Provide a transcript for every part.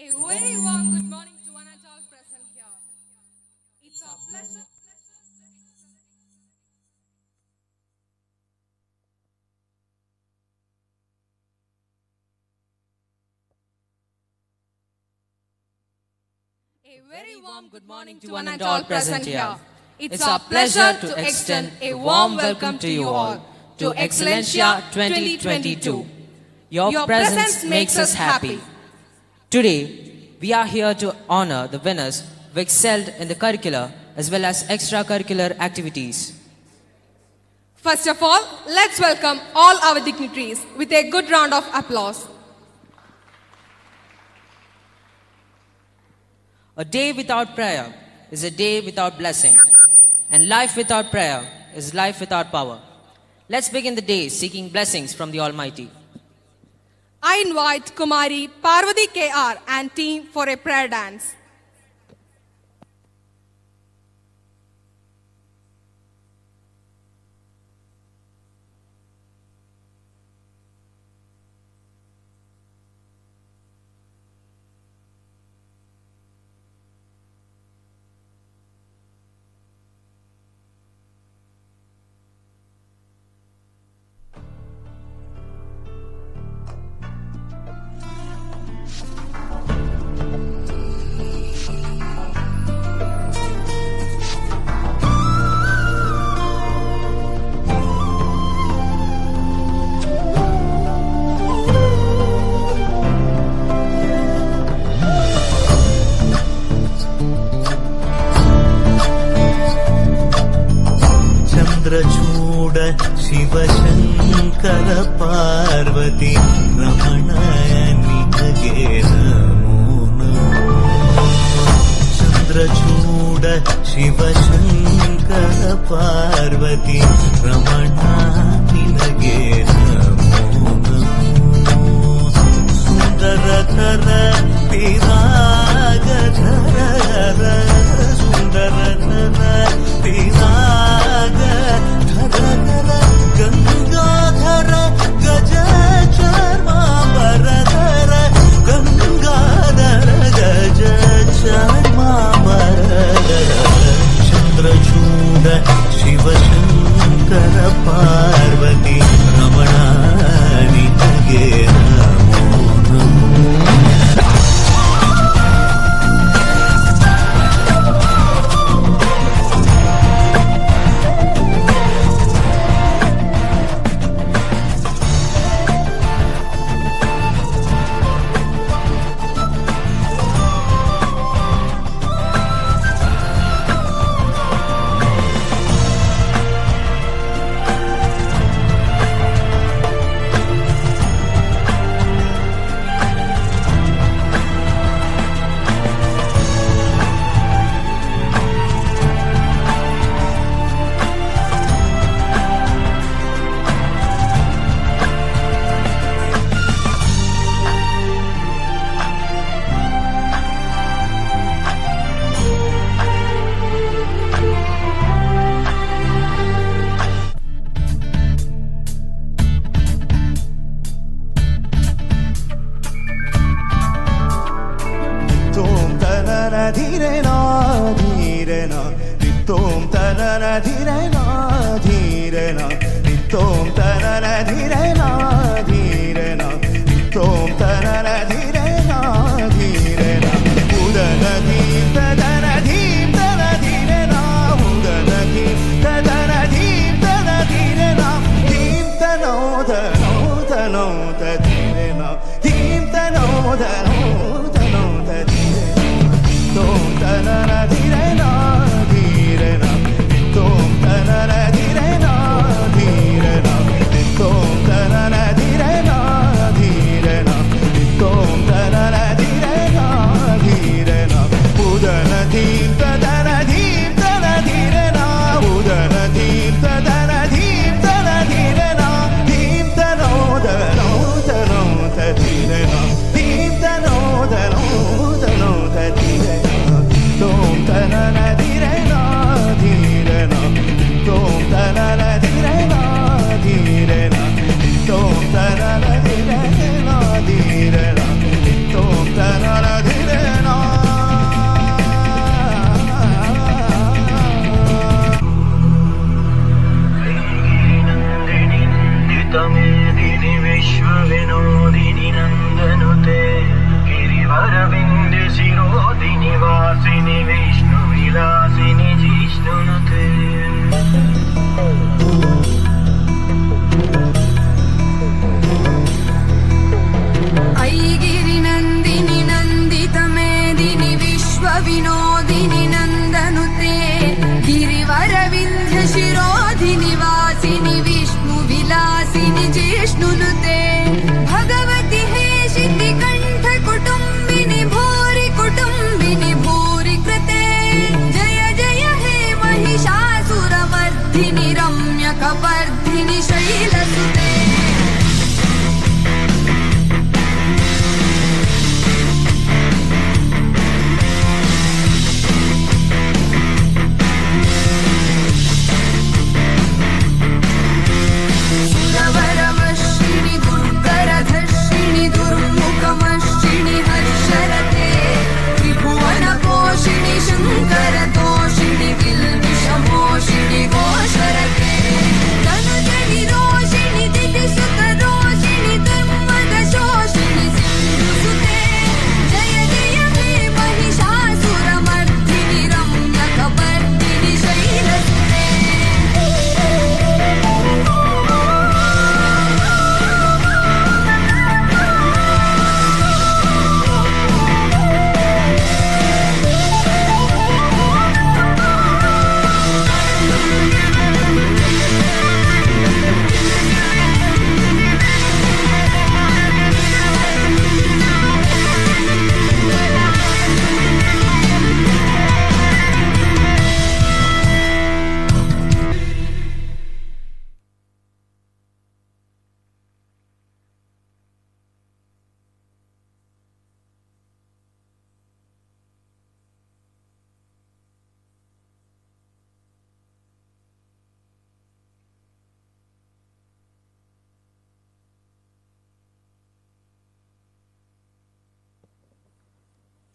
A very warm good morning to one and all present here. It's our pleasure. A very warm good morning to one and all present here. It's our pleasure to extend a warm welcome to you all to Excellentia 2022. Your presence makes us happy. Today, we are here to honor the winners who excelled in the curricular as well as extracurricular activities. First of all, let's welcome all our dignitaries with a good round of applause. A day without prayer is a day without blessing, and life without prayer is life without power. Let's begin the day seeking blessings from the Almighty. I invite Kumari Parvati KR and team for a prayer dance. चूड शिव शंकर पार्वती रमण निगे नमो नमो चंद्रचूड शिव शंकर पार्वती रमण निगे नमो नमो सुंदर कर पिराग धर सुंदर कर पिराग गंगाधर गज चर्मांबरधर गंगाधर गज चर्मांबरधर चंद्रचूड शिव शंकर पार्वती रमण निगे नमो नमो धीरे ना नित्तोम तनन धीरे ना नित्तोम तनन धीरे ना नित्तोम तनन धीरे ना उदन धीम तदन धीम तन धीरे ना उदन धीम तदन धीम तन धीरे ना धीम तनो धनो धनो धीरे ना धीम तनो धनो धनो धीरे तोम तनन धीरे ना धीरे ना तोम तनन धीरे ना धीरे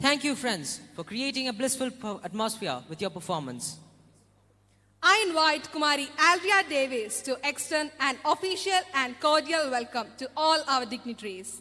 Thank you, friends, for creating a blissful atmosphere with your performance. I invite Kumari Aldria Davis to extend an official and cordial welcome to all our dignitaries.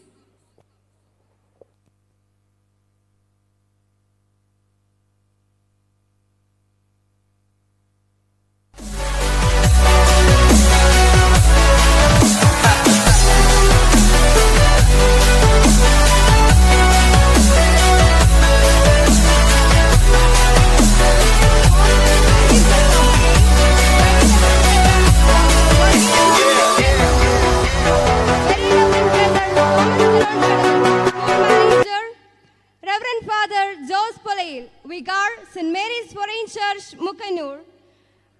St. Mary's Foreign Church, MOKKANNUR,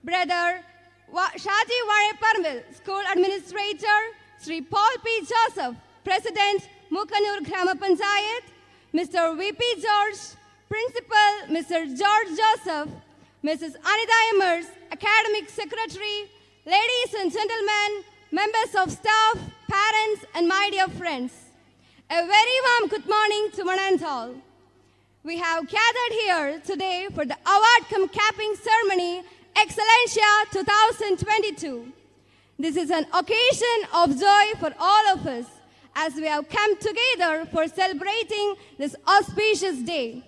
Brother Shaji Vare Parmil, School Administrator, Sri Paul P. Joseph, President, MOKKANNUR Grama Panchayat, Mr. V.P. George, Principal, Mr. George Joseph, Mrs. Anita Emmers, Academic Secretary, ladies and gentlemen, members of staff, parents, and my dear friends. A very warm good morning to one and all. We have gathered here today for the award capping ceremony, Excellentia 2022. This is an occasion of joy for all of us as we have come together for celebrating this auspicious day.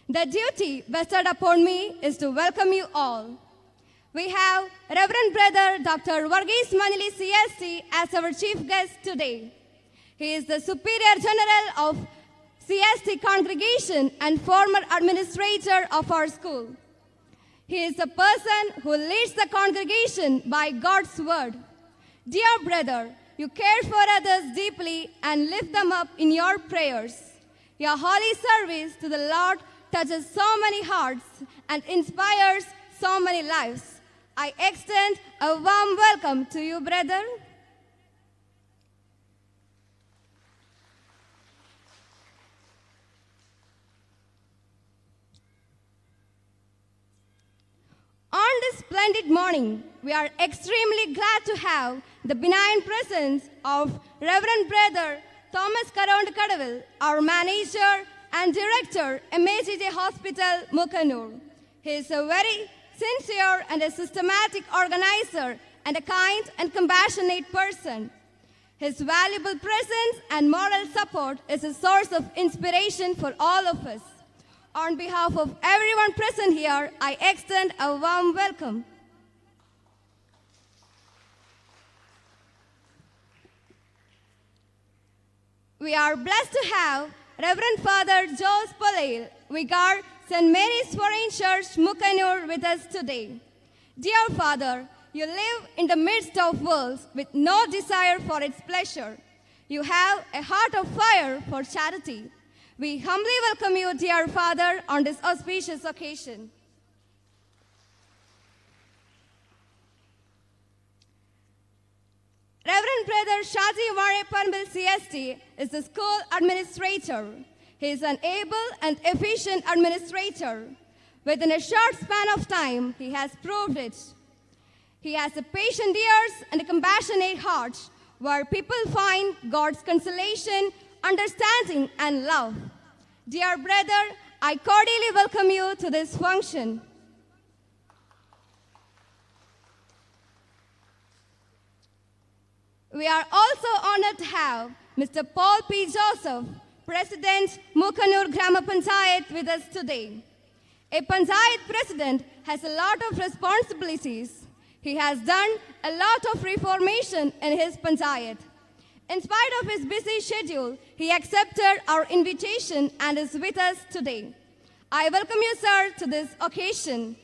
The duty vested upon me is to welcome you all. We have Reverend Brother Dr. Varghese Manili CST as our chief guest today. He is the Superior General of CST congregation and former administrator of our school. He is a person who leads the congregation by God's word. Dear brother, you care for others deeply and lift them up in your prayers. Your holy service to the Lord touches so many hearts and inspires so many lives. I extend a warm welcome to you, brother. On this splendid morning, we are extremely glad to have the benign presence of Reverend Brother Thomas Kadavil, our manager and director, MAGJ Hospital, MOKKANNUR. He is a very sincere and a systematic organizer and a kind and compassionate person. His valuable presence and moral support is a source of inspiration for all of us. On behalf of everyone present here, I extend a warm welcome. We are blessed to have Reverend Father Jose Palail, Vicar, St. Mary's Foreign Church, MOKKANNUR, with us today. Dear Father, you live in the midst of worlds with no desire for its pleasure. You have a heart of fire for charity. We humbly welcome you, dear Father, on this auspicious occasion. Reverend Brother Shaji Vare Parmil CST is the school administrator. He is an able and efficient administrator. Within a short span of time, he has proved it. He has a patient ears and a compassionate heart where people find God's consolation, understanding, and love. Dear brother, I cordially welcome you to this function. We are also honored to have Mr. Paul P. Joseph, President, MOKKANNUR Grama Panchayat, with us today. A Panchayat president has a lot of responsibilities. He has done a lot of reformation in his Panchayat. In spite of his busy schedule, he accepted our invitation and is with us today. I welcome you, sir, to this occasion.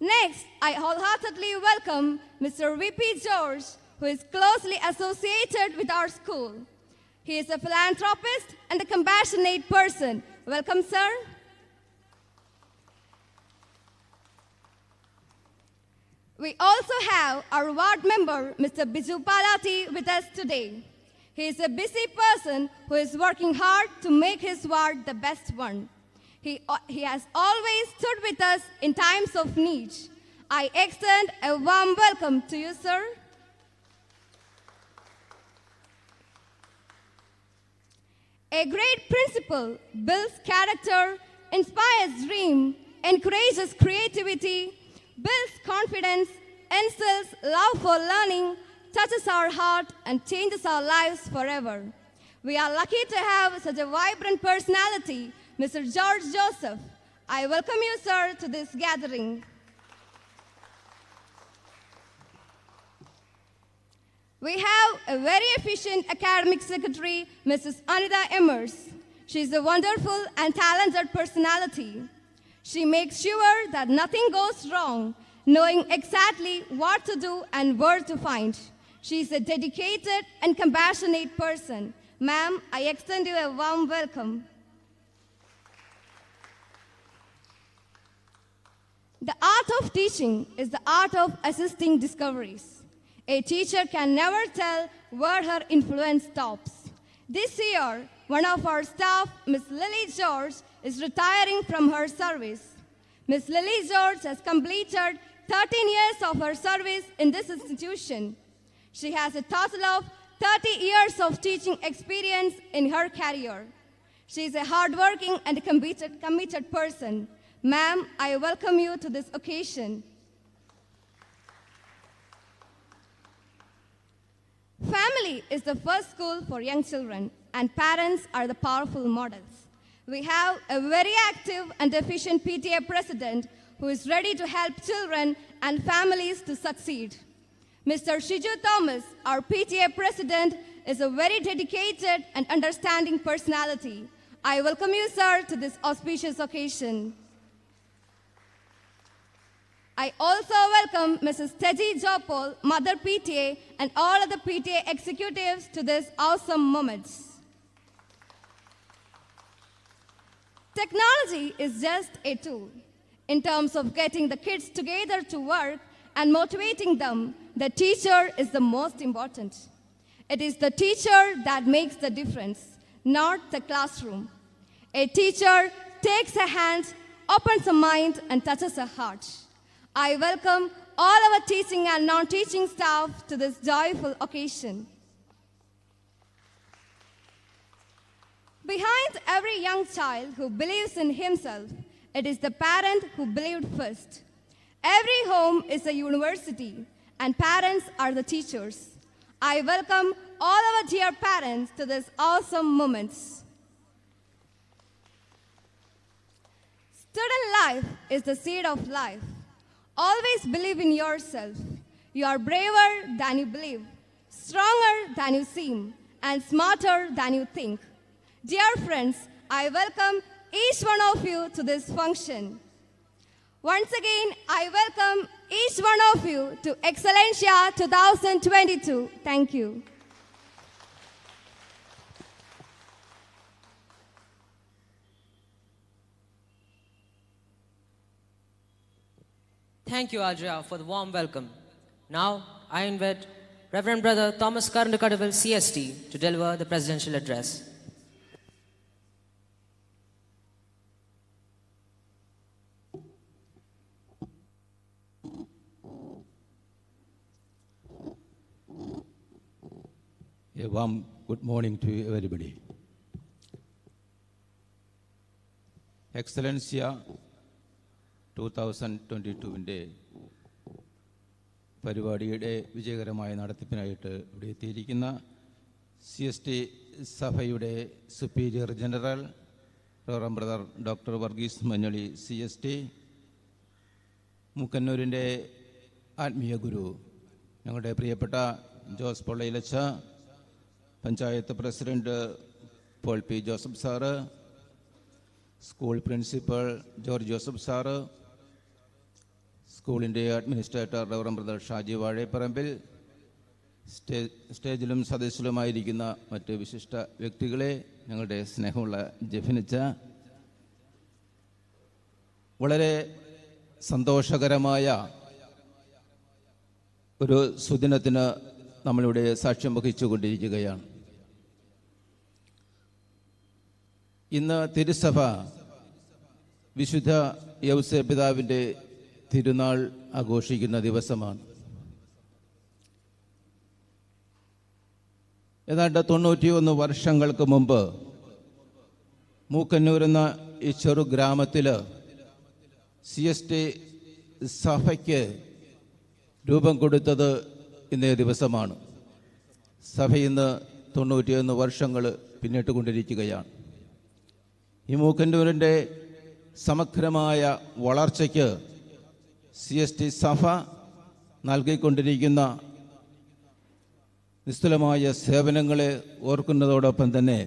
Next, I wholeheartedly welcome Mr. V.P. George, who is closely associated with our school. He is a philanthropist and a compassionate person. Welcome, sir. We also have our ward member, Mr. Biju Palati, with us today. He is a busy person who is working hard to make his ward the best one. He has always stood with us in times of need. I extend a warm welcome to you, sir. A great principle builds character, inspires dream, encourages creativity, builds confidence, instills love for learning, touches our heart, and changes our lives forever. We are lucky to have such a vibrant personality, Mr. George Joseph. I welcome you, sir, to this gathering. We have a very efficient academic secretary, Mrs. Anita Emmers. She is a wonderful and talented personality. She makes sure that nothing goes wrong, knowing exactly what to do and where to find. She is a dedicated and compassionate person. Ma'am, I extend you a warm welcome. The art of teaching is the art of assisting discoveries. A teacher can never tell where her influence stops. This year, one of our staff, Ms. Lily George, is retiring from her service. Ms. Lily George has completed 13 years of her service in this institution. She has a total of 30 years of teaching experience in her career. She is a hardworking and committed person. Ma'am, I welcome you to this occasion. Family is the first school for young children, and parents are the powerful models. We have a very active and efficient PTA president who is ready to help children and families to succeed. Mr. Shiju Thomas, our PTA president, is a very dedicated and understanding personality. I welcome you, sir, to this auspicious occasion. I also welcome Mrs. Teji Jopol, Mother PTA, and all other PTA executives to this awesome moment. Technology is just a tool. In terms of getting the kids together to work and motivating them, the teacher is the most important. It is the teacher that makes the difference, not the classroom. A teacher takes a hand, opens a mind, and touches a heart. I welcome all our teaching and non-teaching staff to this joyful occasion. Behind every young child who believes in himself, it is the parent who believed first. Every home is a university, and parents are the teachers. I welcome all our dear parents to this awesome moment. Student life is the seed of life. Always believe in yourself. You are braver than you believe, stronger than you seem, and smarter than you think. Dear friends, I welcome each one of you to this function. Once again, I welcome each one of you to Excellentia 2022. Thank you. Thank you, Adria, for the warm welcome. Now, I invite Reverend Brother Thomas Karndakadaval, CST, to deliver the presidential address. A warm good morning to everybody. Excellentia 2022-ന്റെ പരിപാടിയുടെ വിജയകരമായ നടത്തിപ്പിനായിട്ട് ഇവിടെ എത്തിയിരിക്കുന്ന CST സഭയുടെ superior general reverend brother doctor Varghese Manjaly CST, മുക്കന്നൂരിൻ്റെ ആത്മീയ ഗുരു ഞങ്ങളുടെ പ്രിയപ്പെട്ട ജോസ് പൊള്ളയിലച്ച, panchayat president Paul P Joseph sir, school principal George Joseph sir, സ്കൂളിൻ്റെ administrator reverend brother Shaji Vazhepparambil, സ്റ്റേജിലും സദസ്സിലുമായിരിക്കുന്ന മറ്റ് വിശിഷ്ട വ്യക്തികളെ, ഞങ്ങളുടെ സ്നേഹമുള്ള ജെഫിനിച്ച, വളരെ സന്തോഷകരമായ ഒരു സുദിനത്തിന് നമ്മളിവിടെ സാക്ഷ്യം വഹിച്ചുകൊണ്ടിരിക്കുകയാണ്. ഇന്ന് തിരുസഭ വിശുദ്ധ യൗസേ പിതാവിൻ്റെ തിരുനാൾ ആഘോഷിക്കുന്ന ദിവസമാണ്. ഏതാണ്ട് 91 വർഷങ്ങൾക്ക് മുമ്പ് മൂക്കന്നൂർ എന്ന ഈ ചെറു ഗ്രാമത്തിൽ CST സഭയ്ക്ക് രൂപം കൊടുത്തത് ഇന്നേ ദിവസമാണ്. സഭ ഇന്ന് 91 വർഷങ്ങൾ പിന്നിട്ട് കൊണ്ടിരിക്കുകയാണ്. ഈ മൂക്കന്നൂരിൻ്റെ സമഗ്രമായ വളർച്ചയ്ക്ക് CST സഭ നൽകിക്കൊണ്ടിരിക്കുന്ന നിസ്തുലമായ സേവനങ്ങളെ ഓർക്കുന്നതോടൊപ്പം തന്നെ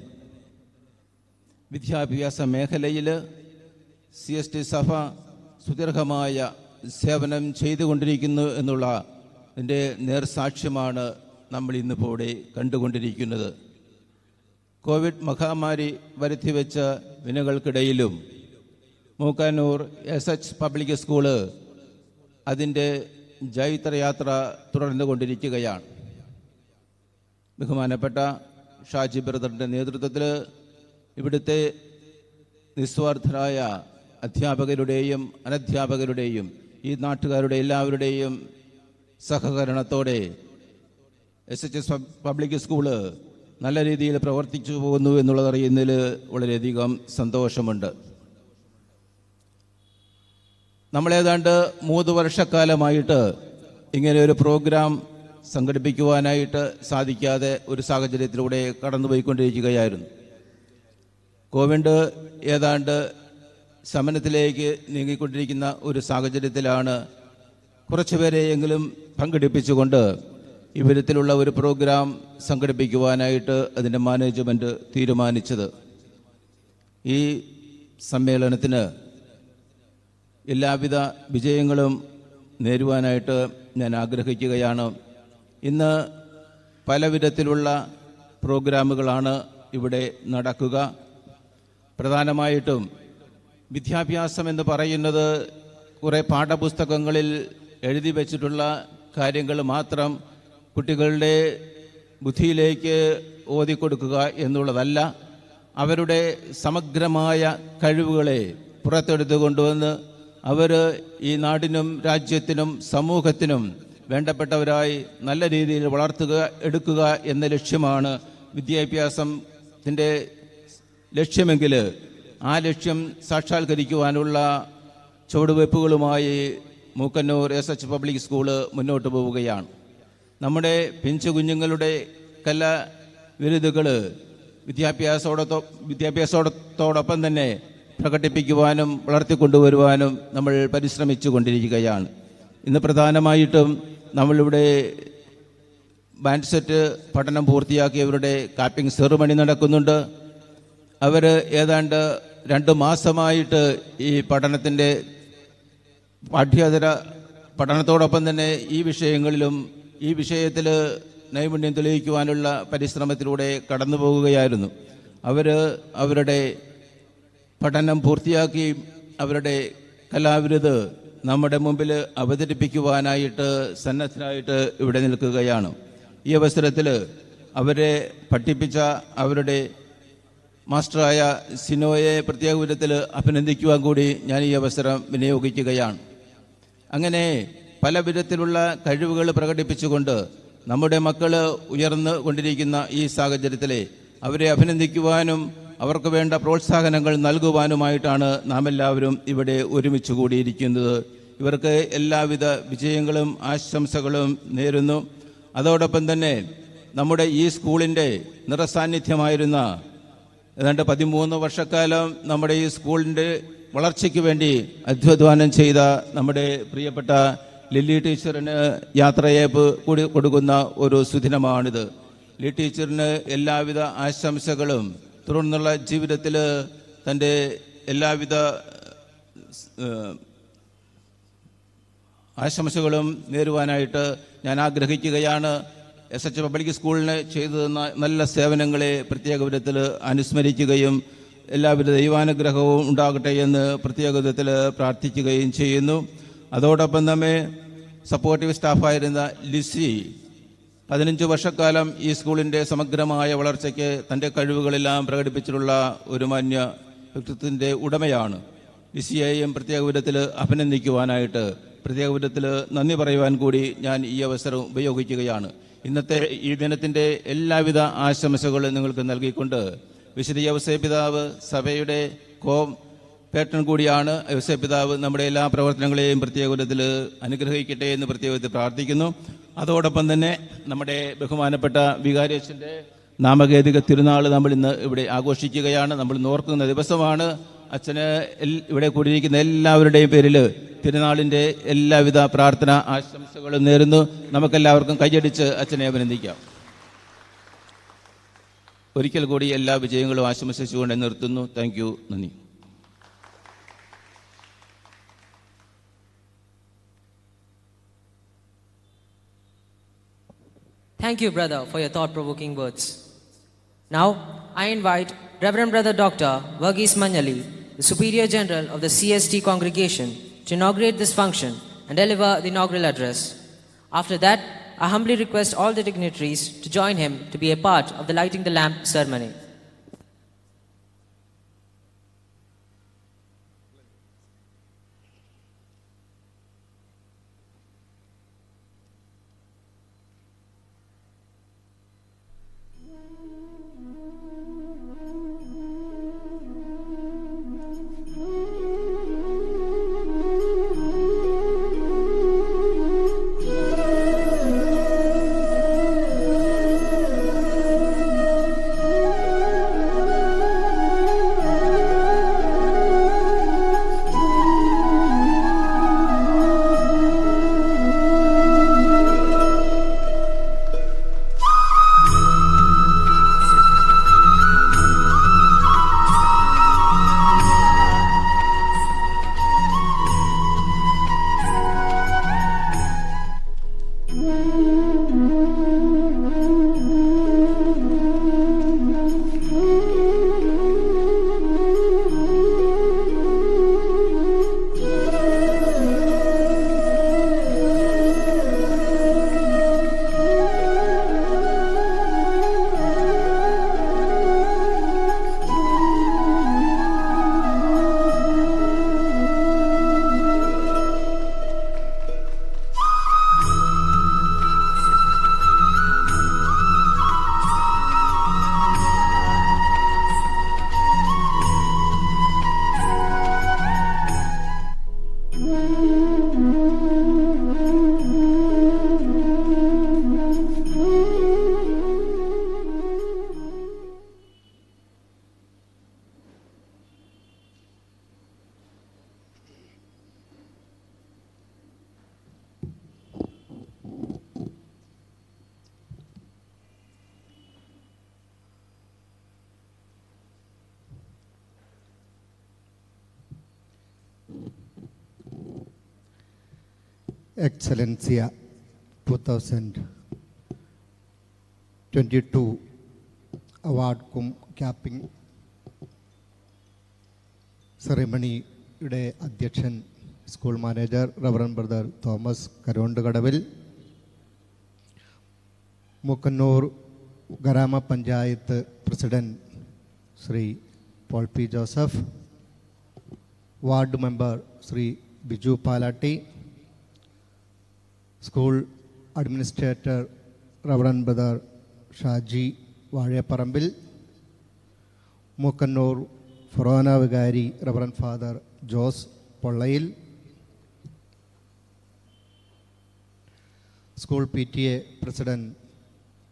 വിദ്യാഭ്യാസ മേഖലയിൽ CST സഭ സുദീർഘമായ സേവനം ചെയ്തുകൊണ്ടിരിക്കുന്നു എന്നുള്ള ഇതിൻ്റെ നേർസാക്ഷ്യമാണ് നമ്മൾ ഇന്നിപ്പോൾ ഇവിടെ കണ്ടുകൊണ്ടിരിക്കുന്നത്. കോവിഡ് മഹാമാരി വരുത്തിവെച്ച വിനകൾക്കിടയിലും മൂക്കന്നൂർ SH പബ്ലിക് സ്കൂള് അതിൻ്റെ ജൈത്രയാത്ര തുടർന്നുകൊണ്ടിരിക്കുകയാണ്. ബഹുമാനപ്പെട്ട ഷാജി ബ്രദറിൻ്റെ നേതൃത്വത്തിൽ ഇവിടുത്തെ നിസ്വാർത്ഥരായ അധ്യാപകരുടെയും അനധ്യാപകരുടെയും ഈ നാട്ടുകാരുടെ എല്ലാവരുടെയും സഹകരണത്തോടെ SHS പബ്ലിക് സ്കൂള് നല്ല രീതിയിൽ പ്രവർത്തിച്ചു പോകുന്നു എന്നുള്ളതറിയുന്നതിൽ വളരെയധികം സന്തോഷമുണ്ട്. നമ്മളേതാണ്ട് 3 വർഷക്കാലമായിട്ട് ഇങ്ങനെ ഒരു പ്രോഗ്രാം സംഘടിപ്പിക്കുവാനായിട്ട് സാധിക്കാതെ ഒരു സാഹചര്യത്തിലൂടെ കടന്നുപോയിക്കൊണ്ടിരിക്കുകയായിരുന്നു. കോവിഡ് ഏതാണ്ട് ശമനത്തിലേക്ക് നീങ്ങിക്കൊണ്ടിരിക്കുന്ന ഒരു സാഹചര്യത്തിലാണ് കുറച്ചുപേരെയെങ്കിലും പങ്കെടുപ്പിച്ചുകൊണ്ട് ഇവിധത്തിലുള്ള ഒരു പ്രോഗ്രാം സംഘടിപ്പിക്കുവാനായിട്ട് അതിൻ്റെ മാനേജ്മെൻറ്റ് തീരുമാനിച്ചത്. ഈ സമ്മേളനത്തിന് എല്ലാവിധ വിജയങ്ങളും നേരുവാനായിട്ട് ഞാൻ ആഗ്രഹിക്കുകയാണ്. ഇന്ന് പല വിധത്തിലുള്ള പ്രോഗ്രാമുകളാണ് ഇവിടെ നടക്കുക. പ്രധാനമായിട്ടും വിദ്യാഭ്യാസം എന്ന് പറയുന്നത് കുറേ പാഠപുസ്തകങ്ങളിൽ എഴുതി വച്ചിട്ടുള്ള കാര്യങ്ങൾ മാത്രം കുട്ടികളുടെ ബുദ്ധിയിലേക്ക് ഓതിക്കൊടുക്കുക എന്നുള്ളതല്ല. അവരുടെ സമഗ്രമായ കഴിവുകളെ പുറത്തെടുത്ത് കൊണ്ടുവന്ന് അവർ ഈ നാടിനും രാജ്യത്തിനും സമൂഹത്തിനും വേണ്ടപ്പെട്ടവരായി നല്ല രീതിയിൽ എടുക്കുക എന്ന ലക്ഷ്യമാണ് വിദ്യാഭ്യാസത്തിൻ്റെ ലക്ഷ്യമെങ്കിൽ ആ ലക്ഷ്യം സാക്ഷാത്കരിക്കുവാനുള്ള ചുവടുവയ്പ്പുകളുമായി മൂക്കന്നൂർ SH പബ്ലിക് സ്കൂള് മുന്നോട്ട് പോവുകയാണ്. നമ്മുടെ പിഞ്ചു കുഞ്ഞുങ്ങളുടെ കലാവിരുതുകൾ വിദ്യാഭ്യാസത്തോടൊപ്പം തന്നെ പ്രകടിപ്പിക്കുവാനും വളർത്തിക്കൊണ്ടുവരുവാനും നമ്മൾ പരിശ്രമിച്ചു കൊണ്ടിരിക്കുകയാണ്. ഇന്ന് പ്രധാനമായിട്ടും നമ്മളിവിടെ ബാൻഡ് സെറ്റ് പഠനം പൂർത്തിയാക്കിയവരുടെ കാപ്പിംഗ് സെറിമണി നടക്കുന്നുണ്ട്. അവർ ഏതാണ്ട് 2 മാസമായിട്ട് ഈ പഠനത്തിൻ്റെ പാഠ്യേതര പഠനത്തോടൊപ്പം തന്നെ ഈ വിഷയത്തിൽ നൈപുണ്യം തെളിയിക്കുവാനുള്ള പരിശ്രമത്തിലൂടെ കടന്നു പോകുകയായിരുന്നു. അവരുടെ പഠനം പൂർത്തിയാക്കി അവരുടെ കലാവിരുത് നമ്മുടെ മുമ്പിൽ അവതരിപ്പിക്കുവാനായിട്ട് സന്നദ്ധരായിട്ട് ഇവിടെ നിൽക്കുകയാണ്. ഈ അവസരത്തിൽ അവരെ പഠിപ്പിച്ച അവരുടെ മാസ്റ്ററായ സിനോയെ പ്രത്യേക വിധത്തിൽ അഭിനന്ദിക്കുവാൻ കൂടി ഞാൻ ഈ അവസരം വിനിയോഗിക്കുകയാണ്. അങ്ങനെ പല വിധത്തിലുള്ള കഴിവുകൾ പ്രകടിപ്പിച്ചുകൊണ്ട് നമ്മുടെ മക്കൾ ഉയർന്നു കൊണ്ടിരിക്കുന്ന ഈ സാഹചര്യത്തിൽ അവരെ അഭിനന്ദിക്കുവാനും അവർക്ക് വേണ്ട പ്രോത്സാഹനങ്ങൾ നൽകുവാനുമായിട്ടാണ് നാം എല്ലാവരും ഇവിടെ ഒരുമിച്ച് കൂടിയിരിക്കുന്നത്. ഇവർക്ക് എല്ലാവിധ വിജയങ്ങളും ആശംസകളും നേരുന്നു. അതോടൊപ്പം തന്നെ നമ്മുടെ ഈ സ്കൂളിൻ്റെ നിറസാന്നിധ്യമായിരുന്ന ഏതാണ്ട് 13 വർഷക്കാലം നമ്മുടെ ഈ സ്കൂളിൻ്റെ വളർച്ചയ്ക്ക് വേണ്ടി അധ്വാനം ചെയ്ത നമ്മുടെ പ്രിയപ്പെട്ട ലില്ലി ടീച്ചറിന് യാത്രയയപ്പ് കൂടി കൊടുക്കുന്ന ഒരു സുദിനമാണിത്. ലില്ലി ടീച്ചറിന് എല്ലാവിധ ആശംസകളും തുടർന്നുള്ള ജീവിതത്തിൽ തൻ്റെ എല്ലാവിധ ആശംസകളും നേരുവാനായിട്ട് ഞാൻ ആഗ്രഹിക്കുകയാണ്. SH പബ്ലിക് സ്കൂളിന് ചെയ്തു തന്ന നല്ല സേവനങ്ങളെ പ്രത്യേക വിധത്തിൽ അനുസ്മരിക്കുകയും എല്ലാവിധ ദൈവാനുഗ്രഹവും ഉണ്ടാകട്ടെ എന്ന് പ്രത്യേക വിധത്തിൽ പ്രാർത്ഥിക്കുകയും ചെയ്യുന്നു. അതോടൊപ്പം നമ്മെ സപ്പോർട്ടീവ് സ്റ്റാഫായിരുന്ന ലിസി 15 വർഷക്കാലം ഈ സ്കൂളിൻ്റെ സമഗ്രമായ വളർച്ചയ്ക്ക് തൻ്റെ കഴിവുകളെല്ലാം പ്രകടിപ്പിച്ചിട്ടുള്ള ഒരു മാന്യ വ്യക്തിത്വത്തിൻ്റെ ഉടമയാണ്. ലിസിയെയും പ്രത്യേക വിധത്തിൽ അഭിനന്ദിക്കുവാനായിട്ട് പ്രത്യേക വിധത്തിൽ നന്ദി പറയുവാൻ കൂടി ഞാൻ ഈ അവസരം ഉപയോഗിക്കുകയാണ്. ഇന്നത്തെ ഈ ദിനത്തിൻ്റെ എല്ലാവിധ ആശംസകളും നിങ്ങൾക്ക് നൽകിക്കൊണ്ട് വിശുദ്ധ യൗസേ പിതാവ് സഭയുടെ പേട്ടൻ കൂടിയാണ്. യൗസേ പിതാവ് നമ്മുടെ എല്ലാ പ്രവർത്തനങ്ങളെയും പ്രത്യേകത്തിൽ അനുഗ്രഹിക്കട്ടെ എന്ന് പ്രത്യേകത്തിൽ പ്രാർത്ഥിക്കുന്നു. അതോടൊപ്പം തന്നെ നമ്മുടെ ബഹുമാനപ്പെട്ട വികാരിയച്ഛൻ്റെ നാമകേതിക തിരുനാൾ നമ്മൾ ഇന്ന് ഇവിടെ ആഘോഷിക്കുകയാണ്. നമ്മൾ ഓർക്കുന്ന ദിവസമാണ്. അച്ഛന് ഇവിടെ കൂടിയിരിക്കുന്ന എല്ലാവരുടെയും പേരിൽ തിരുനാളിൻ്റെ എല്ലാവിധ പ്രാർത്ഥന ആശംസകളും നേരുന്നു. നമുക്കെല്ലാവർക്കും കൈയടിച്ച് അച്ഛനെ അഭിനന്ദിക്കാം. ഒരിക്കൽ കൂടി എല്ലാ വിജയങ്ങളും ആശംസിച്ചുകൊണ്ട് നിർത്തുന്നു. Thank you. നന്ദി. Thank you, brother, for your thought-provoking words. Now, I invite Reverend Brother Dr. Verghese Manyali, the Superior General of the CST congregation, to inaugurate this function and deliver the inaugural address. After that, I humbly request all the dignitaries to join him to be a part of the lighting the lamp ceremony. Excellentia 2022 award capping സെറിമണിയുടെ അധ്യക്ഷൻ school manager reverend brother Thomas Karondukadavil, Mookkannoor ഗ്രാമപഞ്ചായത്ത് president Shri Paul P Joseph, ward member Shri Biju Palatty, school administrator reverend brother Shaji Vazhapparambil, Mookkannoor ഫൊറോന വികാരി reverend father Jose Pollayil, school PTA president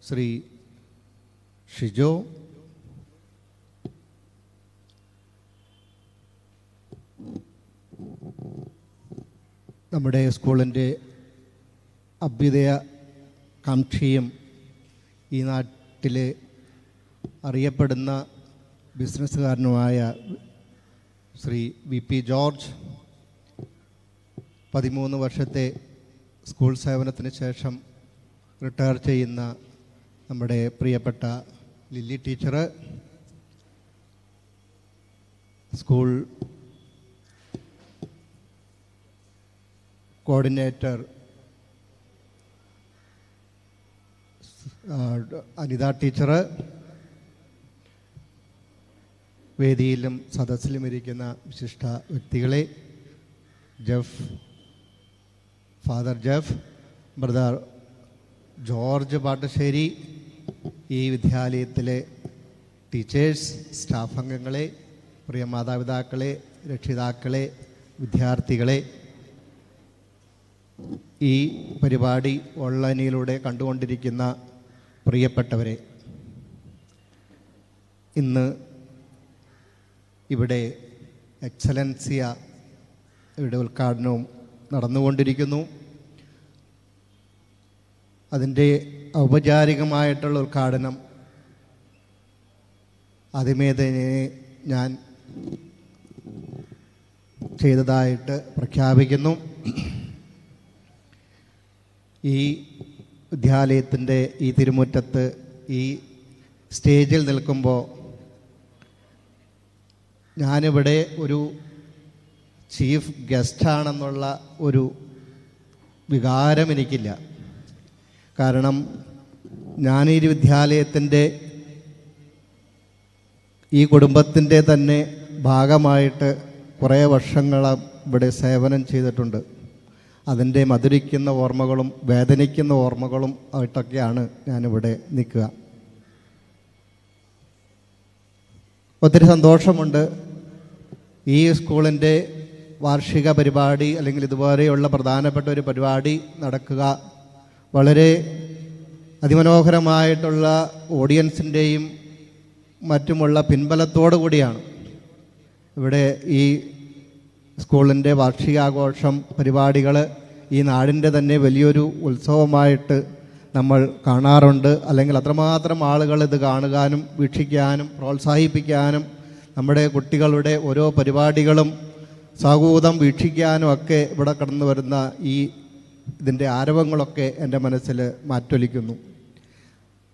Shri Shijo, നമ്മുടെ സ്കൂളിൻ്റെ അഭ്യുദയ കാംക്ഷിയും ഈ നാട്ടിലെ അറിയപ്പെടുന്ന ബിസിനസ്സുകാരനുമായ ശ്രീ VP ജോർജ്, 13 വർഷത്തെ സ്കൂൾ സേവനത്തിന് ശേഷം റിട്ടയർ ചെയ്യുന്ന നമ്മുടെ പ്രിയപ്പെട്ട Lilly teacher, school coordinator Anitha teacher, വേദിയിലും സദസ്സിലും ഇരിക്കുന്ന വിശിഷ്ട വ്യക്തികളെ, father Jeff, brother George Pattassery, ഈ വിദ്യാലയത്തിലെ ടീച്ചേഴ്സ്, സ്റ്റാഫ് അംഗങ്ങളെ, പ്രിയ മാതാപിതാക്കളെ, രക്ഷിതാക്കളെ, വിദ്യാർത്ഥികളെ, ഈ പരിപാടി ഓൺലൈനിലൂടെ കണ്ടുകൊണ്ടിരിക്കുന്ന പ്രിയപ്പെട്ടവരെ, ഇന്ന് ഇവിടെ എക്സലൻസിയ ഇവിടെ ഉദ്ഘാടനവും നടന്നുകൊണ്ടിരിക്കുന്നു. അതിൻ്റെ ഔപചാരികമായിട്ടുള്ള ഉദ്ഘാടനം ആദ്യമേ തന്നെ ഞാൻ ചെയ്തതായിട്ട് പ്രഖ്യാപിക്കുന്നു. ഈ വിദ്യാലയത്തിൻ്റെ ഈ തിരുമുറ്റത്ത് ഈ സ്റ്റേജിൽ നിൽക്കുമ്പോൾ ഞാനിവിടെ ഒരു ചീഫ് ഗസ്റ്റാണെന്നുള്ള ഒരു വികാരം എനിക്കില്ല. കാരണം ഞാൻ ഈ വിദ്യാലയത്തിൻ്റെ ഈ കുടുംബത്തിൻ്റെ തന്നെ ഭാഗമായിട്ട് കുറേ വർഷങ്ങൾ ഇവിടെ സേവനം ചെയ്തിട്ടുണ്ട്. അതിൻ്റെ മധുരിക്കുന്ന ഓർമ്മകളും വേദനിക്കുന്ന ഓർമ്മകളും ആയിട്ടൊക്കെയാണ് ഞാനിവിടെ നിൽക്കുക. ഒത്തിരി സന്തോഷമുണ്ട് ഈ സ്കൂളിൻ്റെ വാർഷിക പരിപാടി അല്ലെങ്കിൽ ഇതുപോലെയുള്ള പ്രധാനപ്പെട്ട ഒരു പരിപാടി നടക്കുക. വളരെ അതിമനോഹരമായിട്ടുള്ള ഓഡിയൻസിൻ്റെയും മറ്റുമുള്ള പിൻബലത്തോടു കൂടിയാണ് ഇവിടെ ഈ സ്കൂളിൻ്റെ വാർഷികാഘോഷം പരിപാടികൾ ഈ നാടിൻ്റെ തന്നെ വലിയൊരു ഉത്സവമായിട്ട് നമ്മൾ കാണാറുണ്ട്. അല്ലെങ്കിൽ അത്രമാത്രം ആളുകൾ ഇത് കാണുവാനും വീക്ഷിക്കാനും പ്രോത്സാഹിപ്പിക്കാനും നമ്മുടെ കുട്ടികളുടെ ഓരോ പരിപാടികളും സഹൂതം വീക്ഷിക്കാനും ഒക്കെ ഇവിടെ കടന്നു വരുന്ന ഇതിൻ്റെ ആരവങ്ങളൊക്കെ എൻ്റെ മനസ്സിൽ മാറ്റൊലിക്കുന്നു.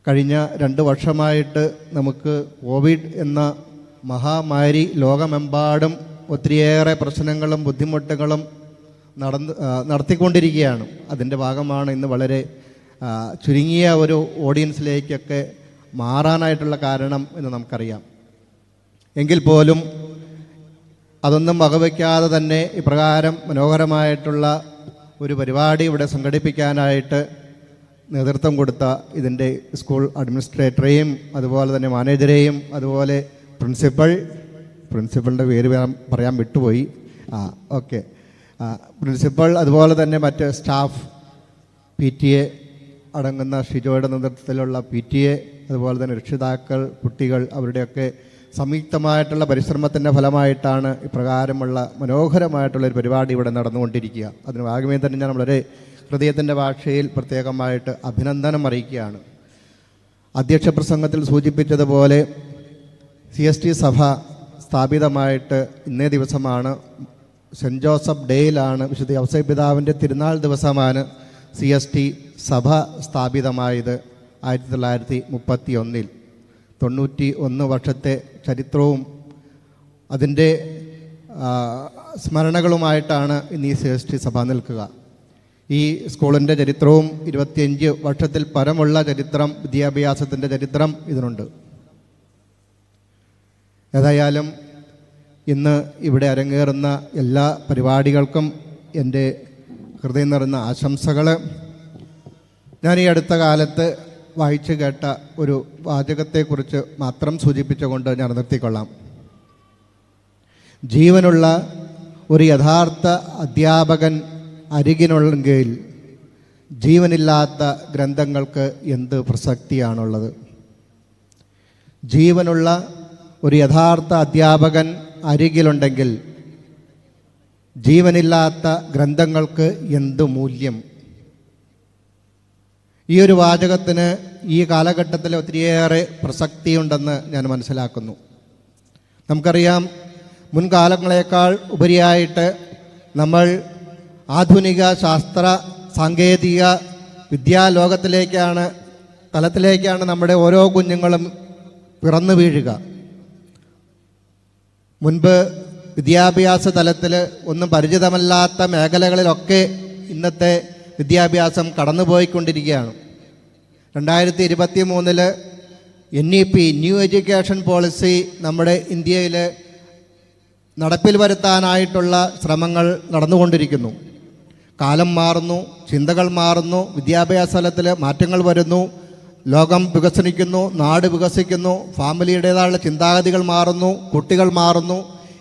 കഴിഞ്ഞ 2 വർഷമായിട്ട് നമുക്ക് കോവിഡ് എന്ന മഹാമാരി ലോകമെമ്പാടും ഒത്തിരിയേറെ പ്രശ്നങ്ങളും ബുദ്ധിമുട്ടുകളും നടത്തിക്കൊണ്ടിരിക്കുകയാണ്. അതിൻ്റെ ഭാഗമാണ് ഇന്ന് വളരെ ചുരുങ്ങിയ ഒരു ഓഡിയൻസിലേക്കൊക്കെ മാറാനായിട്ടുള്ള കാരണം എന്ന് നമുക്കറിയാം. എങ്കിൽ പോലും അതൊന്നും വകവയ്ക്കാതെ തന്നെ ഇപ്രകാരം മനോഹരമായിട്ടുള്ള ഒരു പരിപാടി ഇവിടെ സംഘടിപ്പിക്കാനായിട്ട് നേതൃത്വം കൊടുത്ത ഇതിൻ്റെ സ്കൂൾ അഡ്മിനിസ്ട്രേറ്ററെയും അതുപോലെ തന്നെ മാനേജരെയും അതുപോലെ പ്രിൻസിപ്പളിൻ്റെ പേര് പറയാൻ വിട്ടുപോയി, ഓക്കെ, പ്രിൻസിപ്പൾ, അതുപോലെ തന്നെ മറ്റ് സ്റ്റാഫ്, PTA അടങ്ങുന്ന ഷിജോയുടെ നേതൃത്വത്തിലുള്ള PTA, അതുപോലെ തന്നെ രക്ഷിതാക്കൾ, കുട്ടികൾ, അവരുടെയൊക്കെ സംയുക്തമായിട്ടുള്ള പരിശ്രമത്തിൻ്റെ ഫലമായിട്ടാണ് ഇപ്രകാരമുള്ള മനോഹരമായിട്ടുള്ളൊരു പരിപാടി ഇവിടെ നടന്നുകൊണ്ടിരിക്കുക. അതിന് ഭാഗമേ തന്നെ ഞാൻ വളരെ ഹൃദയത്തിൻ്റെ ഭാഷയിൽ പ്രത്യേകമായിട്ട് അഭിനന്ദനം അറിയിക്കുകയാണ്. അധ്യക്ഷ പ്രസംഗത്തിൽ സൂചിപ്പിച്ചതുപോലെ CST സഭ സ്ഥാപിതമായിട്ട് ഇന്നേ ദിവസമാണ്. സെൻറ്റ് ജോസഫ് ഡേയിലാണ്, വിശുദ്ധ ഔസേപ്പ് പിതാവിൻ്റെ തിരുനാൾ ദിവസമാണ് CST സഭ സ്ഥാപിതമായത് 1931. 91 വർഷത്തെ ചരിത്രവും അതിൻ്റെ സ്മരണകളുമായിട്ടാണ് ഇന്ന് ഈ CST സഭ നിൽക്കുക. ഈ സ്കൂളിൻ്റെ ചരിത്രവും 25 വർഷത്തിൽ പരമുള്ള ചരിത്രം, വിദ്യാഭ്യാസത്തിൻ്റെ ചരിത്രം ഇതിനുണ്ട്. ഏതായാലും ഇന്ന് ഇവിടെ അരങ്ങേറുന്ന എല്ലാ പരിപാടികൾക്കും എൻ്റെ ഹൃദയം നിറഞ്ഞ ആശംസകൾ. ഞാൻ ഈ അടുത്ത കാലത്ത് വായിച്ചു കേട്ട ഒരു വാചകത്തെക്കുറിച്ച് മാത്രം സൂചിപ്പിച്ചുകൊണ്ട് ഞാൻ നിർത്തിക്കൊള്ളാം. ജീവനുള്ള ഒരു യഥാർത്ഥ അധ്യാപകൻ അരികിനുള്ളെങ്കിൽ ജീവനില്ലാത്ത ഗ്രന്ഥങ്ങൾക്ക് എന്ത് പ്രസക്തിയാണുള്ളത്? ജീവനുള്ള ഒരു യഥാർത്ഥ അധ്യാപകൻ അരികിലുണ്ടെങ്കിൽ ജീവനില്ലാത്ത ഗ്രന്ഥങ്ങൾക്ക് എന്ത് മൂല്യം? ഈ ഒരു വാചകത്തിന് ഈ കാലഘട്ടത്തിൽ ഒത്തിരിയേറെ പ്രസക്തിയുണ്ടെന്ന് ഞാൻ മനസ്സിലാക്കുന്നു. നമുക്കറിയാം, മുൻകാലങ്ങളേക്കാൾ ഉപരിയായിട്ട് നമ്മൾ ആധുനിക ശാസ്ത്ര സാങ്കേതിക തലത്തിലേക്കാണ് നമ്മുടെ ഓരോ കുഞ്ഞുങ്ങളും പിറന്നു വീഴുക. മുൻപ് വിദ്യാഭ്യാസ തലത്തിൽ ഒന്നും പരിചിതമല്ലാത്ത മേഖലകളിലൊക്കെ ഇന്നത്തെ വിദ്യാഭ്യാസം കടന്നുപോയിക്കൊണ്ടിരിക്കുകയാണ്. 2023 NEP ന്യൂ എഡ്യൂക്കേഷൻ പോളിസി നമ്മുടെ ഇന്ത്യയിൽ നടപ്പിൽ വരുത്താനായിട്ടുള്ള ശ്രമങ്ങൾ നടന്നുകൊണ്ടിരിക്കുന്നു. കാലം മാറുന്നു, ചിന്തകൾ മാറുന്നു, വിദ്യാഭ്യാസ തലത്തിൽ മാറ്റങ്ങൾ വരുന്നു, ലോകം വികസിക്കുന്നു, നാട് വികസിക്കുന്നു, ഫാമിലിയുടേതായുള്ള ചിന്താഗതികൾ മാറുന്നു, കുട്ടികൾ മാറുന്നു.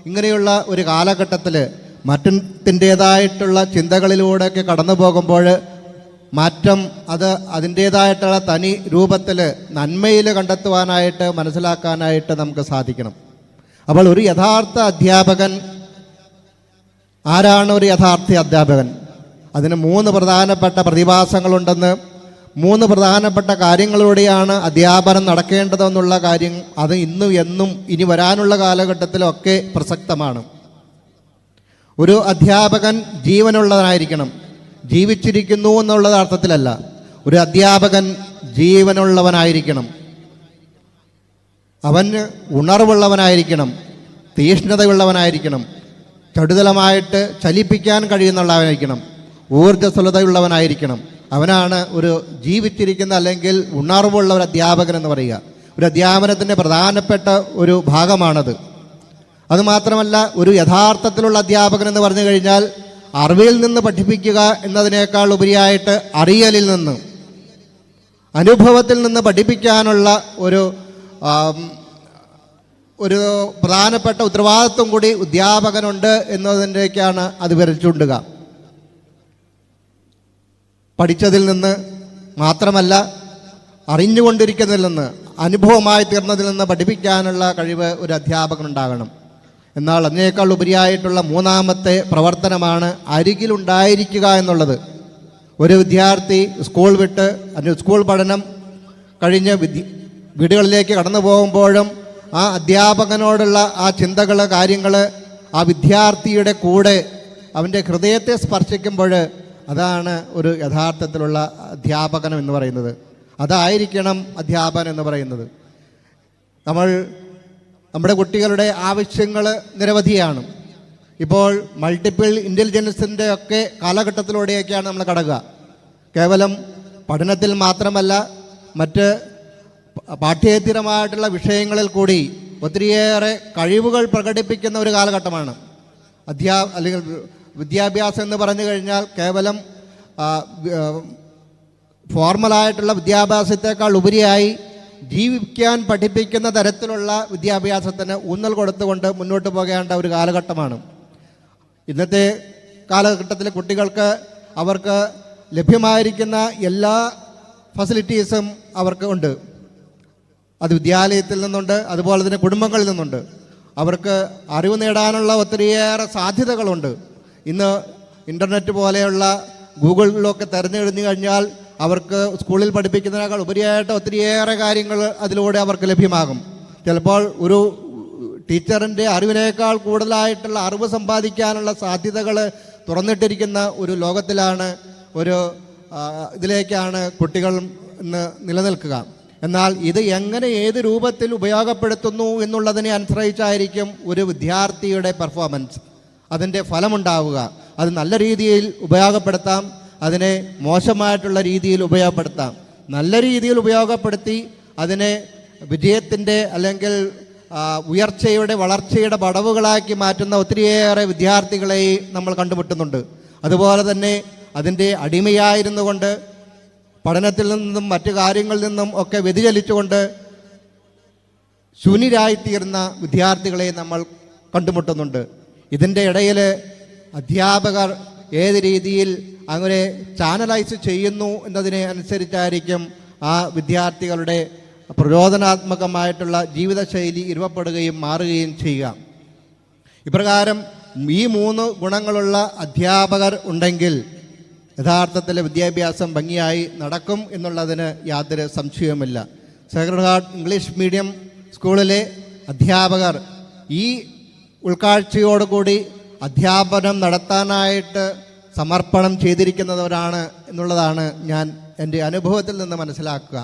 ഇങ്ങനെയുള്ള ഒരു കാലഘട്ടത്തിൽ മാറ്റത്തിൻ്റേതായിട്ടുള്ള ചിന്തകളിലൂടെയൊക്കെ കടന്നു പോകുമ്പോൾ മാറ്റം അത് അതിൻ്റേതായിട്ടുള്ള തനി രൂപത്തിൽ നന്മയിൽ കണ്ടെത്തുവാനായിട്ട് മനസ്സിലാക്കാനായിട്ട് നമുക്ക് സാധിക്കണം. അപ്പോൾ ഒരു യഥാർത്ഥ അധ്യാപകൻ ആരാണ്? ഒരു യഥാർത്ഥ അധ്യാപകൻ, അതിന് 3 പ്രധാനപ്പെട്ട പ്രതിഭാസങ്ങളുണ്ടെന്ന്, 3 പ്രധാനപ്പെട്ട കാര്യങ്ങളിലൂടെയാണ് അധ്യാപനം നടക്കേണ്ടതെന്നുള്ള കാര്യം അത് ഇന്നും എന്നും ഇനി വരാനുള്ള കാലഘട്ടത്തിലൊക്കെ പ്രസക്തമാണ്. ഒരു അധ്യാപകൻ ജീവനുള്ളവനായിരിക്കണം. ജീവിച്ചിരിക്കുന്നു എന്നുള്ള അർത്ഥത്തിലല്ല, ഒരു അധ്യാപകൻ ജീവനുള്ളവനായിരിക്കണം. അവന് ഉണർവുള്ളവനായിരിക്കണം, തീഷ്ണതയുള്ളവനായിരിക്കണം, ചടുതലമായിട്ട് ചലിപ്പിക്കാൻ കഴിയുന്നുള്ളവനായിരിക്കണം, ഊർജ്ജസ്വലതയുള്ളവനായിരിക്കണം. അവനാണ് ഒരു ജീവിച്ചിരിക്കുന്ന അല്ലെങ്കിൽ ഉണർവുള്ള ഒരു അധ്യാപകൻ എന്ന് പറയുക. ഒരു അധ്യാപനത്തിൻ്റെ പ്രധാനപ്പെട്ട ഒരു ഭാഗമാണത്. അതുമാത്രമല്ല, ഒരു യഥാർത്ഥത്തിലുള്ള അധ്യാപകൻ എന്ന് പറഞ്ഞു കഴിഞ്ഞാൽ അറിവിൽ നിന്ന് പഠിപ്പിക്കുക എന്നതിനേക്കാൾ ഉപരിയായിട്ട് അറിയലിൽ നിന്ന്, അനുഭവത്തിൽ നിന്ന് പഠിപ്പിക്കാനുള്ള ഒരു പ്രധാനപ്പെട്ട ഉത്തരവാദിത്വം കൂടി അധ്യാപകനുണ്ട് എന്നതിൻ്റെയൊക്കെയാണ് അത് വിരച്ചുണ്ടുക. പഠിച്ചതിൽ നിന്ന് മാത്രമല്ല, അറിഞ്ഞുകൊണ്ടിരിക്കുന്നതിൽ നിന്ന്, അനുഭവമായി തീർന്നതിൽ നിന്ന് പഠിപ്പിക്കാനുള്ള കഴിവ് ഒരു അധ്യാപകനുണ്ടാകണം. എന്നാൽ അതിനേക്കാൾ ഉപരിയായിട്ടുള്ള 3ാമത്തെ പ്രവർത്തനമാണ് അരികിലുണ്ടായിരിക്കുക എന്നുള്ളത്. ഒരു വിദ്യാർത്ഥി സ്കൂൾ വിട്ട് സ്കൂൾ പഠനം കഴിഞ്ഞ് വീടുകളിലേക്ക് കടന്നു പോകുമ്പോഴും ആ അധ്യാപകനോടുള്ള ആ ചിന്തകൾ, കാര്യങ്ങൾ ആ വിദ്യാർത്ഥിയുടെ കൂടെ അവൻ്റെ ഹൃദയത്തെ സ്പർശിക്കുമ്പോൾ അതാണ് ഒരു യഥാർത്ഥത്തിലുള്ള അധ്യാപനം എന്ന് പറയുന്നത്. അതായിരിക്കണം അധ്യാപനം എന്ന് പറയുന്നത്. നമ്മുടെ കുട്ടികളുടെ ആവശ്യങ്ങൾ നിരവധിയാണ്. ഇപ്പോൾ മൾട്ടിപ്പിൾ ഇൻ്റലിജൻസിൻ്റെ ഒക്കെ കാലഘട്ടത്തിലൂടെയൊക്കെയാണ് നമ്മൾ കടക്കുക. കേവലം പഠനത്തിൽ മാത്രമല്ല, മറ്റ് പാഠ്യേതരമായിട്ടുള്ള വിഷയങ്ങളിൽ കൂടി ഒത്തിരിയേറെ കഴിവുകൾ പ്രകടിപ്പിക്കുന്ന ഒരു കാലഘട്ടമാണ് അല്ലെങ്കിൽ വിദ്യാഭ്യാസം എന്ന് പറഞ്ഞു കഴിഞ്ഞാൽ കേവലം ഫോർമലായിട്ടുള്ള വിദ്യാഭ്യാസത്തെക്കാൾ ഉപരിയായി ജീവിക്കാൻ പഠിപ്പിക്കുന്ന തരത്തിലുള്ള വിദ്യാഭ്യാസത്തിന് ഊന്നൽ കൊടുത്തുകൊണ്ട് മുന്നോട്ട് പോകേണ്ട ഒരു കാലഘട്ടമാണ്. ഇന്നത്തെ കാലഘട്ടത്തിലെ കുട്ടികൾക്ക് അവർക്ക് ലഭ്യമായിരിക്കുന്ന എല്ലാ ഫെസിലിറ്റീസും അവർക്ക് ഉണ്ട്. അത് വിദ്യാലയത്തിൽ നിന്നുണ്ട്, അതുപോലെ തന്നെ കുടുംബങ്ങളിൽ നിന്നുണ്ട്. അവർക്ക് അറിവ് നേടാനുള്ള ഒത്തിരിയേറെ സാധ്യതകളുണ്ട്. ഇന്ന് ഇൻ്റർനെറ്റ് പോലെയുള്ള ഗൂഗിളിലൊക്കെ തിരഞ്ഞെടുത്തു കഴിഞ്ഞാൽ അവർക്ക് സ്കൂളിൽ പഠിപ്പിക്കുന്നതിനേക്കാൾ ഉപരിയായിട്ട് ഒത്തിരിയേറെ കാര്യങ്ങൾ അതിലൂടെ അവർക്ക് ലഭ്യമാകും. ചിലപ്പോൾ ഒരു ടീച്ചറിൻ്റെ അറിവിനേക്കാൾ കൂടുതലായിട്ടുള്ള അറിവ് സമ്പാദിക്കാനുള്ള സാധ്യതകൾ തുറന്നിട്ടിരിക്കുന്ന ഒരു ലോകത്തിലാണ്, ഇതിലേക്കാണ് കുട്ടികൾ ഇന്ന് നിലനിൽക്കുക. എന്നാൽ ഇത് എങ്ങനെ ഏത് രൂപത്തിൽ ഉപയോഗപ്പെടുത്തുന്നു എന്നുള്ളതിനെ ആശ്രയിച്ചായിരിക്കും ഒരു വിദ്യാർത്ഥിയുടെ പെർഫോമൻസ്, അതിൻ്റെ ഫലമുണ്ടാവുക. അത് നല്ല രീതിയിൽ ഉപയോഗപ്പെടുത്താം, അതിനെ മോശമായിട്ടുള്ള രീതിയിൽ ഉപയോഗപ്പെടുത്താം. നല്ല രീതിയിൽ ഉപയോഗപ്പെടുത്തി അതിനെ വിജയത്തിൻ്റെ അല്ലെങ്കിൽ ഉയർച്ചയുടെ വളർച്ചയുടെ പടവുകളാക്കി മാറ്റുന്ന ഒത്തിരിയേറെ വിദ്യാർത്ഥികളെ നമ്മൾ കണ്ടുമുട്ടുന്നുണ്ട്. അതുപോലെ തന്നെ അതിൻ്റെ അടിമയായിരുന്നു കൊണ്ട് പഠനത്തിൽ നിന്നും മറ്റു കാര്യങ്ങളിൽ നിന്നും ഒക്കെ വ്യതിചലിച്ചുകൊണ്ട് ശൂന്യരായിത്തീർന്ന വിദ്യാർത്ഥികളെ നമ്മൾ കണ്ടുമുട്ടുന്നുണ്ട്. ഇതിൻ്റെ ഇടയിൽ അധ്യാപകർ ഏത് രീതിയിൽ അങ്ങനെ ചാനലൈസ് ചെയ്യുന്നു എന്നതിനെ അനുസരിച്ചായിരിക്കും ആ വിദ്യാർത്ഥികളുടെ പ്രചോദനാത്മകമായിട്ടുള്ള ജീവിതശൈലി രൂപപ്പെടുകയും മാറുകയും ചെയ്യുക. ഇപ്രകാരം ഈ 3 ഗുണങ്ങളുള്ള അധ്യാപകർ ഉണ്ടെങ്കിൽ യഥാർത്ഥത്തിൽ വിദ്യാഭ്യാസം ഭംഗിയായി നടക്കും എന്നുള്ളതിന് യാതൊരു സംശയവുമില്ല. സേക്രഡ് ഹാർട്ട് ഇംഗ്ലീഷ് മീഡിയം സ്കൂളിലെ അധ്യാപകർ ഈ ഉൾക്കാഴ്ചയോടുകൂടി അധ്യാപനം നടത്താനായിട്ട് സമർപ്പണം ചെയ്തിരിക്കുന്നവരാണ് എന്നുള്ളതാണ് ഞാൻ എൻ്റെ അനുഭവത്തിൽ നിന്ന് മനസ്സിലാക്കുക.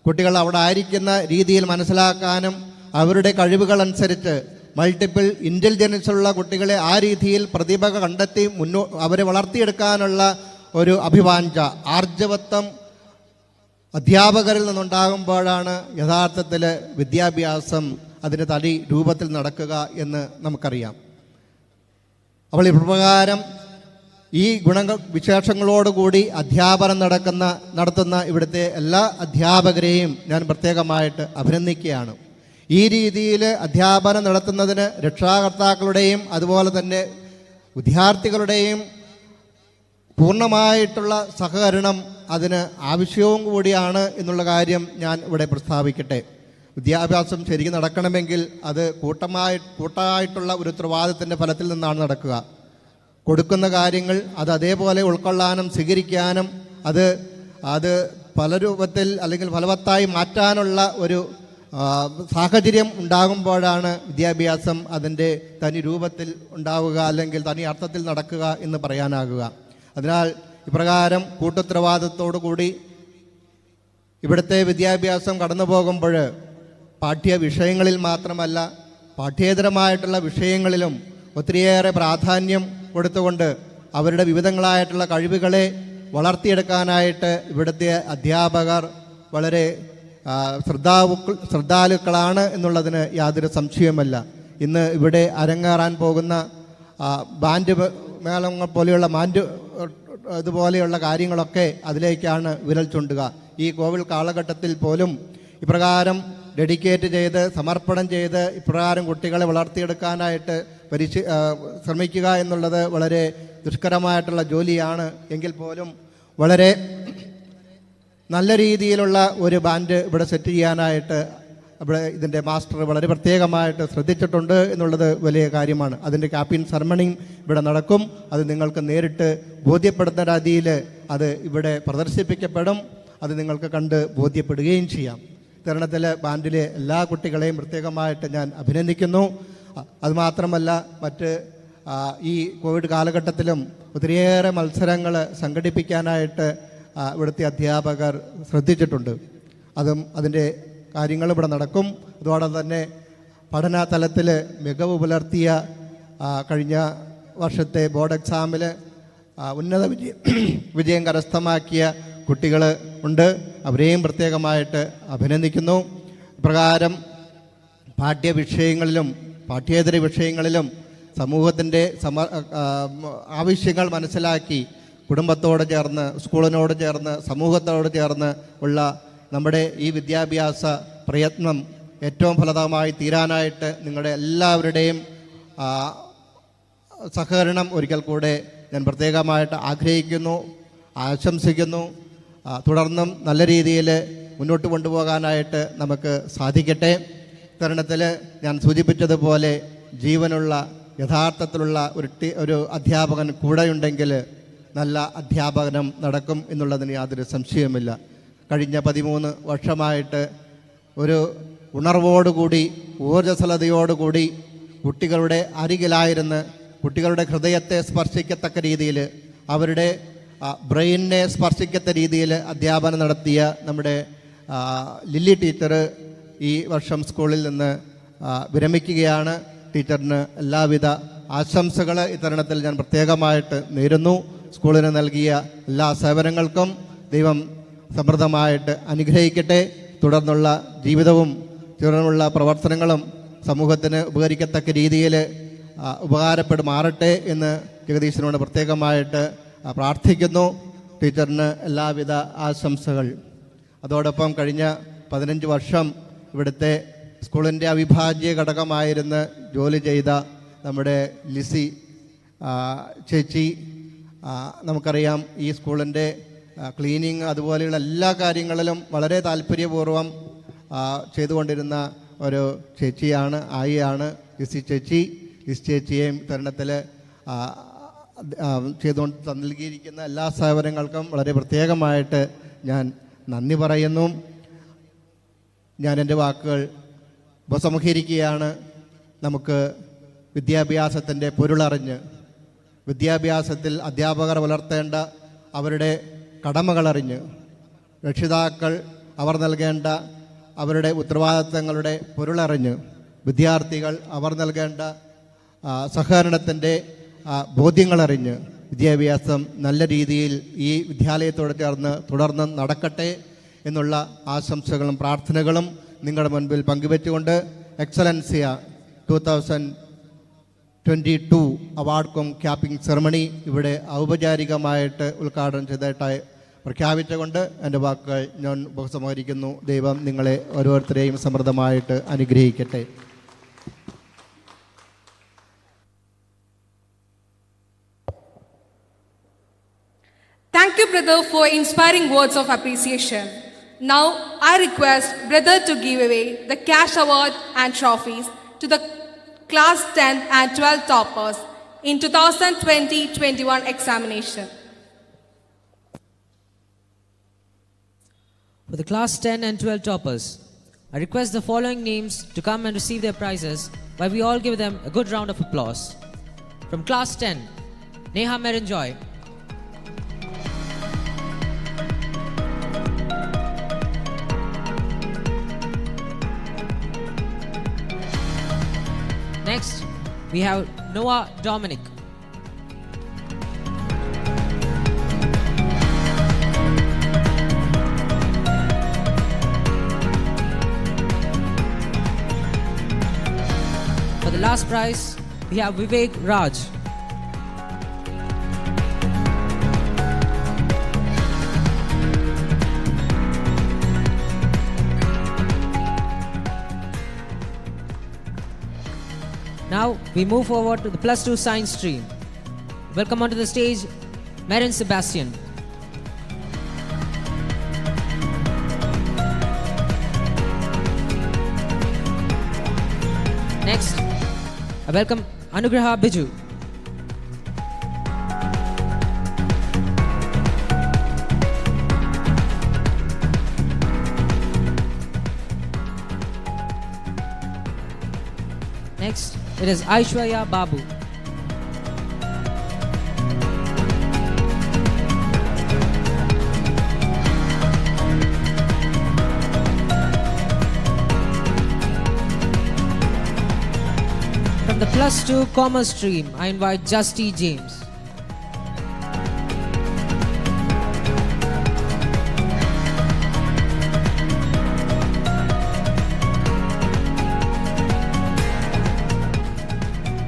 കുട്ടികൾ അവിടെ ആയിരിക്കുന്ന രീതിയിൽ മനസ്സിലാക്കാനും അവരുടെ കഴിവുകൾ അനുസരിച്ച് മൾട്ടിപ്പിൾ ഇൻ്റലിജൻസ് ഉള്ള കുട്ടികളെ ആ രീതിയിൽ പ്രതിഭ കണ്ടെത്തി അവരെ വളർത്തിയെടുക്കാനുള്ള ഒരു അഭിവാഞ്ച, ആർജവത്വം അധ്യാപകരിൽ നിന്നുണ്ടാകുമ്പോഴാണ് യഥാർത്ഥത്തിൽ വിദ്യാഭ്യാസം അതിൻ്റെ തടി രൂപത്തിൽ നടക്കുക എന്ന് നമുക്കറിയാം. അപ്പോൾ ഇപ്രകാരം ഈ വിശേഷങ്ങളോടുകൂടി അധ്യാപനം നടത്തുന്ന ഇവിടുത്തെ എല്ലാ അധ്യാപകരെയും ഞാൻ പ്രത്യേകമായിട്ട് അഭിനന്ദിക്കുകയാണ്. ഈ രീതിയിൽ അധ്യാപനം നടത്തുന്നതിന് രക്ഷാകർത്താക്കളുടെയും അതുപോലെ തന്നെ വിദ്യാർത്ഥികളുടെയും പൂർണ്ണമായിട്ടുള്ള സഹകരണം അതിന് ആവശ്യവും കൂടിയാണ് എന്നുള്ള കാര്യം ഞാൻ ഇവിടെ പ്രസ്താവിക്കട്ടെ. വിദ്യാഭ്യാസം ശരിക്കും നടക്കണമെങ്കിൽ അത് കൂട്ടായിട്ടുള്ള ഒരു ഉത്തരവാദിത്തത്തിൻ്റെ ഫലത്തിൽ നിന്നാണ് നടക്കുക. കൊടുക്കുന്ന കാര്യങ്ങൾ അത് അതേപോലെ ഉൾക്കൊള്ളാനും സ്വീകരിക്കാനും അത് പല രൂപത്തിൽ അല്ലെങ്കിൽ ഫലവത്തായി മാറ്റാനുള്ള ഒരു സാഹചര്യം ഉണ്ടാകുമ്പോഴാണ് വിദ്യാഭ്യാസം അതിൻ്റെ തനി രൂപത്തിൽ ഉണ്ടാവുക അല്ലെങ്കിൽ തനി അർത്ഥത്തിൽ നടക്കുക എന്ന് പറയാനാകുക. അതിനാൽ ഇപ്രകാരം കൂട്ടുത്തരവാദിത്തത്തോടു കൂടി ഇവിടുത്തെ വിദ്യാഭ്യാസം കടന്നു പോകുമ്പോൾ പാഠ്യ വിഷയങ്ങളിൽ മാത്രമല്ല പാഠ്യേതരമായിട്ടുള്ള വിഷയങ്ങളിലും ഒത്തിരിയേറെ പ്രാധാന്യം കൊടുത്തുകൊണ്ട് അവരുടെ വിവിധങ്ങളായിട്ടുള്ള കഴിവുകളെ വളർത്തിയെടുക്കാനായിട്ട് ഇവിടുത്തെ അധ്യാപകർ വളരെ ശ്രദ്ധാലുക്കളാണ് എന്നുള്ളതിന് യാതൊരു സംശയവുമല്ല. ഇന്ന് ഇവിടെ അരങ്ങേറാൻ പോകുന്ന ബാൻഡ് മേളങ്ങൾ പോലെയുള്ള ഇതുപോലെയുള്ള കാര്യങ്ങളൊക്കെ അതിലേക്കാണ് വിരൽ ചൂണ്ടുക. ഈ കോവിഡ് കാലഘട്ടത്തിൽ പോലും ഇപ്രകാരം ഡെഡിക്കേറ്റ് ചെയ്ത് സമർപ്പണം ചെയ്ത് ഇപ്രകാരം കുട്ടികളെ വളർത്തിയെടുക്കാനായിട്ട് ശ്രമിക്കുക എന്നുള്ളത് വളരെ ദുഷ്കരമായിട്ടുള്ള ജോലിയാണ്. എങ്കിൽ പോലും വളരെ നല്ല രീതിയിലുള്ള ഒരു ബാൻഡ് ഇവിടെ സെറ്റ് ചെയ്യാനായിട്ട് ഇവിടെ ഇതിൻ്റെ മാസ്റ്റർ വളരെ പ്രത്യേകമായിട്ട് ശ്രദ്ധിച്ചിട്ടുണ്ട് എന്നുള്ളത് വലിയ കാര്യമാണ്. അതിൻ്റെ ക്യാപ്പിൻ സെറമണിയും ഇവിടെ നടക്കും. അത് നിങ്ങൾക്ക് നേരിട്ട് ബോധ്യപ്പെടുന്ന രീതിയിൽ അത് ഇവിടെ പ്രദർശിപ്പിക്കപ്പെടും. അത് നിങ്ങൾക്ക് കണ്ട് ബോധ്യപ്പെടുകയും ചെയ്യാം. കേരളത്തിലെ ബാൻഡിലെ എല്ലാ കുട്ടികളെയും പ്രത്യേകമായിട്ട് ഞാൻ അഭിനന്ദിക്കുന്നു. അതുമാത്രമല്ല മറ്റ് ഈ കോവിഡ് കാലഘട്ടത്തിലും ഒത്തിരിയേറെ മത്സരങ്ങൾ സംഘടിപ്പിക്കാനായിട്ട് ഇവിടുത്തെ അധ്യാപകർ ശ്രദ്ധിച്ചിട്ടുണ്ട്. അതിൻ്റെ കാര്യങ്ങൾ ഇവിടെ നടക്കും. അതോടൊപ്പം തന്നെ പഠന തലത്തിൽ മികവ് പുലർത്തിയ കഴിഞ്ഞ വർഷത്തെ ബോർഡ് എക്സാമിൽ ഉന്നത വിജയം കരസ്ഥമാക്കിയ കുട്ടികൾ ഉണ്ട്. അവരെയും പ്രത്യേകമായിട്ട് അഭിനന്ദിക്കുന്നു. ഇപ്രകാരം പാഠ്യവിഷയങ്ങളിലും പാഠ്യേതര വിഷയങ്ങളിലും സമൂഹത്തിൻ്റെ ആവശ്യങ്ങൾ മനസ്സിലാക്കി കുടുംബത്തോട് ചേർന്ന് സ്കൂളിനോട് ചേർന്ന് സമൂഹത്തോട് ചേർന്ന് ഉള്ള നമ്മുടെ ഈ വിദ്യാഭ്യാസ പ്രയത്നം ഏറ്റവും ഫലപ്രദമായി തീരാനായിട്ട് നിങ്ങളുടെ എല്ലാവരുടെയും സഹകരണം ഒരിക്കൽ കൂടെ ഞാൻ പ്രത്യേകമായിട്ട് ആഗ്രഹിക്കുന്നു, ആശംസിക്കുന്നു. തുടർന്നും നല്ല രീതിയിൽ മുന്നോട്ട് കൊണ്ടുപോകാനായിട്ട് നമുക്ക് സാധിക്കട്ടെ. തരുണത്തിൽ ഞാൻ സൂചിപ്പിച്ചതുപോലെ ജീവനുള്ള യഥാർത്ഥത്തിലുള്ള ഒരു അധ്യാപകൻ കൂടെയുണ്ടെങ്കിൽ നല്ല അധ്യാപനം നടക്കും എന്നുള്ളതിന് യാതൊരു സംശയവുമില്ല. കഴിഞ്ഞ 13 വർഷമായിട്ട് ഒരു ഉണർവോടുകൂടി ഊർജ്ജസ്വലതയോടുകൂടി കുട്ടികളുടെ അരികിലായിരുന്ന് കുട്ടികളുടെ ഹൃദയത്തെ സ്പർശിക്കത്തക്ക രീതിയിൽ അവരുടെ ബ്രെയിനിനെ സ്പർശിക്കത്ത രീതിയിൽ അധ്യാപനം നടത്തിയ നമ്മുടെ ലില്ലി ടീച്ചർ ഈ വർഷം സ്കൂളിൽ നിന്ന് വിരമിക്കുകയാണ്. ടീച്ചറിന് എല്ലാവിധ ആശംസകൾ ഇത്തരുണത്തിൽ ഞാൻ പ്രത്യേകമായിട്ട് നേരുന്നു. സ്കൂളിന് നൽകിയ എല്ലാ സേവനങ്ങൾക്കും ദൈവം സമൃദ്ധമായിട്ട് അനുഗ്രഹിക്കട്ടെ. തുടർന്നുള്ള ജീവിതവും തുടർന്നുള്ള പ്രവർത്തനങ്ങളും സമൂഹത്തിന് ഉപകരിക്കത്തക്ക രീതിയിൽ ഉപകാരപ്പെടുമാറട്ടെ എന്ന് ജഗദീശനോട് പ്രത്യേകമായിട്ട് പ്രാർത്ഥിക്കുന്നു. ടീച്ചറിന് എല്ലാവിധ ആശംസകൾ. അതോടൊപ്പം കഴിഞ്ഞ 15 വർഷം ഇവിടുത്തെ സ്കൂളിൻ്റെ അവിഭാജ്യ ഘടകമായിരുന്ന് ജോലി ചെയ്ത നമ്മുടെ ലിസി ചേച്ചി, നമുക്കറിയാം ഈ സ്കൂളിൻ്റെ ക്ലീനിങ് അതുപോലെയുള്ള എല്ലാ കാര്യങ്ങളിലും വളരെ താല്പര്യപൂർവ്വം ചെയ്തുകൊണ്ടിരുന്ന ഒരു ചേച്ചിയാണ്, ആയിയാണ് ലിസി ചേച്ചി. ലിസി ചേച്ചിയെയും തരുണത്തിൽ ചെയ്തുകൊണ്ട് നൽകിയിരിക്കുന്ന എല്ലാ സേവനങ്ങൾക്കും വളരെ പ്രത്യേകമായിട്ട് ഞാൻ നന്ദി പറയുന്നു. ഞാൻ എൻ്റെ വാക്കുകൾ ഉപസംഹരിക്കുകയാണ്. നമുക്ക് വിദ്യാഭ്യാസത്തിൻ്റെ പൊരുളറിഞ്ഞ് വിദ്യാഭ്യാസത്തിൽ അധ്യാപകർ പുലർത്തേണ്ട അവരുടെ കടമകളറിഞ്ഞ് രക്ഷിതാക്കൾ അവർ നൽകേണ്ട അവരുടെ ഉത്തരവാദിത്തങ്ങളുടെ പൊരുളറിഞ്ഞ് വിദ്യാർത്ഥികൾ അവർ നൽകേണ്ട സഹകരണത്തിൻ്റെ ബോധ്യങ്ങളറിഞ്ഞ് വിദ്യാഭ്യാസം നല്ല രീതിയിൽ ഈ വിദ്യാലയത്തോട് ചേർന്ന് തുടർന്ന് നടക്കട്ടെ എന്നുള്ള ആശംസകളും പ്രാർത്ഥനകളും നിങ്ങളുടെ മുൻപിൽ പങ്കുവെച്ചുകൊണ്ട് എക്സലൻസിയ 22 അവാർഡ് കം ക്യാപ്പിംഗ് സെറമണി ഇവിടെ ഔപചാരികമായിട്ട് ഉദ്ഘാടനം ചെയ്തതായി പ്രഖ്യാപിച്ചുകൊണ്ട് എൻ്റെ വാക്കുകൾ ഞാൻ ഉപസംഹരിക്കുന്നു. ദൈവം നിങ്ങളെ ഓരോരുത്തരെയും സമൃദ്ധമായിട്ട് അനുഗ്രഹിക്കട്ടെ. Thank you, brother, for inspiring words of appreciation. Now, I request brother to give away the cash award and trophies to the class 10 and 12 toppers in 2020-21 examination. For the class 10 and 12 toppers, I request the following names to come and receive their prizes while we all give them a good round of applause. From class 10, Neha Merenjoy. Next, we have Noah Dominic. For the last prize, we have Vivek Raj. Now we move forward to the plus 2 science stream. Welcome onto the stage, Marin Sebastian. Next, I welcome Anugraha Biju. Next, it is Aishwarya Babu. From the plus 2 commerce stream, I invite Justy James.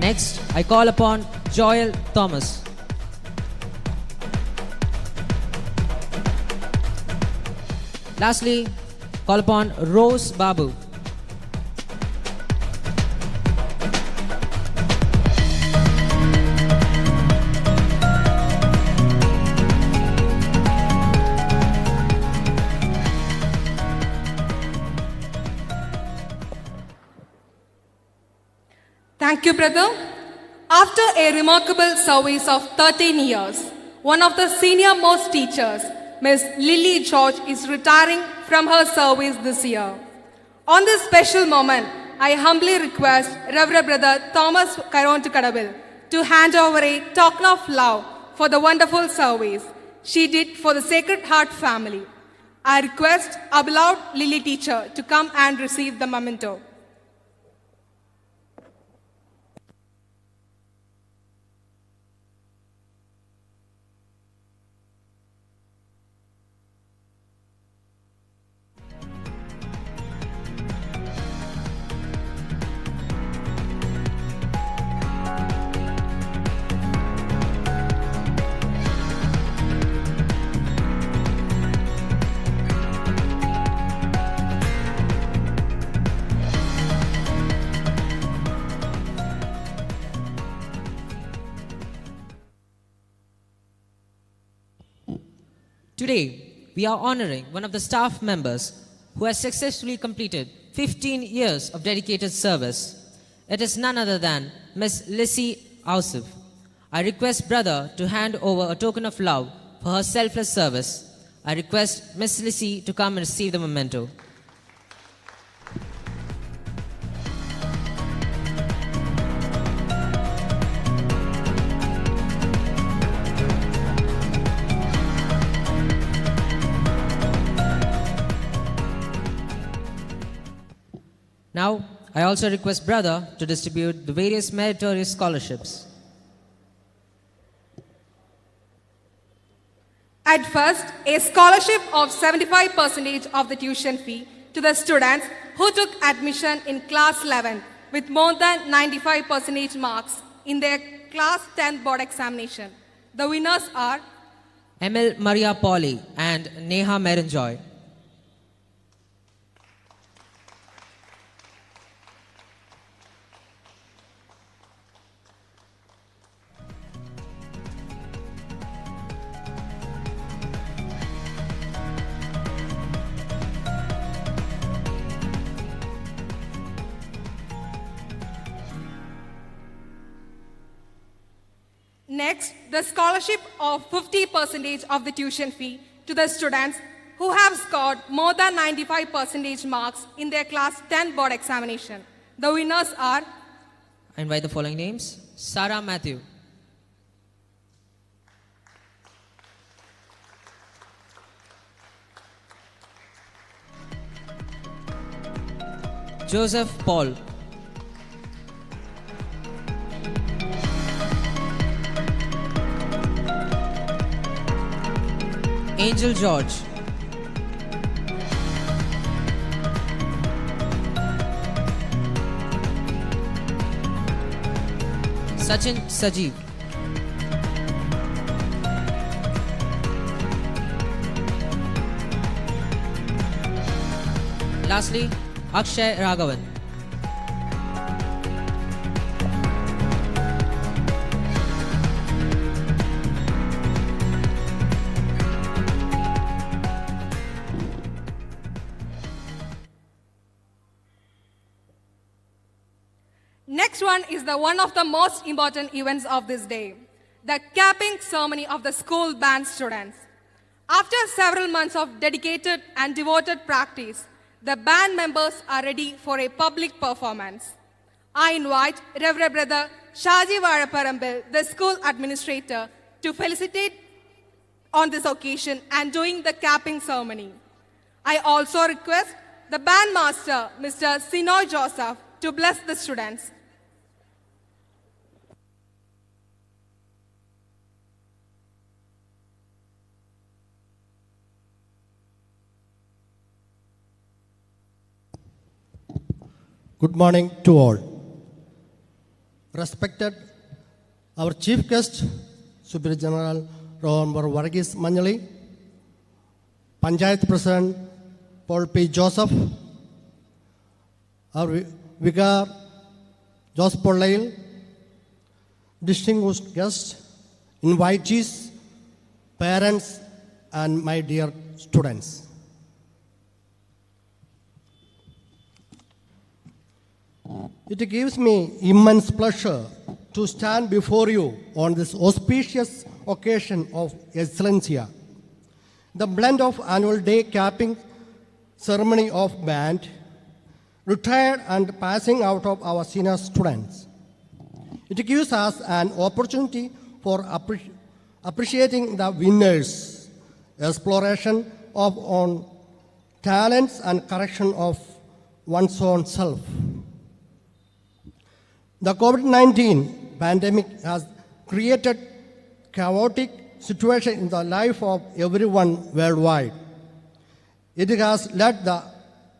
Next, I call upon Joel Thomas. Lastly, call upon Rose Babu. Thank you, brother. After a remarkable service of 13 years, one of the senior most teachers, Ms. Lily George, is retiring from her service this year. On this special moment, I humbly request Reverend Brother Thomas Karontukadabil to hand over a token of love for the wonderful service she did for the Sacred Heart family. I request our beloved Lily teacher to come and receive the memento. Today, we are honoring one of the staff members who has successfully completed 15 years of dedicated service. It is none other than Miss Lissy Ausif. I request brother to hand over a token of love for her selfless service. I request Miss Lissy to come and receive the memento. Now, I also request brother to distribute the various meritorious scholarships. At first, a scholarship of 75% of the tuition fee to the students who took admission in class 11 with more than 95% marks in their class 10th board examination. The winners are Emil Maria Pauli and Neha Merenjoy. next the scholarship of 50% of the tuition fee to the students who have scored more than 95% marks in their class 10 board examination. The winners are I invite the following names: Sarah Matthew, Joseph Paul, Angel George, Sachin Sajeev, lastly Akshay Raghavan. Next one is the one of the most important events of this day, the capping ceremony of the school band students. After several months of dedicated and devoted practice, the band members are ready for a public performance. I invite Reverend Brother Shaji Varaparambil, the school administrator, to felicitate on this occasion and doing the capping ceremony. I also request the band master, Mr. Sinoy Joseph, to bless the students. Good morning to all. Respected our chief guest, Superior General Reverend Varghese Manjali, Panchayat President Paul P. Joseph, our Vicar Joseph Paul, distinguished guests, invitees, parents, and my dear students. It gives me immense pleasure to stand before you on this auspicious occasion of Excellentia, the blend of annual day capping ceremony of band, retired and passing out of our senior students. It gives us an opportunity for appreciating the winners, exploration of own talents and correction of one's own self. The COVID-19 pandemic has created chaotic situation in the life of everyone worldwide. It has led the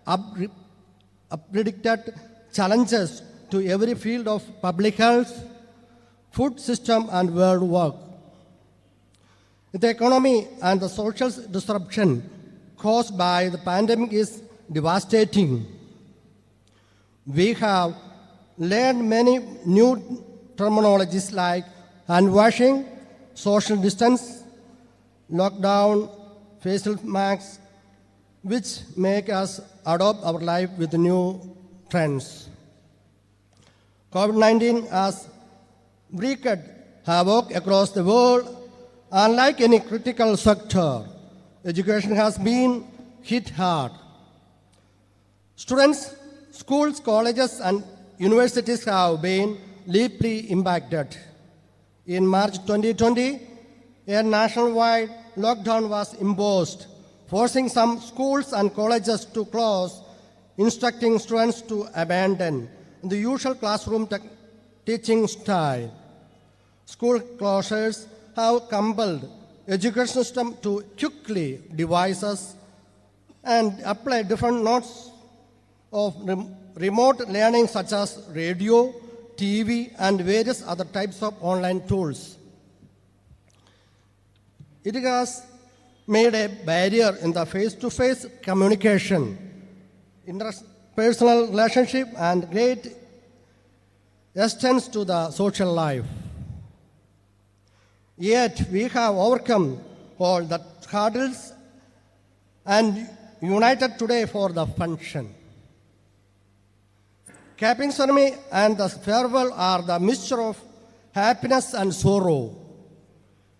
unpredicted challenges to every field of public health, food system, and world work. The economy and the social disruption caused by the pandemic is devastating. We have learned many new terminologies like hand washing, social distance, lockdown, facial masks, which make us adopt our life with new trends. COVID-19 has wreaked havoc across the world. Unlike any critical sector, education has been hit hard. Students, schools, colleges, and universities have been deeply impacted. In March 2020, a nationwide lockdown was imposed, forcing some schools and colleges to close, instructing students to abandon the usual classroom teaching style. School closures have compelled education system to quickly devise and apply different modes of remote learning such as radio, TV, and various other types of online tools. It has made a barrier in the face-to-face communication, interpersonal relationship, and great extends to the social life. Yet we have overcome all the hurdles and united today for the function. Capping ceremony and the farewell are the mixture of happiness and sorrow.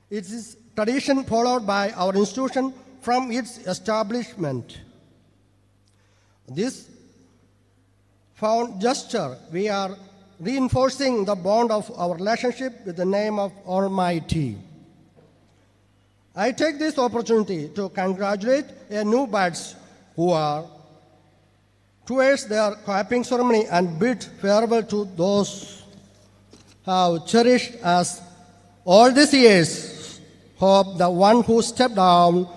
It is tradition followed by our institution from its establishment. This fond gesture, we are reinforcing the bond of our relationship with the name of Almighty. I take this opportunity to congratulate a new batch who are towards their capping ceremony and bid farewell to those who have cherished us all these years. Hope the one who stepped down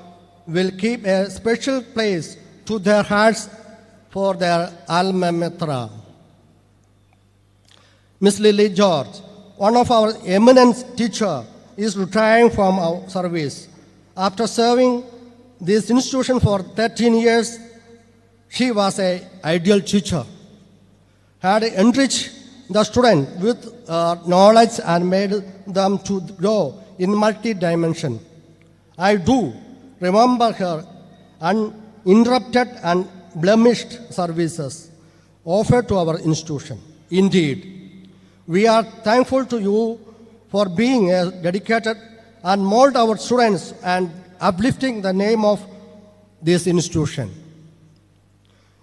will keep a special place to their hearts for their alma mater. Miss Lily George, one of our eminent teachers, is retiring from our service. After serving this institution for 13 years, she was an ideal teacher, had enriched the student with knowledge and made them to grow in multi-dimension. I do remember her uninterrupted and blemished services offered to our institution. Indeed, we are thankful to you for being dedicated and mold our students and uplifting the name of this institution.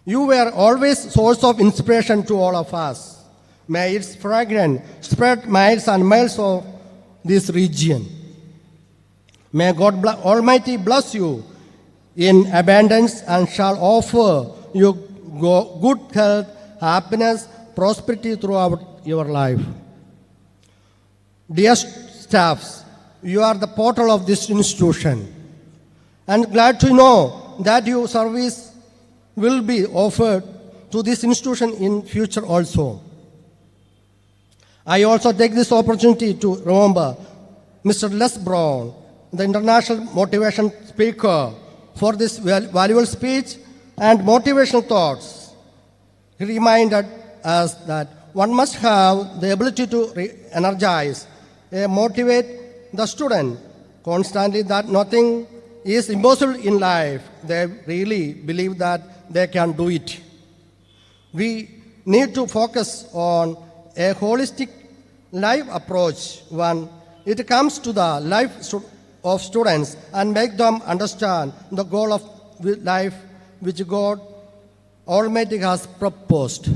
You were always source of inspiration to all of us. May its fragrance spread miles and miles of this region. May God Almighty bless you in abundance and shall offer you good health, happiness, prosperity throughout your life. Dear staffs, you are the portal of this institution, and glad to know that your service will be offered to this institution in future also. I also take this opportunity to remember Mr. Les Brown, the international motivation speaker, for this valuable speech and motivational thoughts. He reminded us that one must have the ability to energize, motivate the student constantly, that nothing is impossible in life. They really believe that they can do it. We need to focus on a holistic life approach when it comes to the life of students and make them understand the goal of life which God Almighty has proposed.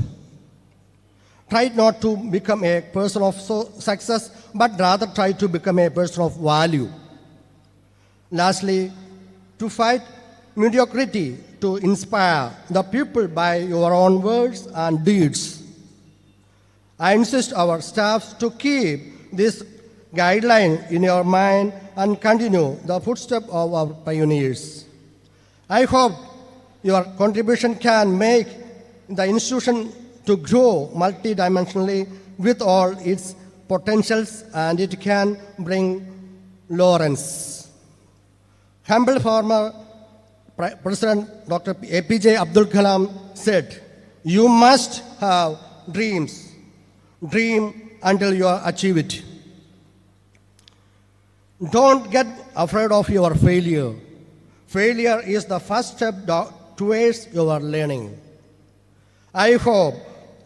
Try not to become a person of success, but rather try to become a person of value. Lastly, to fight mediocrity, to inspire the people by your own words and deeds. I insist our staff to keep this guideline in your mind and continue the footsteps of our pioneers. I hope your contribution can make the institution to grow multidimensionally with all its potentials, and it can bring Lawrence. Humble former President Dr. APJ Abdul Kalam said, "You must have dreams. Dream until you achieve it." Don't get afraid of your failure. Failure is the first step towards your learning. I hope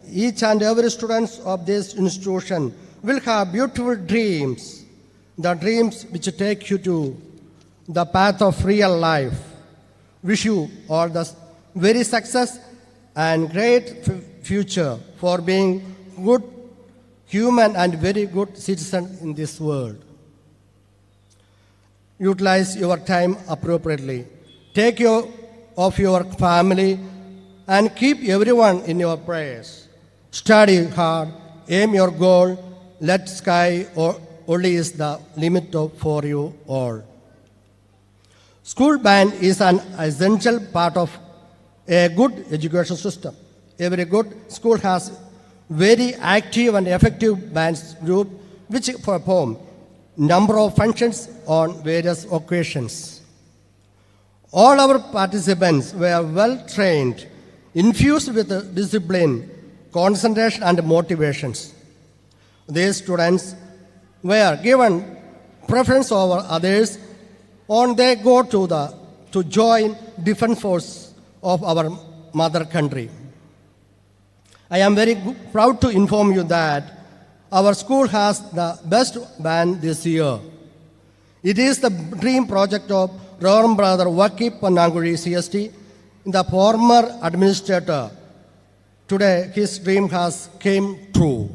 each and every student of this institution will have beautiful dreams, the dreams which take you to the path of real life. Wish you all the very success and great future for being good human and very good citizen in this world. Utilize your time appropriately. Take care of your family and keep everyone in your prayers. Study hard, aim your goal, let sky only is the limit for you all. School band is an essential part of a good education system. Every good school has very active and effective bands group which perform number of functions on various occasions. All our participants were well trained, infused with discipline, concentration and motivations. These students were given preference over others on they go to join defense force of our mother country. I am very proud to inform you that our school has the best band this year. It is the dream project of Reverend Brother MOKKANNUR CST, the former administrator. Today, his dream has came true.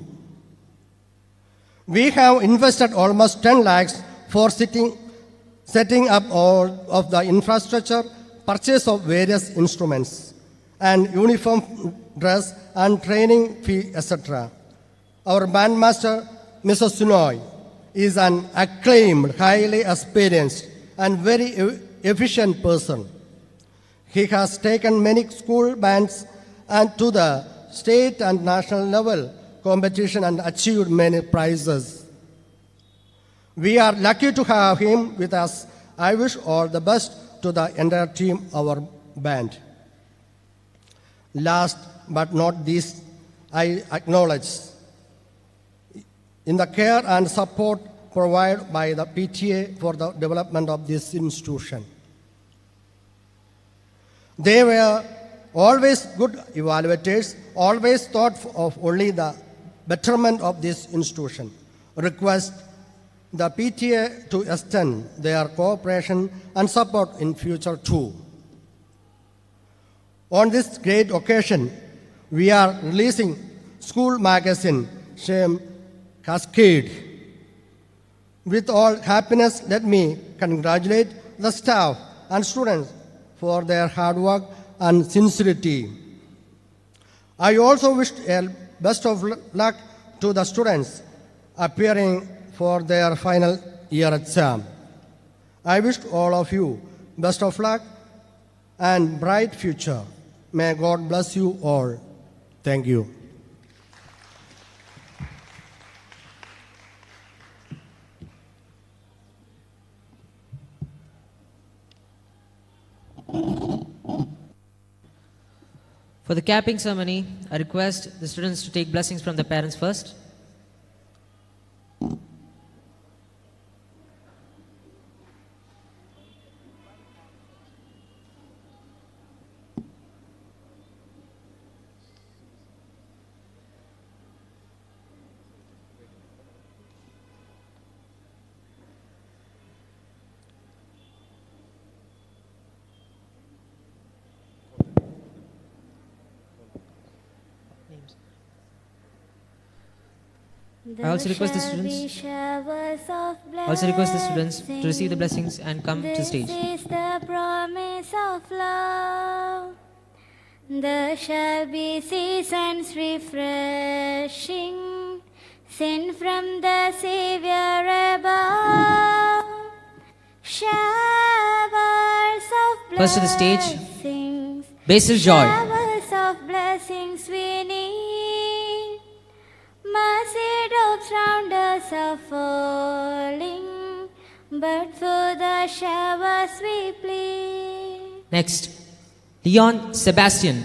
We have invested almost 10 lakhs for setting up all of the infrastructure, purchase of various instruments, and uniform dress and training fee, etc. Our bandmaster, Mr. Sunoy, is an acclaimed, highly experienced, and very efficient person. He has taken many school bands and to the state and national level competition and achieved many prizes. We are lucky to have him with us. I wish all the best to the entire team, our band. Last but not least, I acknowledge in the care and support provided by the PTA for the development of this institution. They were always good evaluators, always thought of only the betterment of this institution. Request the PTA to extend their cooperation and support in future too. On this great occasion, we are releasing school magazine, Shame Cascade. With all happiness, let me congratulate the staff and students for their hard work and sincerity. I also wish a best of luck to the students appearing for their final year exam. I wish all of you best of luck and bright future. May God bless you all. Thank you. For the capping ceremony, I request the students to take blessings from the parents first. I also request the students to receive the blessings and come to stage. This is the promise of love. There shall be seasons refreshing, sent from the Savior above. Showers of blessings. First to the stage, Basil Joy. Showers of blessings we need. Mercy drops round us are falling, but for the showers we plead. Next, Leon Sebastian.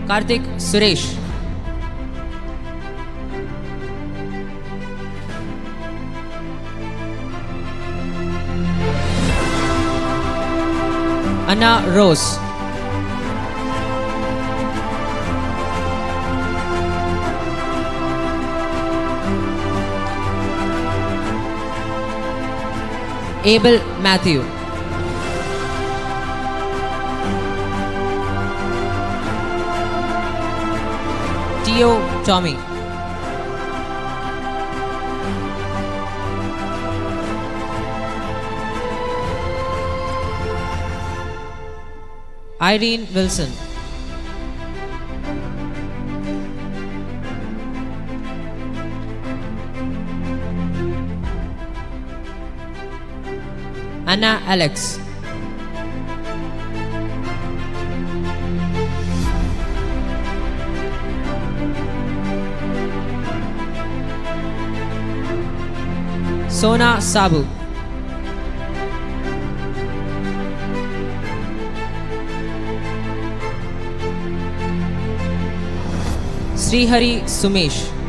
Karthik Suresh. Anna Rose. Abel Matthew. Tio Tommy. Irene Wilson. Anna Alex, Sona Sabu, Srihari Sumesh,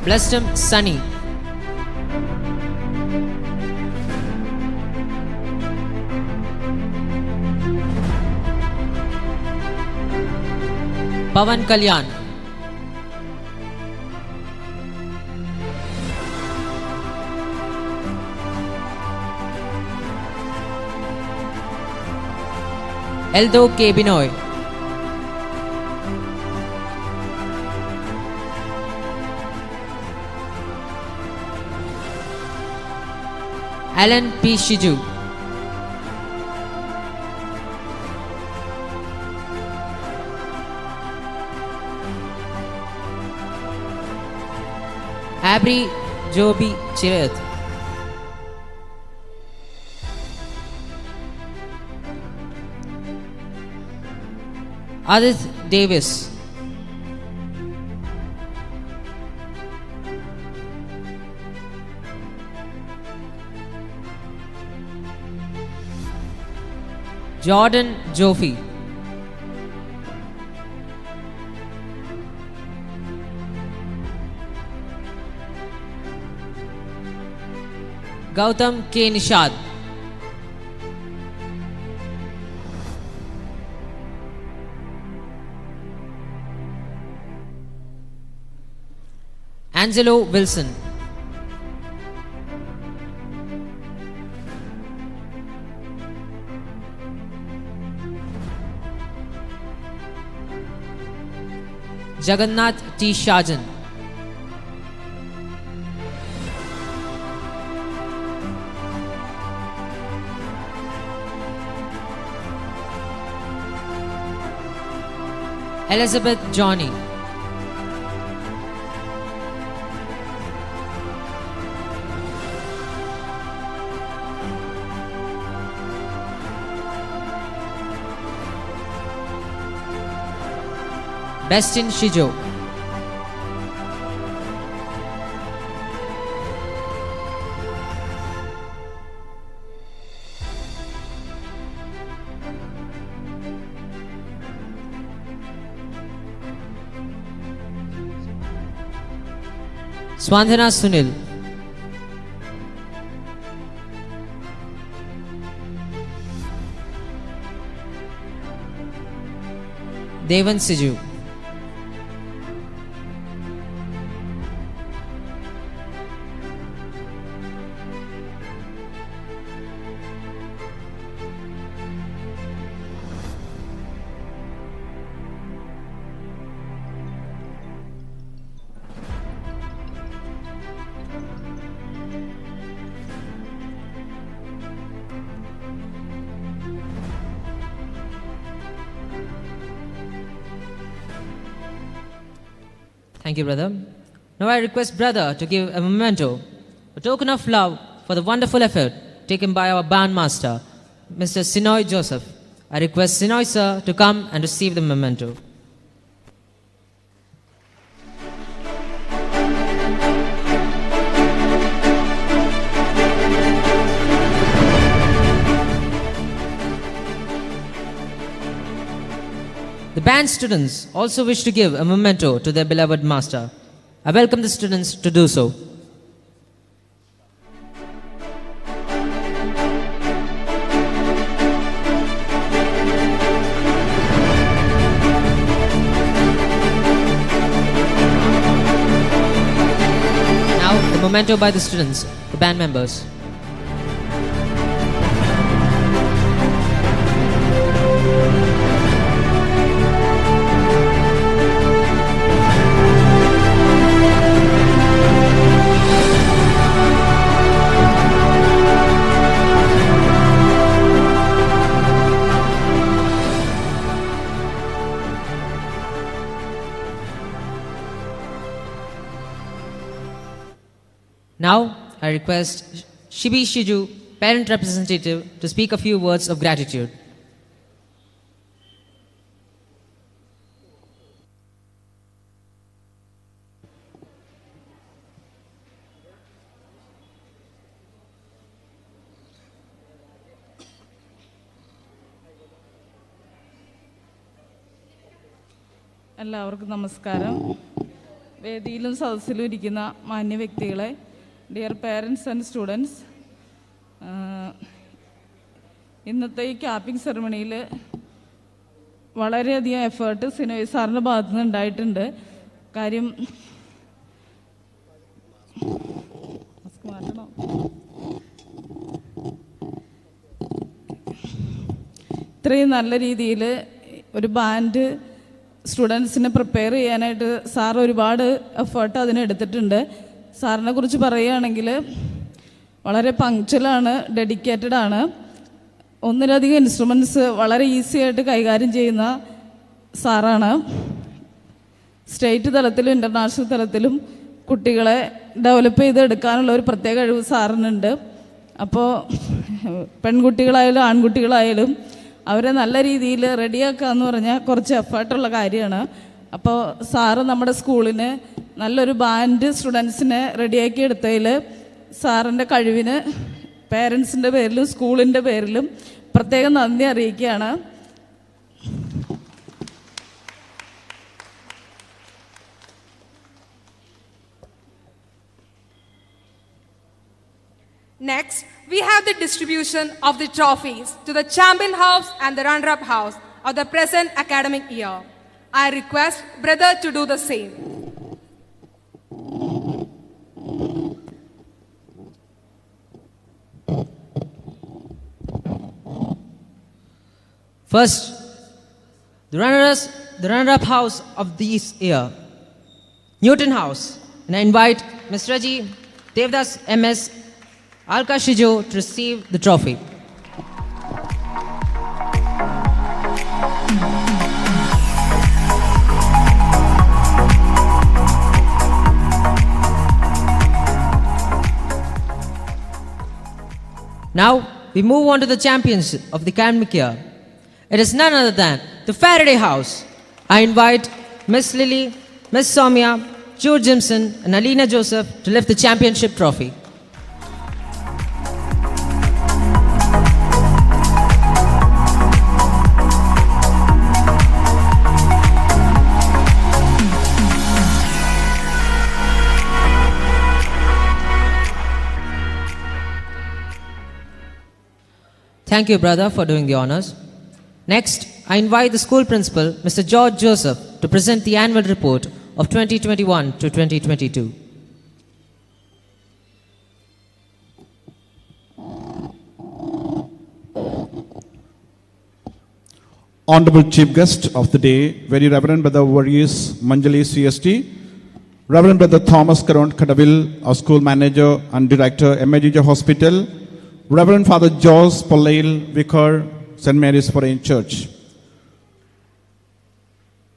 Blessed Sunny, Pavan Kalyan, Eldo K. Binoy, Alan P. Shiju, Abri Joby Chirath, Adith Davis, Jordan Joffy, Gautam K. Nishad, Angelo Wilson, Jagannath T. Shajan, Elizabeth Johnny, Bestin Shijo, Swandhana Sunil, Devan Siju, Thank you, brother. Now I request brother to give a memento, a token of love for the wonderful effort taken by our bandmaster, Mr. Sinoy Joseph. I request Sinoy sir to come and receive the memento. The band students also wish to give a memento to their beloved master. I welcome the students to do so. Now, the memento by the students, the band members. Now, I request Shibi Shiju, parent representative, to speak a few words of gratitude. എല്ലാവർക്കും നമസ്കാരം. വേദിയിലും സദസ്സിലും ഇരിക്കുന്ന മാന്യ വ്യക്തികളെ, dear parents and students, ഇന്നത്തെ ഈ capping സെറമണിയിൽ വളരെയധികം എഫേർട്ട് സിനോയ് സാറിൻ്റെ ഭാഗത്തു നിന്ന് ഉണ്ടായിട്ടുണ്ട്. കാര്യം ഇത്രയും നല്ല രീതിയിൽ ഒരു ബാൻഡ് സ്റ്റുഡൻസിനെ പ്രിപ്പയർ ചെയ്യാനായിട്ട് സാർ ഒരുപാട് എഫേർട്ട് അതിനെടുത്തിട്ടുണ്ട്. സാറിനെ കുറിച്ച് പറയുകയാണെങ്കിൽ വളരെ പങ്ക്ച്വലാണ്, ഡെഡിക്കേറ്റഡ് ആണ്. ഒന്നിലധികം ഇൻസ്ട്രുമെൻറ്റ്സ് വളരെ ഈസി ആയിട്ട് കൈകാര്യം ചെയ്യുന്ന സാറാണ്. സ്റ്റേറ്റ് തലത്തിലും ഇൻ്റർനാഷണൽ തലത്തിലും കുട്ടികളെ ഡെവലപ്പ് ചെയ്തെടുക്കാനുള്ള ഒരു പ്രത്യേക കഴിവ് സാറിനുണ്ട്. അപ്പോൾ പെൺകുട്ടികളായാലും ആൺകുട്ടികളായാലും അവരെ നല്ല രീതിയിൽ റെഡിയാക്കുക എന്ന് പറഞ്ഞാൽ കുറച്ച് എഫേർട്ടുള്ള കാര്യമാണ്. അപ്പോൾ സാറ് നമ്മുടെ സ്കൂളിന് നല്ലൊരു ബാൻഡ് സ്റ്റുഡൻസിനെ റെഡിയാക്കി എടുത്തതിൽ സാറിൻ്റെ കഴിവിന് പേരൻസിൻ്റെ പേരിലും സ്കൂളിൻ്റെ പേരിലും പ്രത്യേകം നന്ദി അറിയിക്കുകയാണ്. Next, we have the distribution of the trophies to the champion house and the runner-up house of the present academic year. I request brother to do the same. First, the runner-up house of this year, Newton House. And I invite Ms. Raji Devdas MS Alka Shijo to receive the trophy. Now, we move on to the champions of the academic year. It is none other than the Faraday House. I invite Miss Lily, Miss Soumya, Jude Jimson and Alina Joseph to lift the championship trophy. Thank you, brother, for doing the honors. Next, I invite the school principal, Mr. George Joseph, to present the annual report of 2021 to 2022. Honorable Chief Guest of the day, Very Reverend Brother Varghese Manjali CST, Reverend Brother Thomas Karon Kadavil, our school manager and director, MAGJ Hospital, Reverend Father Jos Polail, Vicar, St. Mary's Foreign Church,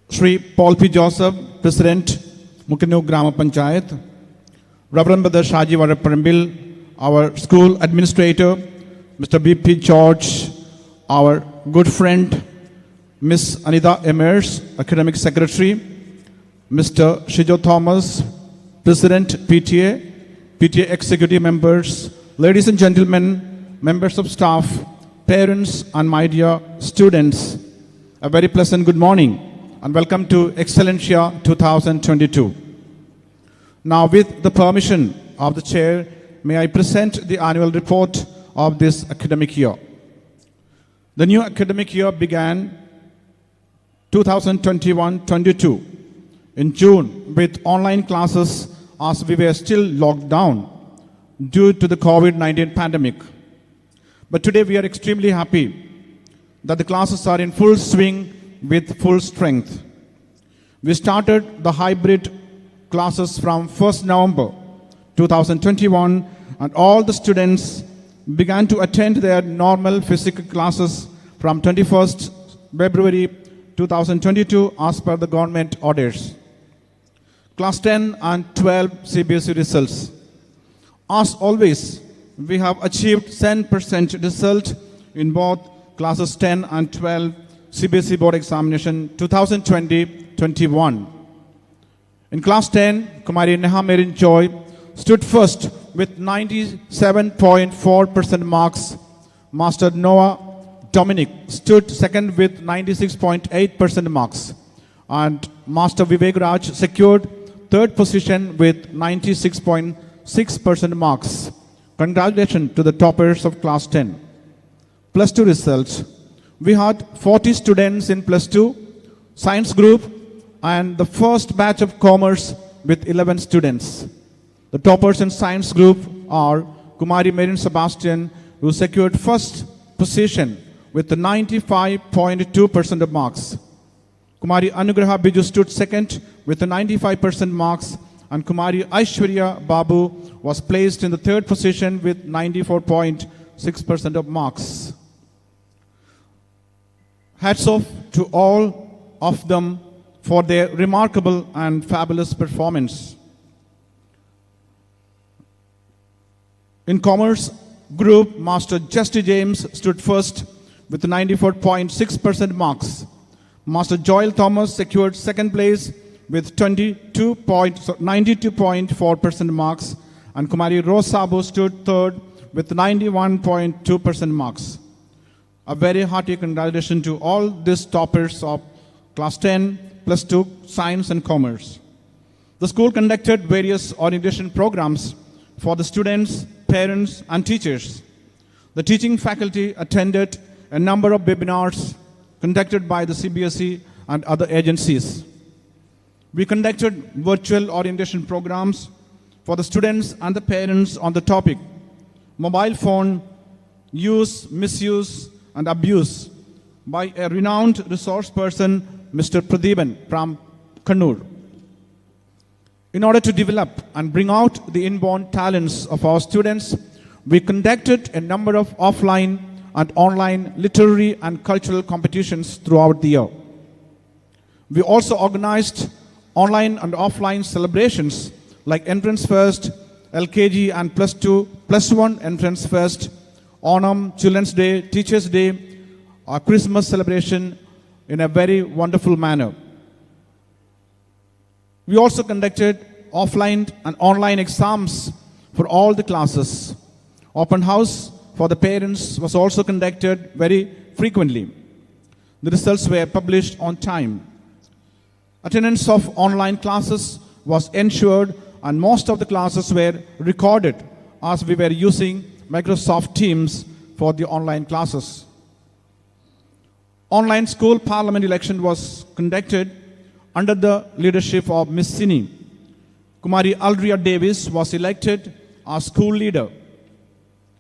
Sri Paul P. Joseph, President, MOKKANNUR Grama Panchayat, Reverend Brother Shaji Varaparambil, our school administrator, Mr. B.P. George, our good friend, Miss Anita Emers, academic secretary, Mr. Shijo Thomas, President, PTA executive members, ladies and gentlemen, members of staff, parents, and my dear students, a very pleasant good morning and welcome to Excellentia 2022. Now, with the permission of the chair, may I present the annual report of this academic year. The new academic year began 2021-22 in June with online classes as we were still locked down due to the COVID-19 pandemic. But today we are extremely happy that the classes are in full swing with full strength. We started the hybrid classes from 1st November 2021 and all the students began to attend their normal physical classes from 21st February 2022 as per the government orders. Class 10 and 12 CBSE results As always, we have achieved 10% result in both classes 10 and 12 CBSE board examination 2020-21. In class 10, Kumari Neha Merin Joy stood first with 97.4% marks. Master Noah Dominic stood second with 96.8% marks. And Master Vivek Raj secured third position with 96.6% marks. Congratulations to the toppers of class 10. Plus 2 results. We had 40 students in plus 2 science group and the first batch of commerce with 11 students. The toppers in science group are Kumari Merin Sebastian, who secured first position with 95.2% of marks. Kumari Anugraha Biju stood second with 95% marks, and Kumari Aishwarya Babu was placed in the third position with 94.6% of marks. Hats off to all of them for their remarkable and fabulous performance. In commerce group, Master Justy James stood first with 94.6% marks. Master Joel Thomas secured second place with 92.4% marks, and Kumari Rose Sabu stood third with 91.2% marks. A very hearty congratulations to all these toppers of class 10 plus 2 science and commerce. The school conducted various orientation programs for the students, parents, and teachers. The teaching faculty attended a number of webinars conducted by the CBSE and other agencies. We conducted virtual orientation programs for the students and the parents on the topic mobile phone use, misuse, and abuse by a renowned resource person, Mr. Pradeepan from MOKKANNUR. In order to develop and bring out the inborn talents of our students, we conducted a number of offline and online literary and cultural competitions throughout the year. We also organized online and offline celebrations like Entrance Fest, LKG and plus 2, plus 1 Entrance Fest, Onam, Children's Day, Teachers' Day, our Christmas celebration in a very wonderful manner. We also conducted offline and online exams for all the classes. Open house for the parents was also conducted very frequently. The results were published on time. Attendance of online classes was ensured and most of the classes were recorded as we were using Microsoft Teams for the online classes. Online school parliament election was conducted under the leadership of Miss Sini. Kumari Aldria Davis was elected as school leader.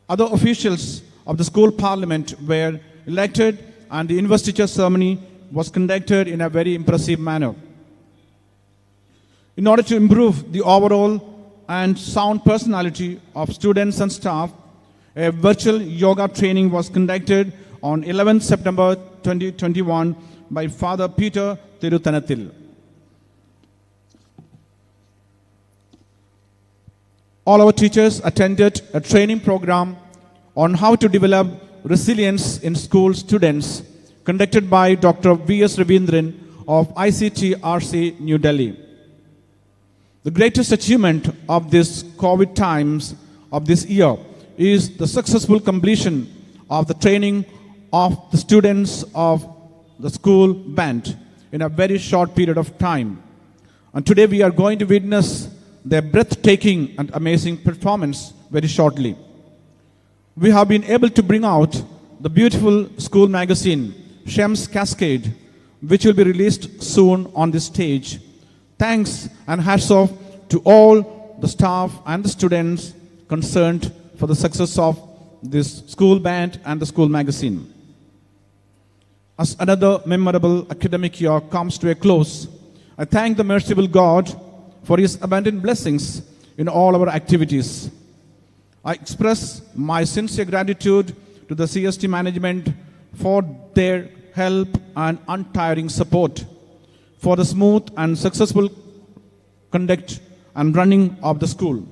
Other officials of the school parliament were elected and the investiture ceremony was conducted in a very impressive manner. In order to improve the overall and sound personality of students and staff, a virtual yoga training was conducted on 11th September 2021 by Father Peter Tirutanathil. All our teachers attended a training program on how to develop resilience in school students conducted by Dr. V.S. Ravindran of ICT-RC New Delhi. The greatest achievement of this COVID times of this year is the successful completion of the training of the students of the school band in a very short period of time. And today we are going to witness their breathtaking and amazing performance very shortly. We have been able to bring out the beautiful school magazine, Shem's Cascade, which will be released soon on this stage. Thanks and hats off to all the staff and the students concerned for the success of this school band and the school magazine. As another memorable academic year comes to a close, I thank the merciful God for His abundant blessings in all our activities. I express my sincere gratitude to the CST management for their help and untiring support for the smooth and successful conduct and running of the school.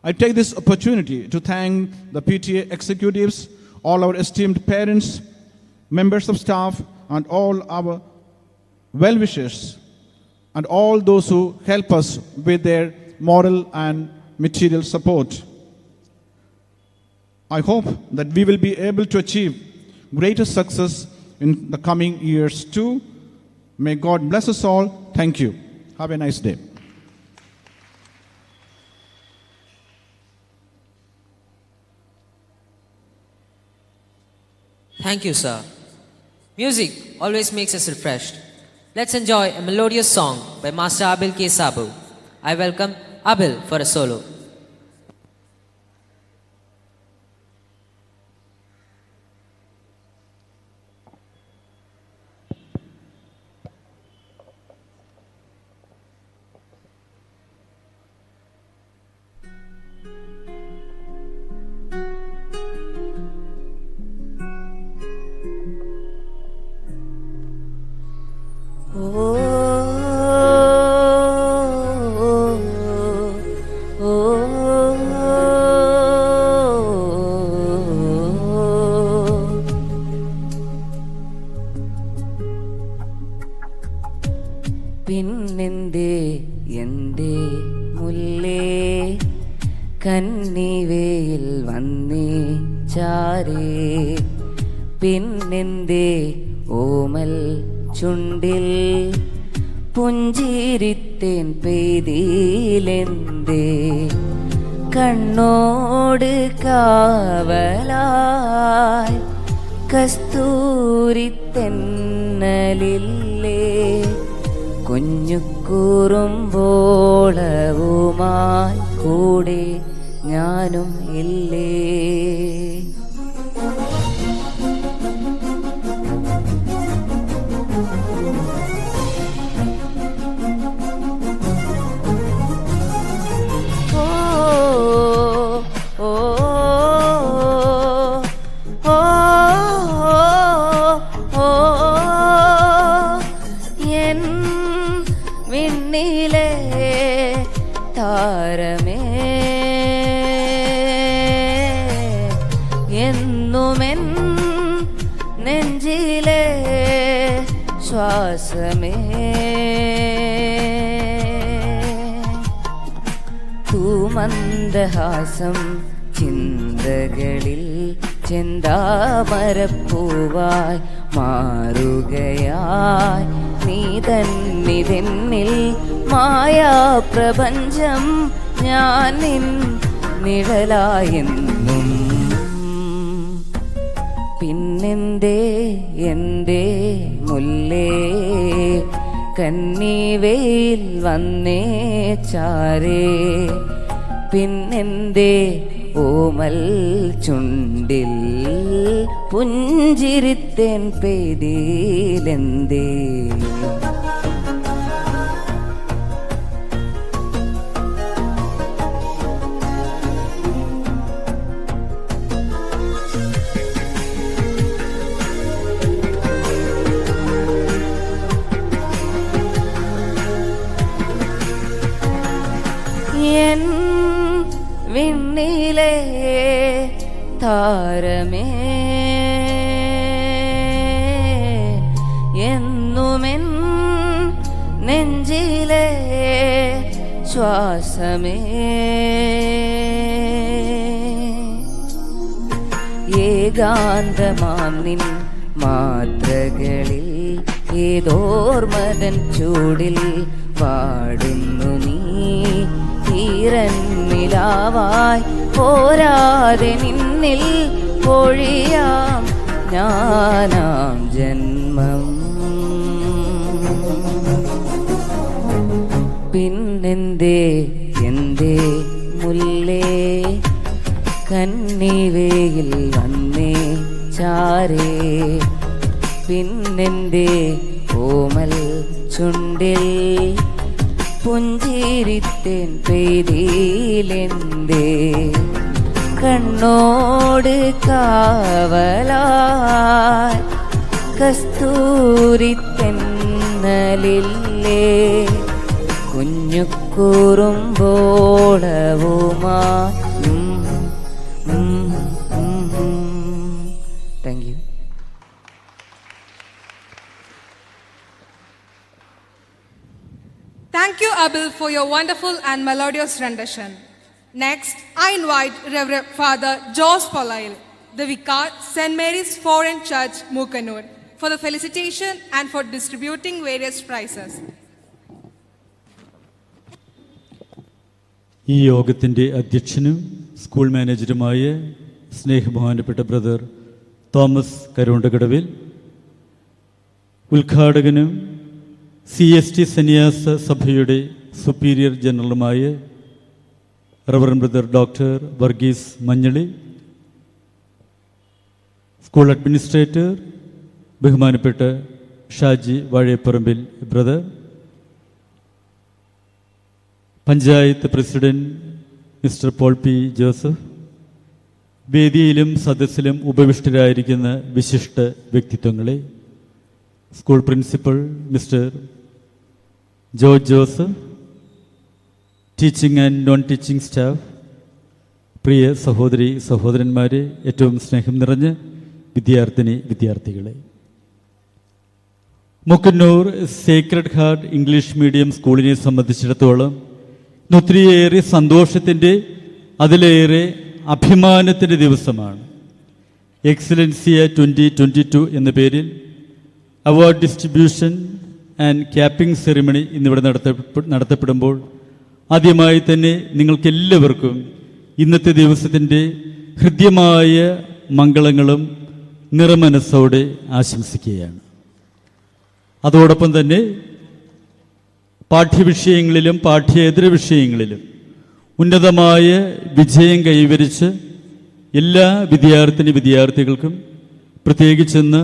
I take this opportunity to thank the PTA executives, all our esteemed parents, members of staff, and all our well-wishers, and all those who help us with their moral and material support. I hope that we will be able to achieve greater success in the coming years too. May God bless us all. Thank you. Have a nice day. Thank you, sir. Music always makes us refreshed. Let's enjoy a melodious song by Master Abil K. Sabu. I welcome Abil for a solo. പിന്നെന്തേ എൻ്റെ മുല്ലേ കന്നിവേയിൽ വന്നേ ചാരേ പിന്നെന്തേ ഓമൽ ചുണ്ടിൽ പുഞ്ചിരിത്തേൻ പെയ്തിലെന്തേ കണ്ണോട് കാവലായി കസ്തൂരിത്തെന്നലില്ലേ കുഞ്ഞുകുറുമ്പോളവുമായി കൂടെ ഞാനും ഇല്ലേ താരമേ എന്നുമെൻ നെഞ്ചിലെ ശ്വാസമേ തൂമന്ദഹാസം ചിന്തകളിൽ ചെന്താമരപ്പൂവായി മാറുകയായി നീ തന്നിതെന്നിൽ മായാപ്രപഞ്ചം ഞാൻ നിൻ നിഴലായെന്നും പിന്നെന്തേ എൻ്റെ മുല്ലേ കന്നിവേയിൽ വന്നേ ചാരേ പിന്നെന്തേ ഓമൽ ചുണ്ടിൽ പുഞ്ചിരിത്തേൻ പെയ്തിലെന്തേ എൻ വിണ്ണിലെ താരമേ എന്നുമെൻ നെഞ്ചിലെ ശ്വാസമേ ഏകാന്തമാം നിൻ മാത്രകളിൽ ഏതോർമതൻ ചൂടിൽ പാടുന്നു നീ ഈരന്നിലാവായി പോരാതെ നിന്നിൽ പൊഴിയാം ഞാനാം ജന്മം പിന്നെന്തേ എന്തേ മുല്ലേ കന്നിവേയിൽ വന്നേ ചാരേ പിന്നെന്തേ ഓമൽ ചുണ്ടിൽ പുഞ്ചിരിത്തേൻ പെയ്തിലെന്തേ കണ്ണോട് കാവലായി കസ്തൂരിത്തെന്നലില്ലേ കുഞ്ഞുകുറുമ്പോളവുമായി ഓളവുമാ. Thank you. Thank you, Abel, for your wonderful and melodious rendition. Next, I invite Reverend Father George Polail, the Vicar, St. Mary's Foreign Church, MOKKANNUR, for the felicitation and for distributing various prizes. ഈ യോഗത്തിൻ്റെ അധ്യക്ഷനും school മാനേജരുമായ സ്നേഹബഹുമാനപ്പെട്ട brother Thomas Karondakadavil, ഉദ്ഘാടകനും CST സന്യാസ സഭയുടെ superior ജനറലുമായ reverend brother doctor Varghese Manjali, school administrator ബഹുമാനപ്പെട്ട Shaji Vazhapparambil brother, panchayat president mister Paul P Joseph, വേദിയിലും സദസ്സിലും ഉപവിഷ്ടരായിരിക്കുന്ന വിശിഷ്ട വ്യക്തിത്വങ്ങളെ, school principal mister George Joseph, teaching and non teaching staff, പ്രിയ സഹോദരി സഹോദരന്മാരെ, ഏറ്റവും സ്നേഹം നിറഞ്ഞ വിദ്യാർത്ഥികളെ, Mookkannoor Sacred Heart English medium സ്കൂളിനെ സംബന്ധിച്ചിടത്തോളം ഒത്തിരിയേറെ സന്തോഷത്തിൻ്റെ, അതിലേറെ അഭിമാനത്തിൻ്റെ ദിവസമാണ്. എക്സലൻസിയ 2022 എന്ന പേരിൽ award distribution and capping ceremony ഇന്നിവിടെ നടത്തപ്പെടുമ്പോൾ ആദ്യമായി തന്നെ നിങ്ങൾക്കെല്ലാവർക്കും ഇന്നത്തെ ദിവസത്തിൻ്റെ ഹൃദ്യമായ മംഗളങ്ങളും നിറമനസ്സോടെ ആശംസിക്കുകയാണ്. അതോടൊപ്പം തന്നെ പാഠ്യവിഷയങ്ങളിലും പാഠ്യേതര വിഷയങ്ങളിലും ഉന്നതമായ വിജയം കൈവരിച്ച് എല്ലാ വിദ്യാർത്ഥികൾക്കും, പ്രത്യേകിച്ചെന്ന്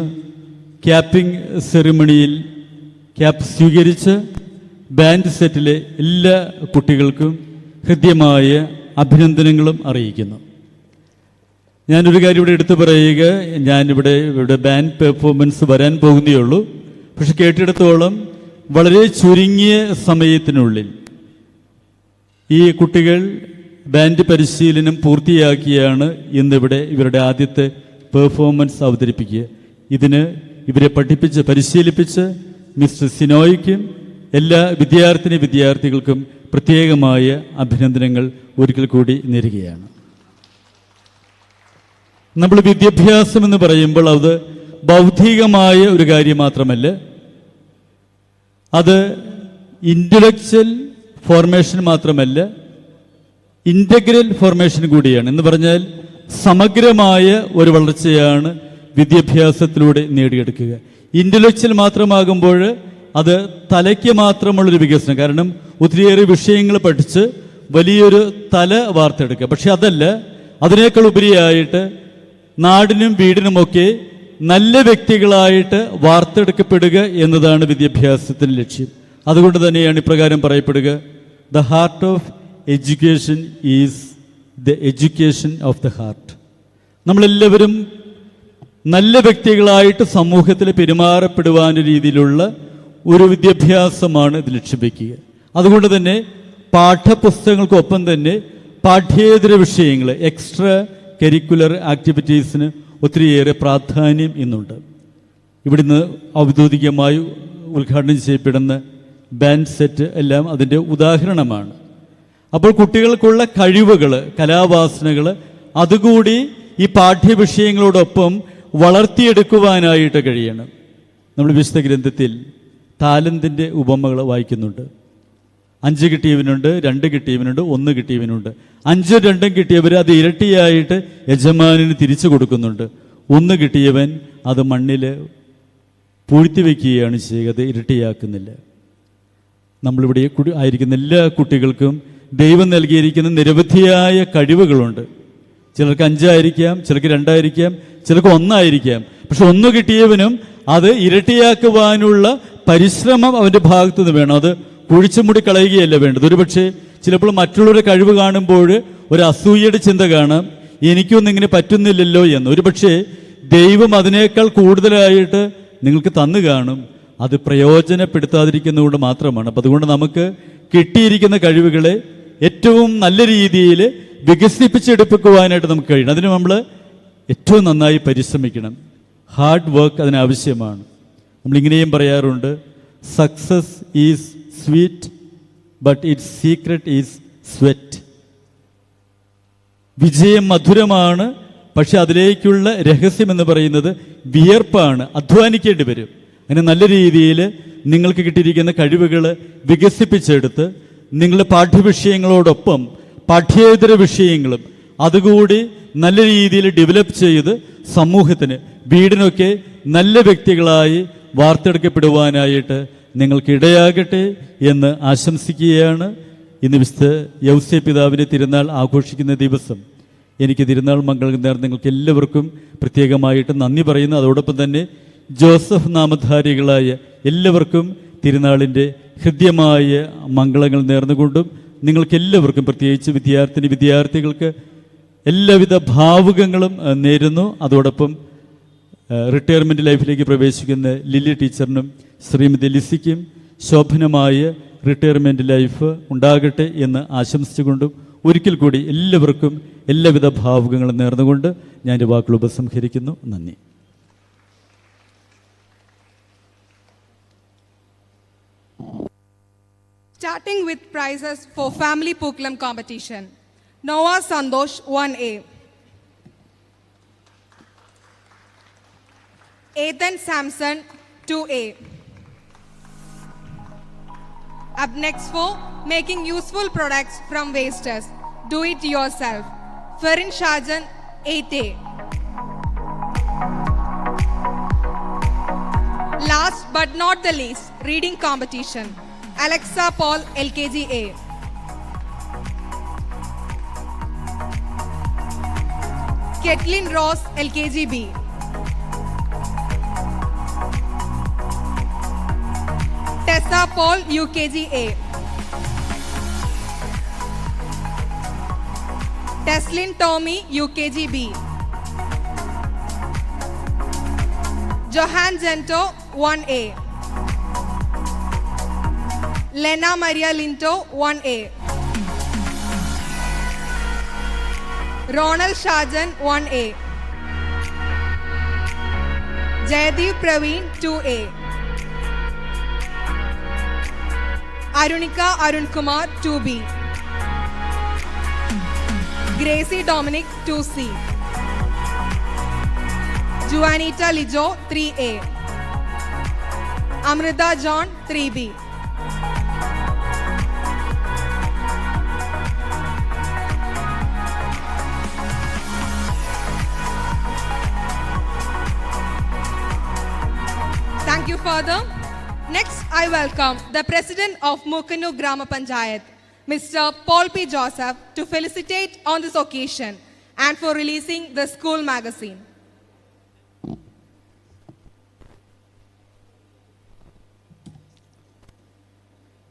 ക്യാപ്പിംഗ് സെറിമണിയിൽ ക്യാപ്പ് സ്വീകരിച്ച് ബാൻഡ് സെറ്റിലെ എല്ലാ കുട്ടികൾക്കും ഹൃദ്യമായ അഭിനന്ദനങ്ങളും അറിയിക്കുന്നു. ഞാനൊരു കാര്യം ഇവിടെ എടുത്തു പറയുക, ഞാനിവിടെ ബാൻഡ് പെർഫോമൻസ് വരാൻ പോകുന്നേ ഉള്ളൂ. പക്ഷെ കേട്ടിടത്തോളം വളരെ ചുരുങ്ങിയ സമയത്തിനുള്ളിൽ ഈ കുട്ടികൾ ബാൻഡ് പരിശീലനം പൂർത്തിയാക്കിയാണ് ഇന്നിവിടെ ഇവരുടെ ആദ്യത്തെ പെർഫോമൻസ് അവതരിപ്പിക്കുക. ഇതിന് ഇവരെ പരിശീലിപ്പിച്ച് മിസ്റ്റർ സിനോയ്ക്കും എല്ലാ വിദ്യാർത്ഥികൾക്കും പ്രത്യേകമായ അഭിനന്ദനങ്ങൾ ഒരിക്കൽ കൂടി നേരുകയാണ്. നമ്മൾ വിദ്യാഭ്യാസം എന്ന് പറയുമ്പോൾ അത് ബൗദ്ധികമായ ഒരു കാര്യം മാത്രമല്ല, അത് ഇൻ്റലക്ച്വൽ ഫോർമേഷൻ മാത്രമല്ല, ഇൻ്റഗ്രൽ ഫോർമേഷൻ കൂടിയാണ്. എന്ന് പറഞ്ഞാൽ സമഗ്രമായ ഒരു വളർച്ചയാണ് വിദ്യാഭ്യാസത്തിലൂടെ നേടിയെടുക്കുക. ഇൻ്റലക്ച്വൽ മാത്രമാകുമ്പോൾ അത് തലയ്ക്ക് മാത്രമുള്ളൊരു വികസനം, കാരണം ഒത്തിരിയേറെ വിഷയങ്ങൾ പഠിച്ച് വലിയൊരു തല വാർത്തെടുക്കുക. പക്ഷെ അതല്ല, അതിനേക്കാൾ ഉപരിയായിട്ട് നാടിനും വീടിനുമൊക്കെ നല്ല വ്യക്തികളായിട്ട് വാർത്തെടുക്കപ്പെടുക എന്നതാണ് വിദ്യാഭ്യാസത്തിൻ്റെ ലക്ഷ്യം. അതുകൊണ്ട് തന്നെയാണ് ഇപ്രകാരം പറയപ്പെടുക, the heart of education is the education of the heart. നമ്മളെല്ലാവരും നല്ല വ്യക്തികളായിട്ട് സമൂഹത്തിൽ പെരുമാറപ്പെടുവാൻ രീതിയിലുള്ള ഒരു വിദ്യാഭ്യാസമാണ് ഇത് ലക്ഷ്യം വയ്ക്കുക. അതുകൊണ്ട് തന്നെ പാഠപുസ്തകങ്ങൾക്കൊപ്പം തന്നെ പാഠ്യേതര വിഷയങ്ങൾ, എക്സ്ട്രാ കരിക്കുലർ ആക്ടിവിറ്റീസിന് ഒത്തിരിയേറെ പ്രാധാന്യം ഇന്നുണ്ട്. ഇവിടുന്ന് ഔദ്യോഗികമായി ഉദ്ഘാടനം ചെയ്യപ്പെടുന്ന ബാൻഡ് സെറ്റ് എല്ലാം അതിൻ്റെ ഉദാഹരണമാണ്. അപ്പോൾ കുട്ടികൾക്കുള്ള കഴിവുകൾ, കലാവാസനകൾ അതുകൂടി ഈ പാഠ്യവിഷയങ്ങളോടൊപ്പം വളർത്തിയെടുക്കുവാനായിട്ട് കഴിയണം. നമ്മൾ വിശുദ്ധ ഗ്രന്ഥത്തിൽ താലന്തിൻ്റെ ഉപമകൾ വായിക്കുന്നുണ്ട്. 5 കിട്ടിയവനുണ്ട്, 2 കിട്ടിയവനുണ്ട്, 1 കിട്ടിയവനുണ്ട്. 5 2 കിട്ടിയവർ അത് ഇരട്ടിയായിട്ട് യജമാനന് തിരിച്ചു കൊടുക്കുന്നുണ്ട്. 1 കിട്ടിയവൻ അത് മണ്ണിൽ പൂഴ്ത്തി വയ്ക്കുകയാണ് ചെയ്യുക, അത് ഇരട്ടിയാക്കുന്നില്ല. നമ്മളിവിടെ ആയിരിക്കുന്ന എല്ലാ കുട്ടികൾക്കും ദൈവം നൽകിയിരിക്കുന്ന നിരവധിയായ കഴിവുകളുണ്ട്. ചിലർക്ക് 5 ആയിരിക്കാം, ചിലർക്ക് 2 ആയിരിക്കാം, ചിലർക്ക് 1 ആയിരിക്കാം. പക്ഷെ 1 കിട്ടിയവനും അത് ഇരട്ടിയാക്കുവാനുള്ള പരിശ്രമം അവൻ്റെ ഭാഗത്തു നിന്ന് വേണം. അത് കുഴിച്ചുമുടി കളയുകയല്ല വേണ്ടത്. ഒരുപക്ഷെ ചിലപ്പോൾ മറ്റുള്ളവരുടെ കഴിവ് കാണുമ്പോൾ ഒരു അസൂയയുടെ ചിന്ത കാണാം, എനിക്കൊന്നും ഇങ്ങനെ പറ്റുന്നില്ലല്ലോ എന്ന്. ഒരുപക്ഷെ ദൈവം അതിനേക്കാൾ കൂടുതലായിട്ട് നിങ്ങൾക്ക് തന്നു കാണും, അത് പ്രയോജനപ്പെടുത്താതിരിക്കുന്നതുകൊണ്ട് മാത്രമാണ്. അപ്പം അതുകൊണ്ട് നമുക്ക് കിട്ടിയിരിക്കുന്ന കഴിവുകളെ ഏറ്റവും നല്ല രീതിയിൽ വികസിപ്പിച്ചെടുപ്പിക്കുവാനായിട്ട് നമുക്ക് കഴിയണം. അതിന് നമ്മൾ ഏറ്റവും നന്നായി പരിശ്രമിക്കണം. Hard work അതിനാവശ്യമാണ്. നമ്മളിങ്ങനെയും പറയാറുണ്ട്, success is sweet but it's secret is sweat. വിജയം മധുരമാണ്, പക്ഷെ അതിലേക്കുള്ള രഹസ്യം എന്ന് പറയുന്നത് വിയർപ്പാണ്. അധ്വാനിക്കേണ്ടി വരും. അങ്ങനെ നല്ല രീതിയിൽ നിങ്ങൾക്ക് കിട്ടിയിരിക്കുന്ന കഴിവുകൾ വികസിപ്പിച്ചെടുത്ത് നിങ്ങളുടെ പാഠ്യവിഷയങ്ങളോടൊപ്പം പാഠ്യേതര വിഷയങ്ങളും അതുകൂടി നല്ല രീതിയിൽ ഡെവലപ്പ് ചെയ്ത് സമൂഹത്തിന്, വീടിനൊക്കെ നല്ല വ്യക്തികളായി വാർത്തെടുക്കപ്പെടുവാനായിട്ട് നിങ്ങൾക്ക് ഇടയാകട്ടെ എന്ന് ആശംസിക്കുകയാണ്. ഇന്ന് വിശുദ്ധ യൗസേ പിതാവിൻ്റെ തിരുനാൾ ആഘോഷിക്കുന്ന ദിവസം എനിക്ക് തിരുനാൾ മംഗളം നേർന്ന് നിങ്ങൾക്ക് എല്ലാവർക്കും പ്രത്യേകമായിട്ട് നന്ദി പറയുന്നു. അതോടൊപ്പം തന്നെ ജോസഫ് നാമധാരികളായ എല്ലാവർക്കും തിരുനാളിൻ്റെ ഹൃദ്യമായ മംഗളങ്ങൾ നേർന്നുകൊണ്ടും നിങ്ങൾക്കെല്ലാവർക്കും പ്രത്യേകിച്ച് വിദ്യാർത്ഥികൾക്ക് എല്ലാവിധ ഭാവുകങ്ങളും നേരുന്നു. അതോടൊപ്പം റിട്ടയർമെൻറ്റ് ലൈഫിലേക്ക് പ്രവേശിക്കുന്ന ലില്ലി ടീച്ചറിനും ശ്രീമതി ലിസിക്കും ശോഭനമായ റിട്ടയർമെൻറ്റ് ലൈഫ് ഉണ്ടാകട്ടെ എന്ന് ആശംസിച്ചുകൊണ്ടും ഒരിക്കൽ കൂടി എല്ലാവർക്കും എല്ലാവിധ ഭാവുകങ്ങളും നേർന്നുകൊണ്ട് ഞാൻ എൻ്റെ വാക്കുകൾ ഉപസംഹരിക്കുന്നു. നന്ദി. Starting with prizes for family Pookalam competition. Noah Sandosh 1A. Ethan Samson 2A. Up next for making useful products from wastes. Do it yourself. Farin Shajan 8A. Last but not the least, reading competition. Alexa Paul LKG A. Ketlin Ross LKG B. Tessa Paul UKG A. Teslin Tommy UKG B. Johan Gento 1A. Lena Maria Linto 1A. Ronald Shajan 1A. Jaydeep Praveen 2A. Arunika Arun Kumar 2B. Gracie Dominic 2C. Juanita Lijo 3A. Amrita John 3B. Thank you, Father. Next, I welcome the President of MOKKANNUR Grama Panchayat, Mr. Paul P. Joseph, to felicitate on this occasion and for releasing the school magazine.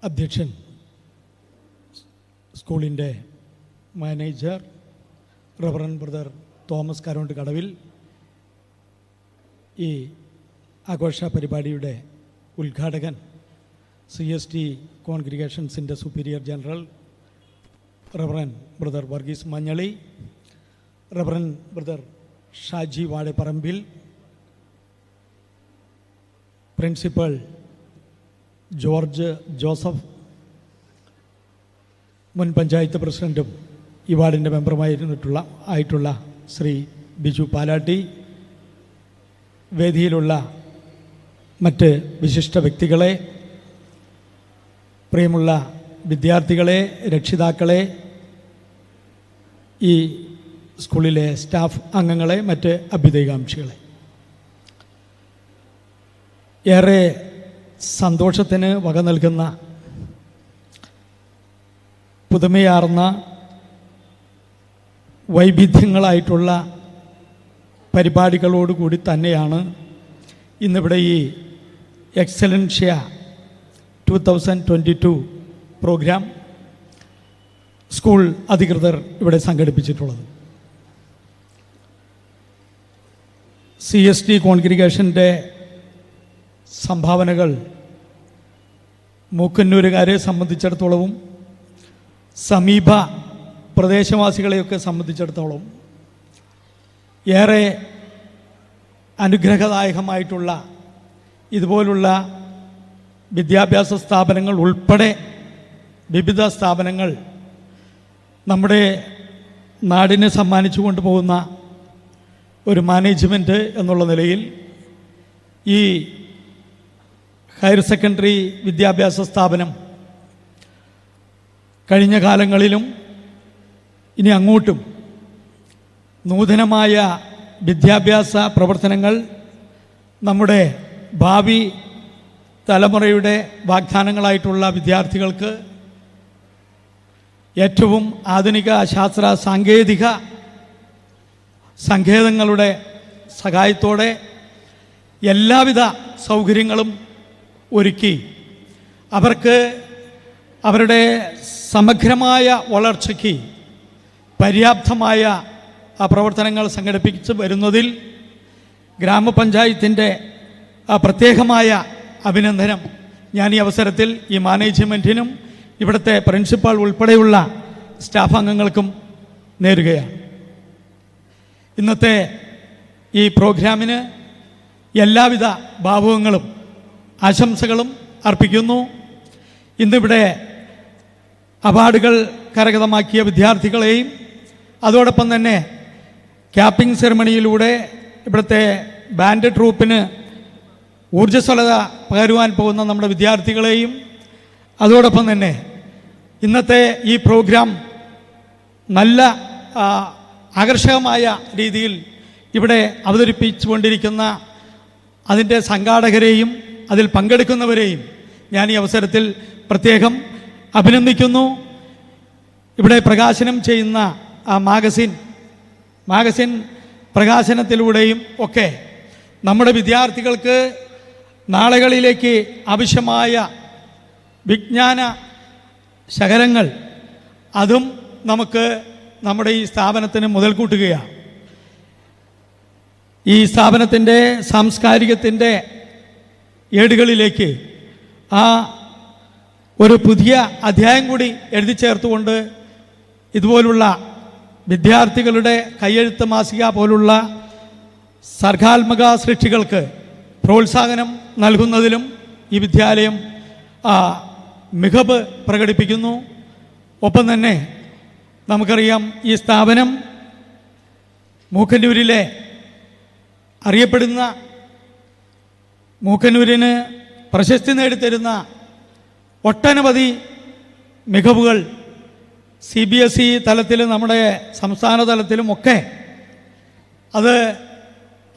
അധ്യക്ഷൻ, സ്കൂളിൻ്റെ manager reverend brother Thomas Karondukadavil, ഈ ആഘോഷ പരിപാടിയുടെ ഉദ്ഘാടകൻ CST കോൺഗ്രിഗേഷൻസിൻ്റെ superior general reverend brother Varghese Manjali, reverend brother Shaji Vazhapparambil, principal George Joseph, മുൻ പഞ്ചായത്ത് പ്രസിഡൻറ്റും ഈ വാർഡിൻ്റെ മെമ്പറുമായിട്ടുള്ള ശ്രീ ബിജു പാലാട്ടി, വേദിയിലുള്ള മറ്റ് വിശിഷ്ട വ്യക്തികളെ, പ്രിയമുള്ള വിദ്യാർത്ഥികളെ, രക്ഷിതാക്കളെ, ഈ സ്കൂളിലെ സ്റ്റാഫ് അംഗങ്ങളെ, മറ്റ് അഭ്യുദയകാംക്ഷികളെ, ഏറെ സന്തോഷത്തിന് വക നൽകുന്ന പുതുമയാർന്ന വൈവിധ്യങ്ങളായിട്ടുള്ള പരിപാടികളോടുകൂടി തന്നെയാണ് ഇന്നിവിടെ ഈ എക്സലൻഷ്യ 2022 പ്രോഗ്രാം സ്കൂൾ അധികൃതർ ഇവിടെ സംഘടിപ്പിച്ചിട്ടുള്ളത്. CST കോൺഗ്രിഗേഷൻ്റെ സംഭാവനകൾ മൂക്കന്നൂരുകാരെ സംബന്ധിച്ചിടത്തോളവും സമീപ പ്രദേശവാസികളെയൊക്കെ സംബന്ധിച്ചിടത്തോളം ഏറെ അനുഗ്രഹദായകമായിട്ടുള്ള ഇതുപോലുള്ള വിദ്യാഭ്യാസ സ്ഥാപനങ്ങൾ ഉൾപ്പെടെ വിവിധ സ്ഥാപനങ്ങൾ നമ്മുടെ നാടിന് സമ്മാനിച്ചു കൊണ്ടുപോകുന്ന ഒരു മാനേജ്മെൻറ്റ് എന്നുള്ള നിലയിൽ ഈ ഹയർ സെക്കൻഡറി വിദ്യാഭ്യാസ സ്ഥാപനം കഴിഞ്ഞ കാലങ്ങളിലും ഇനി അങ്ങോട്ടും നൂതനമായ വിദ്യാഭ്യാസ പ്രവർത്തനങ്ങൾ നമ്മുടെ ഭാവി തലമുറയുടെ വാഗ്ദാനങ്ങളായിട്ടുള്ള വിദ്യാർത്ഥികൾക്ക് ഏറ്റവും ആധുനിക ശാസ്ത്ര സാങ്കേതിക സങ്കേതങ്ങളുടെ സഹായത്തോടെ എല്ലാവിധ സൗകര്യങ്ങളും ഒരുക്കി അവർക്ക് അവരുടെ സമഗ്രമായ വളർച്ചയ്ക്ക് പര്യാപ്തമായ പ്രവർത്തനങ്ങൾ സംഘടിപ്പിച്ച് വരുന്നതിൽ ഗ്രാമപഞ്ചായത്തിൻ്റെ പ്രത്യേകമായ അഭിനന്ദനം ഞാൻ ഈ അവസരത്തിൽ ഈ മാനേജ്മെൻറ്റിനും ഇവിടുത്തെ പ്രിൻസിപ്പാൾ ഉൾപ്പെടെയുള്ള സ്റ്റാഫ് അംഗങ്ങൾക്കും നേരുകയാണ്. ഇന്നത്തെ ഈ പ്രോഗ്രാമിന് എല്ലാവിധ ഭാവുകങ്ങളും ആശംസകളും അർപ്പിക്കുന്നു. ഇന്നിവിടെ അവാർഡുകൾ കരഗതമാക്കിയ വിദ്യാർത്ഥികളെയും അതോടൊപ്പം തന്നെ ക്യാപ്പിംഗ് സെറമണിയിലൂടെ ഇവിടുത്തെ ബാൻഡ് ട്രൂപ്പിന് ഊർജ്ജസ്വലത പകരുവാൻ പോകുന്ന നമ്മുടെ വിദ്യാർത്ഥികളെയും അതോടൊപ്പം തന്നെ ഇന്നത്തെ ഈ പ്രോഗ്രാം നല്ല ആകർഷകമായ രീതിയിൽ ഇവിടെ അവതരിപ്പിച്ചുകൊണ്ടിരിക്കുന്ന അതിൻ്റെ സംഘാടകരെയും അതിൽ പങ്കെടുക്കുന്നവരെയും ഞാൻ ഈ അവസരത്തിൽ പ്രത്യേകം അഭിനന്ദിക്കുന്നു. ഇവിടെ പ്രകാശനം ചെയ്യുന്ന മാഗസിൻ പ്രകാശനത്തിലൂടെയും ഒക്കെ നമ്മുടെ വിദ്യാർത്ഥികൾക്ക് നാളുകളിലേക്ക് ആവശ്യമായ വിജ്ഞാന ശകലങ്ങൾ അതും നമുക്ക് നമ്മുടെ ഈ സ്ഥാപനത്തിന് മുതൽക്കൂട്ടുകയാണ്. ഈ സ്ഥാപനത്തിൻ്റെ സാംസ്കാരികത്തിൻ്റെ ഏടുകളിലേക്ക് ഒരു പുതിയ അധ്യായം കൂടി എഴുതി ചേർത്തുകൊണ്ട് ഇതുപോലുള്ള വിദ്യാർത്ഥികളുടെ കയ്യെഴുത്ത് മാസിക പോലുള്ള സർഗാത്മക സൃഷ്ടികൾക്ക് പ്രോത്സാഹനം നൽകുന്നതിലും ഈ വിദ്യാലയം മികവ് പ്രകടിപ്പിക്കുന്നു. ഒപ്പം തന്നെ നമുക്കറിയാം ഈ സ്ഥാപനം മൂക്കന്നൂരിലെ അറിയപ്പെടുന്ന മൂക്കന്നൂരിന് പ്രശസ്തി നേടിത്തരുന്ന ഒട്ടനവധി മികവുകൾ CBSE തലത്തിലും നമ്മുടെ സംസ്ഥാന തലത്തിലുമൊക്കെ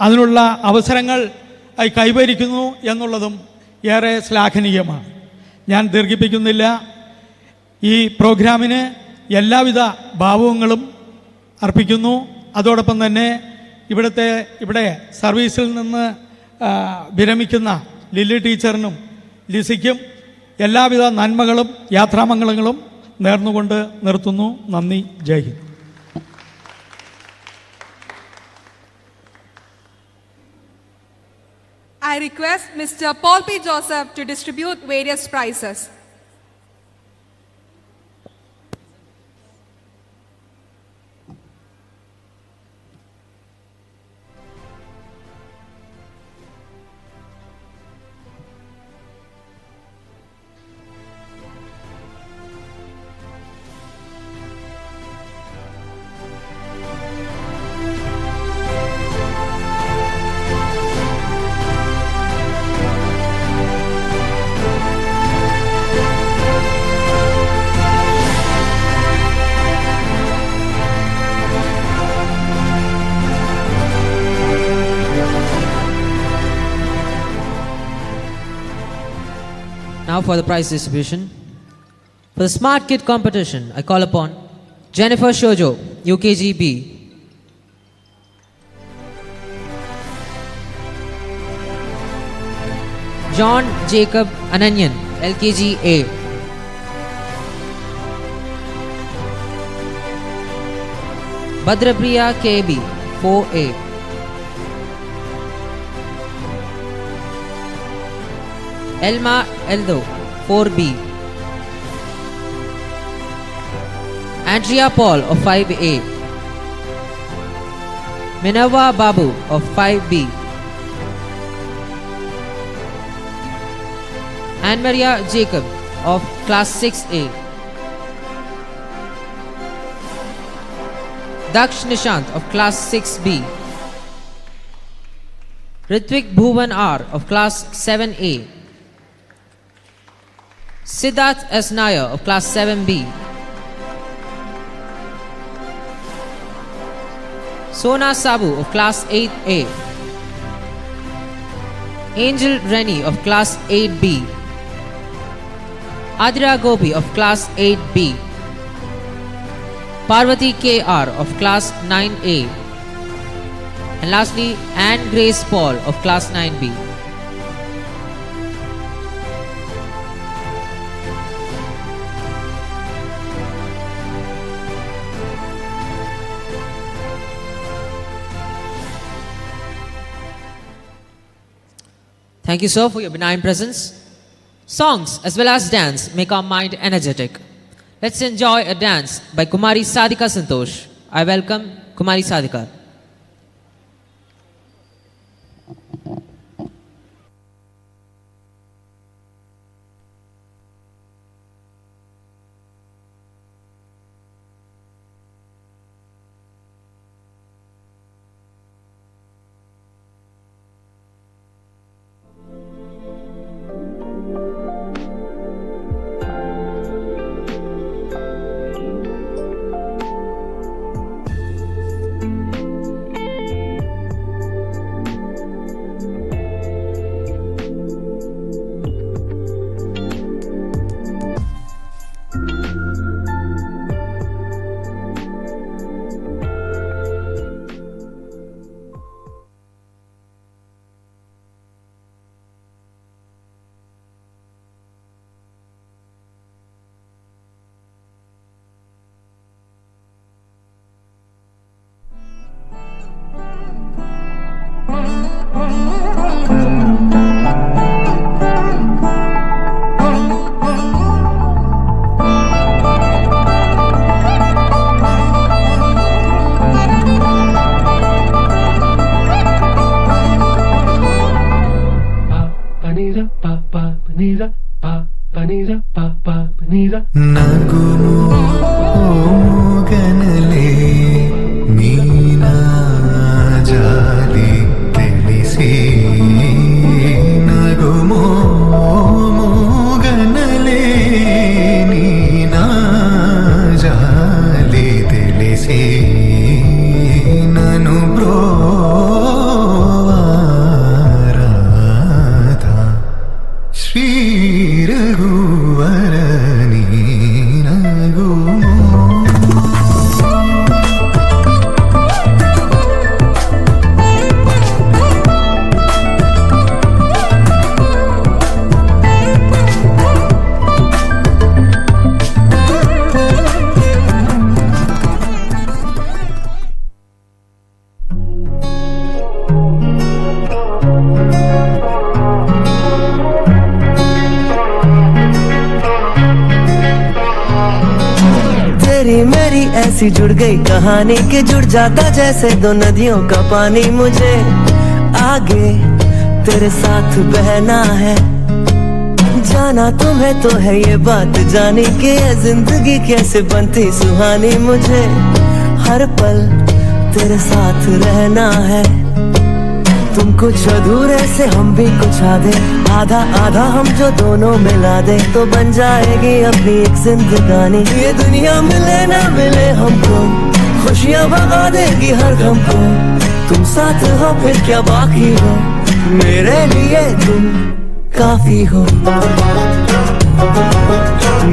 അതിനുള്ള അവസരങ്ങൾ കൈവരിക്കുന്നു എന്നുള്ളതും ഏറെ ശ്ലാഘനീയമാണ്. ഞാൻ ദീർഘിപ്പിക്കുന്നില്ല. ഈ പ്രോഗ്രാമിന് എല്ലാവിധ ഭാവുകങ്ങളും അർപ്പിക്കുന്നു. അതോടൊപ്പം തന്നെ ഇവിടെ സർവീസിൽ നിന്ന് വിരമിക്കുന്ന ലില്ലി ടീച്ചറിനും ലിസിക്കും എല്ലാവിധ നന്മകളും യാത്രാമംഗളങ്ങളും നേർന്നുകൊണ്ട് നിർത്തുന്നു. നന്ദി. ജയ് Hind. I request Mr. Paul P. Joseph to distribute various prizes. Now for the prize distribution. For the Smart Kid competition, I call upon Jennifer Shojo, UKG B. John Jacob Ananyan, LKG A. Bhadrapriya KB, 4A. Elma Eldo, 4B. Andrea Paul of 5A, Minerva Babu of 5B, Anne Maria Jacob of class 6A, Daksh Nishant of class 6B, Ritvik Bhuvan R of class 7A, Siddharth S. Nair of class 7B, Sona Sabu of class 8A, Angel Rennie of class 8B, Adira Gopi of class 8B, Parvati KR of class 9A, and lastly Anne Grace Paul of class 9B. Thank you, sir, for your benign presence. Songs as well as dance make our mind energetic. Let's enjoy a dance by Kumari Sadhika Santosh. I welcome Kumari Sadhika. ऐसी जुड़ गई कहानी कि जुड़ जाता जैसे दो नदियों का पानी। मुझे आगे तेरे साथ बहना है, जाना तुम्हें तो है ये बात जानी कि ये जिंदगी कैसे बनती सुहानी। मुझे हर पल तेरे साथ रहना है, तुम कुछ अधूरे से हम भी कुछ आधे, आधा आधा हम जो दोनों मिला दे तो बन जाएगी अपनी एक जिंदगानी। ये दुनिया मिले ना मिले हमको, खुशियाँ भगा देगी हर गम को। तुम साथ हो फिर क्या बाकी हो, मेरे लिए तुम काफी हो।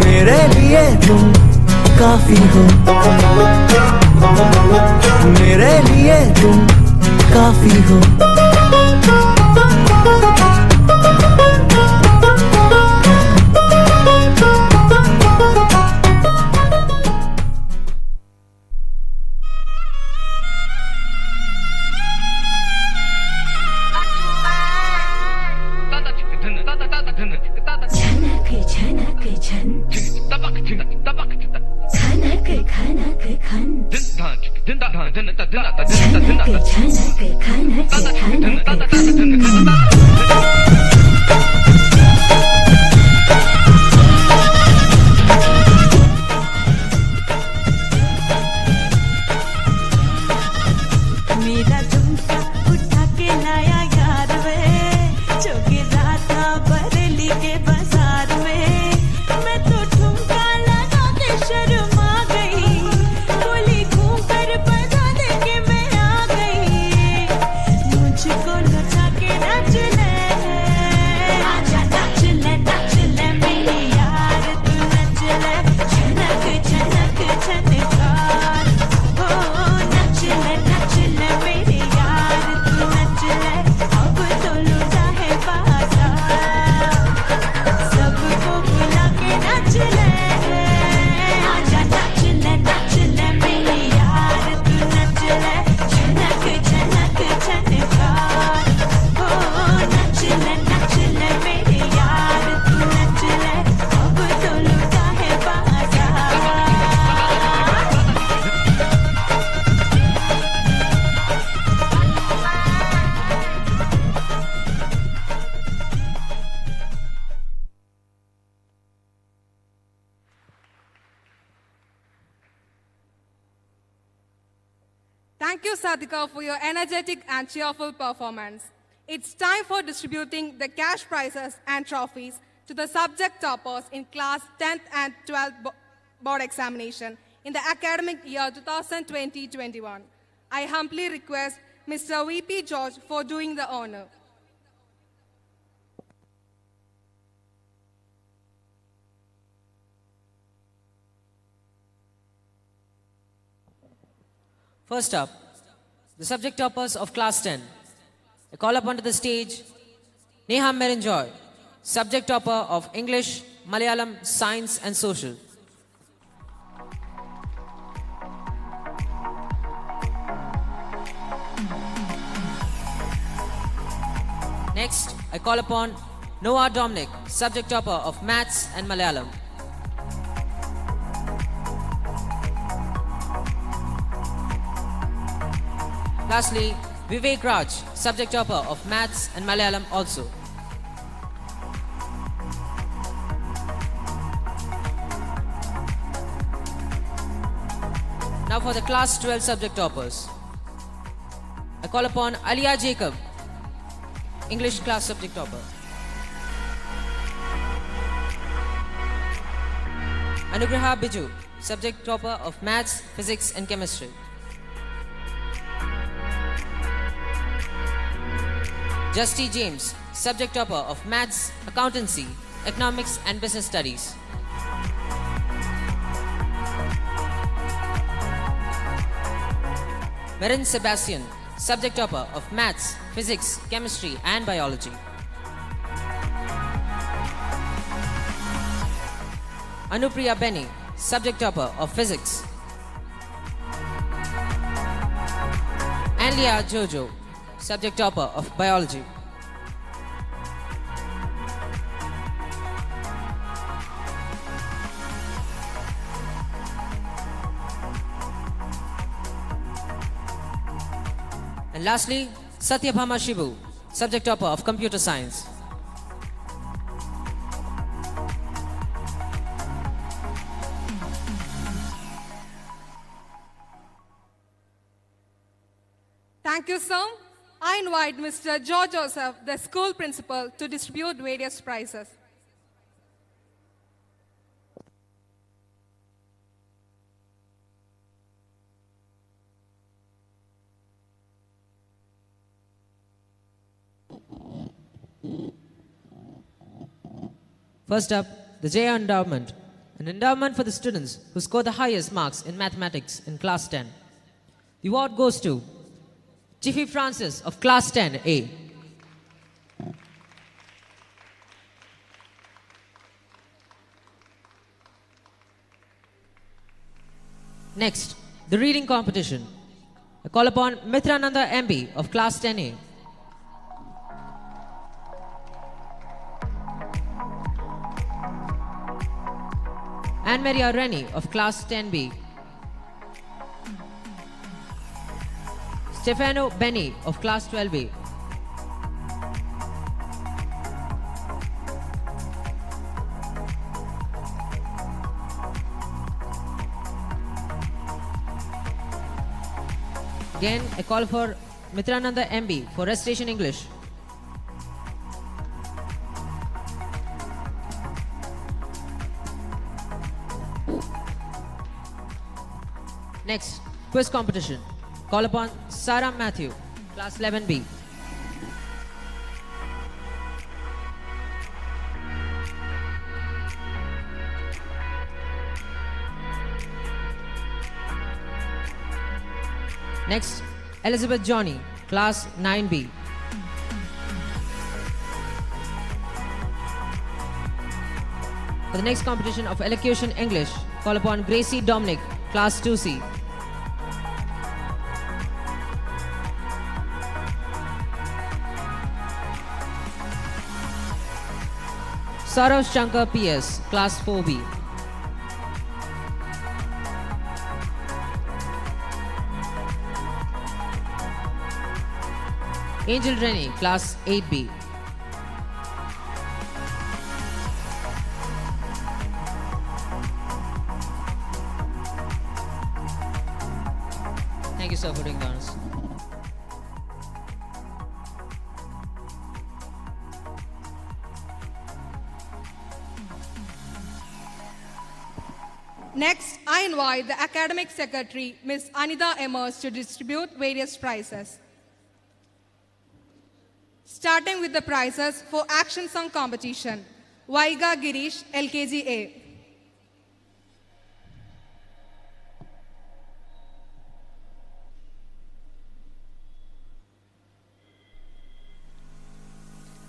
मेरे लिए तुम काफी हो, मेरे लिए तुम काफी हो। छनक छनक छन, छनक खन मेरा झुमका उठा के लाया यार वे जो गिरा था बरेली के बाजार में मैं तो ठुमका लगा के शर्मा गई बोली घूम कर बजा दे के मैं आ गई मुझको लगा के नाच ले आजा नाच ले मेरी यार तू नच ले छनक छनक छनकार हो नच ले मेरे यार तू नच ले अब तो लूटा है बाजार सबको बुला के नच ले आजा नच ले मेरे यार तू नच ले छनक छनक छनकार हो नच ले मेरे यार तू नच ले अब तो लूटा है बाजार Thank you, Sadhika, for your energetic and cheerful performance. It's time for distributing the cash prizes and trophies to the subject toppers in class 10th and 12th board examination in the academic year 2020-21. I humbly request Mr. V.P. George for doing the honor. First up, the subject toppers of class 10. I call up onto the stage Neha Merenjoy, subject topper of English, Malayalam, Science and Social. Next, I call upon Noah Dominic, subject topper of Maths and Malayalam. Lastly, Vivek Raj, subject topper of Maths and Malayalam also. Now for the class 12 subject toppers. I call upon Alia Jacob, English class subject topper. Anugraha Biju, subject topper of Maths, Physics and Chemistry. Justy James, subject topper of Maths, Accountancy, Economics and Business Studies. Merin Sebastian, subject topper of Maths, Physics, Chemistry and Biology. Anupriya Benny, subject topper of Physics. Anlia Jojo, subject topper of Biology. And lastly, Satyabhama Shibu, subject topper of Computer Science. Thank you, sir. I invite Mr. George Joseph, the school principal, to distribute various prizes. First up, the Jaya Endowment, an endowment for the students who score the highest marks in mathematics in class 10. The award goes to Jiffy Francis of class 10A. Next, the reading competition. I call upon Mitrananda MB of class 10A. Anne Maria Rennie of class 10B. Stefano Benny of Class 12B. Again, a call for Mitrananda MB for Recitation English. Next, quiz competition. Call upon Sarah Matthew, Class 11B. Next, Elizabeth Johnny, Class 9B. For the next competition of Elocution English, call upon Gracie Dominic, Class 2C. Saurav Shankar PS, Class 4B. Angel Rennie, Class 8B. Thank you, sir, for doing the honors. Next, I invite the Academic Secretary, Ms. Anita Emmers, to distribute various prizes. Starting with the prizes for Action Song Competition. Vaiga Girish, LKG A.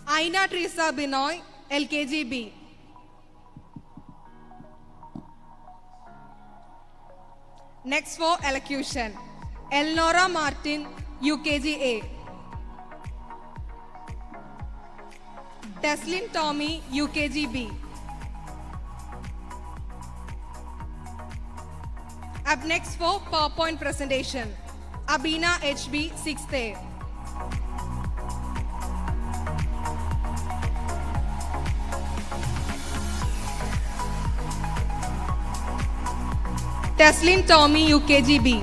Aina Teresa Binoy, LKG B. Next for Elocution. Elnora Martin, UKG A. Teslin Tommy, UKG B. Up next for PowerPoint presentation. Abina HB, 6th A. Teslin Tommy, UKG B.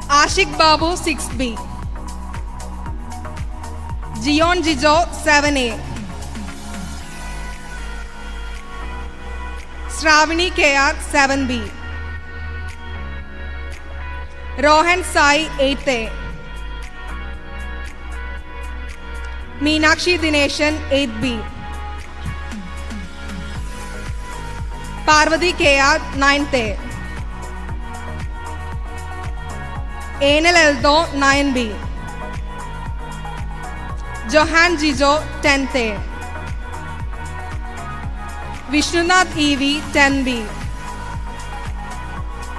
Ashik Babu, 6th B. Gion Jijo, 7A. Shravani KR, 7B. Rohan Sai, 8A. Meenakshi Dineshan, 8B. Parvati KR, 9th A. Enel Eldo, 9B. Johan Jijo, 10th A. Vishnunath EV, 10B.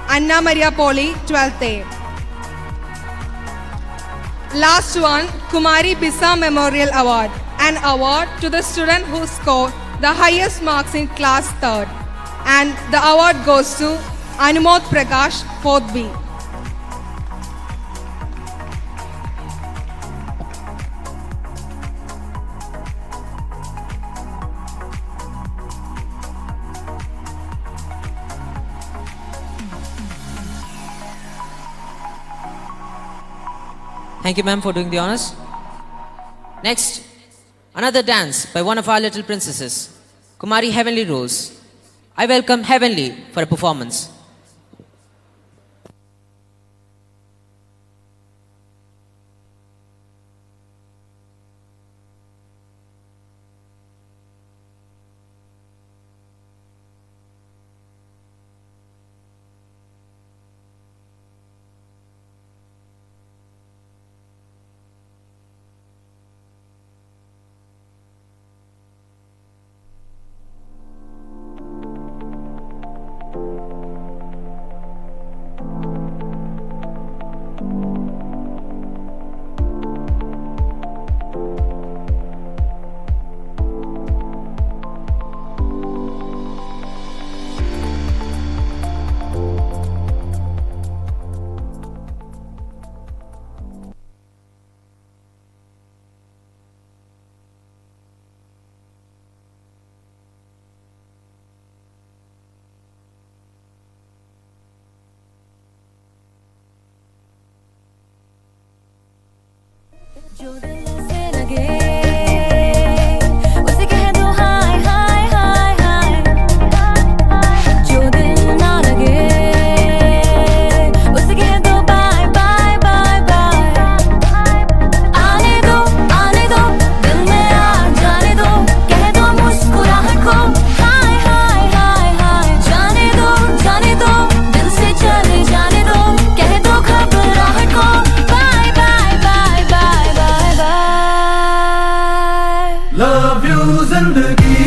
Anna Maria Poli, 12th A. Last one, Kumari Bisa Memorial Award, an award to the student who scored the highest marks in class 3rd. And the award goes to Anumod Prakash, 4th B. Thank you, ma'am, for doing the honors. Next, another dance by one of our little princesses, Kumari Heavenly Rose. I welcome Heavenly for a performance. Love you zindagi,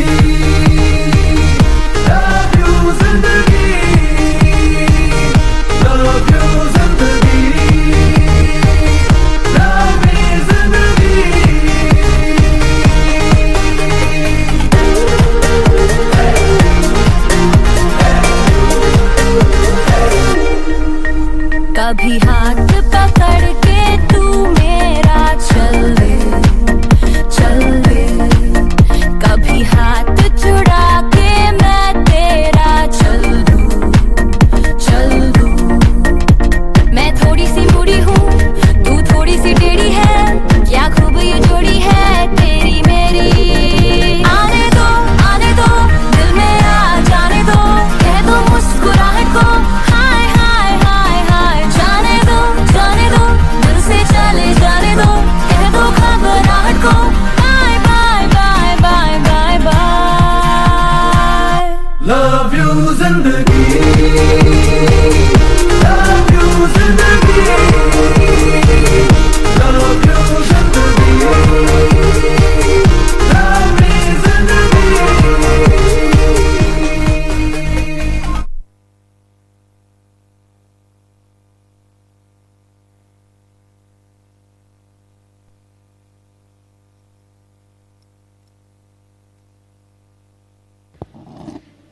love you zindagi, love you zindagi, love me zindagi. कभी हाथ पकड़ के तू मेरा चल दे, चल दे। कभी हाथ छुड़ा के मैं तेरा चल दूं, चल दूं। मैं थोड़ी सी मुड़ी हूँ, तू थोड़ी सी टेढ़ी है, क्या खूब ये जोड़ी है तेरी मेरी। आने दो, दिल में आ जाने दो, कह दो मुस्कुराहट को हाय हाय हाय हाय। जाने दो, दिल से चले जाने दो, कह दो घबराहट को bye bye bye bye bye bye. Love you zindagi, love you zindagi, love you zindagi, love me zindagi.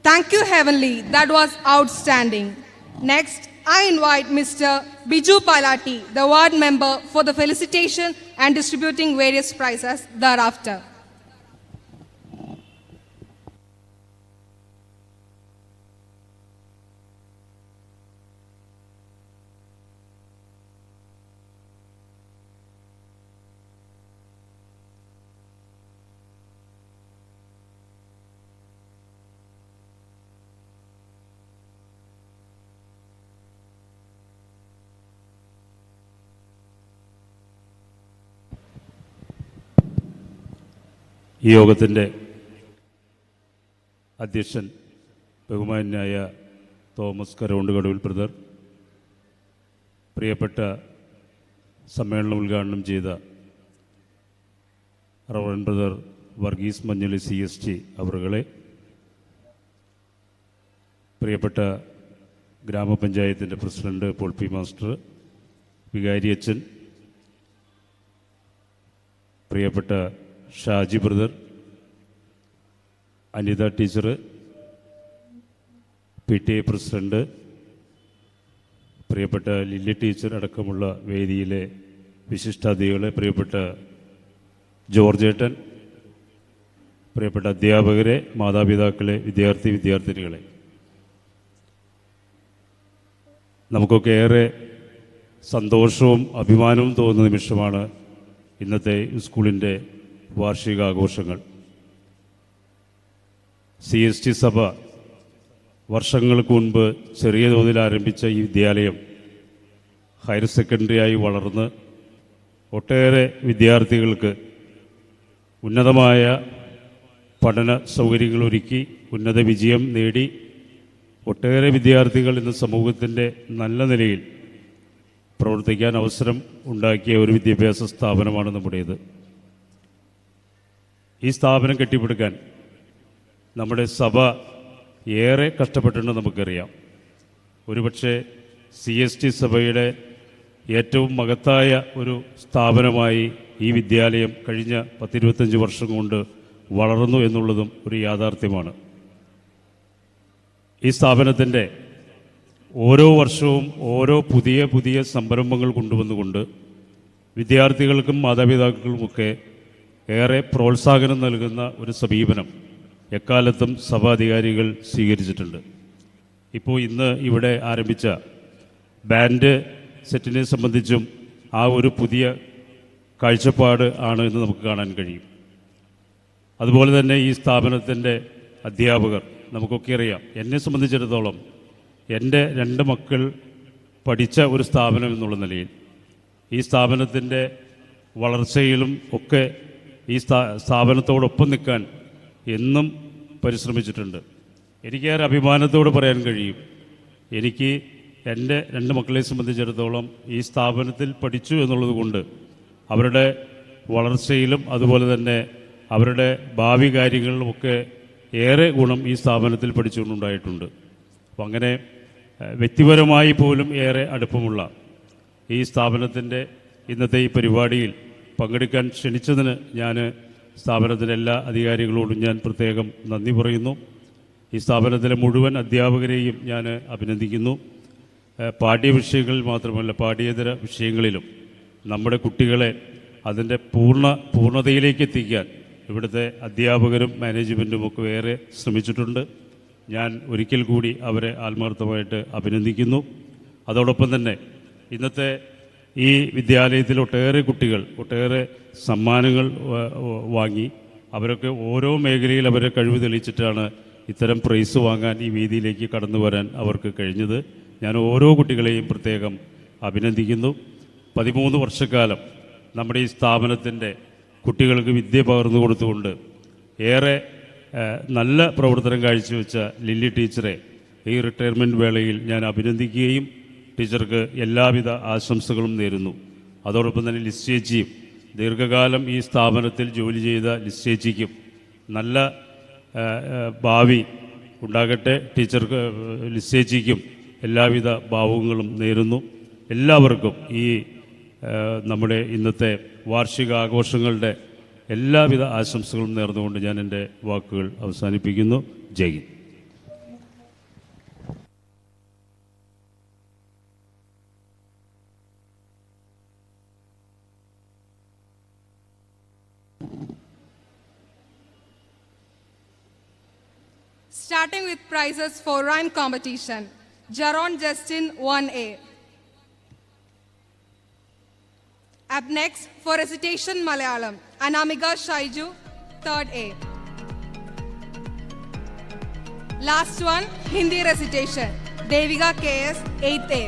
Thank you, Heavenly. That was outstanding. Next, I invite Mr. Biju Palati, the ward member, for the felicitation and distributing various prizes thereafter. ഈ യോഗത്തിൻ്റെ അധ്യക്ഷൻ ബഹുമാന്യനായ Thomas കരോണ്ടുകടവിൽ brother, പ്രിയപ്പെട്ട സമ്മേളനം ഉദ്ഘാടനം ചെയ്ത reverend brother Varghese Manjaly CST അവറുകളെ, പ്രിയപ്പെട്ട ഗ്രാമപഞ്ചായത്തിൻ്റെ പ്രസിഡന്റ് പോൾ പി മാസ്റ്റർ, വികാരി അച്ഛൻ, പ്രിയപ്പെട്ട Shaji brother, Anitha teacher, PTA president, പ്രിയപ്പെട്ട ലില്ലി ടീച്ചർ അടക്കമുള്ള വേദിയിലെ വിശിഷ്ടാതിഥികളെ, പ്രിയപ്പെട്ട ജോർജേട്ടൻ, പ്രിയപ്പെട്ട അധ്യാപകരെ, മാതാപിതാക്കളെ, വിദ്യാർത്ഥിനികളെ, നമുക്കൊക്കെ ഏറെ സന്തോഷവും അഭിമാനവും തോന്നുന്ന നിമിഷമാണ് ഇന്നത്തെ സ്കൂളിൻ്റെ വാർഷികാഘോഷങ്ങൾ. CST സഭ വർഷങ്ങൾക്ക് മുൻപ് ചെറിയ തോതിൽ ആരംഭിച്ച ഈ വിദ്യാലയം ഹയർ സെക്കൻഡറിയായി വളർന്ന് ഒട്ടേറെ വിദ്യാർത്ഥികൾക്ക് ഉന്നതമായ പഠന സൗകര്യങ്ങൾ ഒരുക്കി ഉന്നത വിജയം നേടി ഒട്ടേറെ വിദ്യാർത്ഥികൾ ഇന്ന് സമൂഹത്തിൻ്റെ നല്ല നിലയിൽ പ്രവർത്തിക്കാൻ അവസരം ഉണ്ടാക്കിയ ഒരു വിദ്യാഭ്യാസ സ്ഥാപനമാണ് നമ്മുടേത്. ഈ സ്ഥാപനം കെട്ടിപ്പടുക്കാൻ നമ്മുടെ സഭ ഏറെ കഷ്ടപ്പെട്ടിട്ടുണ്ടെന്ന് നമുക്കറിയാം. ഒരുപക്ഷെ CST സഭയുടെ ഏറ്റവും മഹത്തായ ഒരു സ്ഥാപനമായി ഈ വിദ്യാലയം കഴിഞ്ഞ 10-25 വർഷം കൊണ്ട് വളർന്നു എന്നുള്ളതും ഒരു യാഥാർത്ഥ്യമാണ്. ഈ സ്ഥാപനത്തിൻ്റെ ഓരോ വർഷവും ഓരോ പുതിയ സംരംഭങ്ങൾ കൊണ്ടുവന്നുകൊണ്ട് വിദ്യാർത്ഥികൾക്കും മാതാപിതാക്കൾക്കുമൊക്കെ ഏറെ പ്രോത്സാഹനം നൽകുന്ന ഒരു സമീപനം എക്കാലത്തും സഭാധികാരികൾ സ്വീകരിച്ചിട്ടുണ്ട്. ഇപ്പോൾ ഇന്ന് ഇവിടെ ആരംഭിച്ച ബാൻഡ് സെറ്റിനെ സംബന്ധിച്ചും ആ ഒരു പുതിയ കാഴ്ചപ്പാട് ആണ് എന്ന് നമുക്ക് കാണാൻ കഴിയും. അതുപോലെ തന്നെ ഈ സ്ഥാപനത്തിൻ്റെ അധ്യാപകർ നമുക്കൊക്കെ അറിയാം. എന്നെ സംബന്ധിച്ചിടത്തോളം എൻ്റെ 2 മക്കൾ പഠിച്ച ഒരു സ്ഥാപനം എന്നുള്ള നിലയിൽ ഈ സ്ഥാപനത്തിൻ്റെ വളർച്ചയിലും ഒക്കെ ഈ സ്ഥാപനത്തോടൊപ്പം നിൽക്കാൻ എന്നും പരിശ്രമിച്ചിട്ടുണ്ട്. എനിക്കേറെ അഭിമാനത്തോട് പറയാൻ കഴിയും, എനിക്ക് എൻ്റെ 2 മക്കളെ സംബന്ധിച്ചിടത്തോളം ഈ സ്ഥാപനത്തിൽ പഠിച്ചു എന്നുള്ളത് കൊണ്ട് അവരുടെ വളർച്ചയിലും അതുപോലെ തന്നെ അവരുടെ ഭാവി കാര്യങ്ങളിലുമൊക്കെ ഏറെ ഗുണം ഈ സ്ഥാപനത്തിൽ പഠിച്ചുകൊണ്ടുണ്ടായിട്ടുണ്ട്. അപ്പം അങ്ങനെ വ്യക്തിപരമായി പോലും ഏറെ അടുപ്പമുള്ള ഈ സ്ഥാപനത്തിൻ്റെ ഇന്നത്തെ ഈ പരിപാടിയിൽ പങ്കെടുക്കാൻ ക്ഷണിച്ചതിന് ഞാൻ സ്ഥാപനത്തിലെ എല്ലാ അധികാരികളോടും ഞാൻ പ്രത്യേകം നന്ദി പറയുന്നു. ഈ സ്ഥാപനത്തിലെ മുഴുവൻ അധ്യാപകരെയും ഞാൻ അഭിനന്ദിക്കുന്നു. പാഠ്യവിഷയങ്ങളിൽ മാത്രമല്ല, പാഠ്യേതര വിഷയങ്ങളിലും നമ്മുടെ കുട്ടികളെ അതിൻ്റെ പൂർണ്ണതയിലേക്ക് എത്തിക്കാൻ ഇവിടുത്തെ അധ്യാപകരും മാനേജ്മെൻറ്റും ഒക്കെ ഏറെ ശ്രമിച്ചിട്ടുണ്ട്. ഞാൻ ഒരിക്കൽ കൂടി അവരെ ആത്മാർത്ഥമായിട്ട് അഭിനന്ദിക്കുന്നു. അതോടൊപ്പം തന്നെ ഇന്നത്തെ ഈ വിദ്യാലയത്തിൽ ഒട്ടേറെ കുട്ടികൾ ഒട്ടേറെ സമ്മാനങ്ങൾ വാങ്ങി, അവരൊക്കെ ഓരോ മേഖലയിൽ അവരെ കഴിവ് തെളിയിച്ചിട്ടാണ് ഇത്തരം പ്രൈസ് വാങ്ങാൻ ഈ വേദിയിലേക്ക് കടന്നു വരാൻ അവർക്ക് കഴിഞ്ഞത്. ഞാൻ ഓരോ കുട്ടികളെയും പ്രത്യേകം അഭിനന്ദിക്കുന്നു. 13 വർഷക്കാലം നമ്മുടെ ഈ സ്ഥാപനത്തിൻ്റെ കുട്ടികൾക്ക് വിദ്യ പകർന്നു കൊടുത്തുകൊണ്ട് ഏറെ നല്ല പ്രവർത്തനം കാഴ്ചവെച്ച ലില്ലി ടീച്ചറെ ഈ റിട്ടയർമെൻറ്റ് വേളയിൽ ഞാൻ അഭിനന്ദിക്കുകയും ടീച്ചർക്ക് എല്ലാവിധ ആശംസകളും നേരുന്നു. അതോടൊപ്പം തന്നെ ലിസ് ചേച്ചിയും, ദീർഘകാലം ഈ സ്ഥാപനത്തിൽ ജോലി ചെയ്ത ലിസ് ചേച്ചിക്കും നല്ല ഭാവി ഉണ്ടാകട്ടെ. ടീച്ചർക്ക് ലിസ് ചേച്ചിക്കും എല്ലാവിധ ഭാവുകങ്ങളും നേരുന്നു. എല്ലാവർക്കും ഈ നമ്മുടെ ഇന്നത്തെ വാർഷികാഘോഷങ്ങളുടെ എല്ലാവിധ ആശംസകളും നേർന്നുകൊണ്ട് ഞാൻ എൻ്റെ വാക്കുകൾ അവസാനിപ്പിക്കുന്നു. ജയ് Hind. Starting with prizes for rhyme competition. Jaron Justin 1A. Up next for recitation Malayalam, Anamika Shaiju 3rd A. Last one, Hindi recitation, Devika KS 8th A.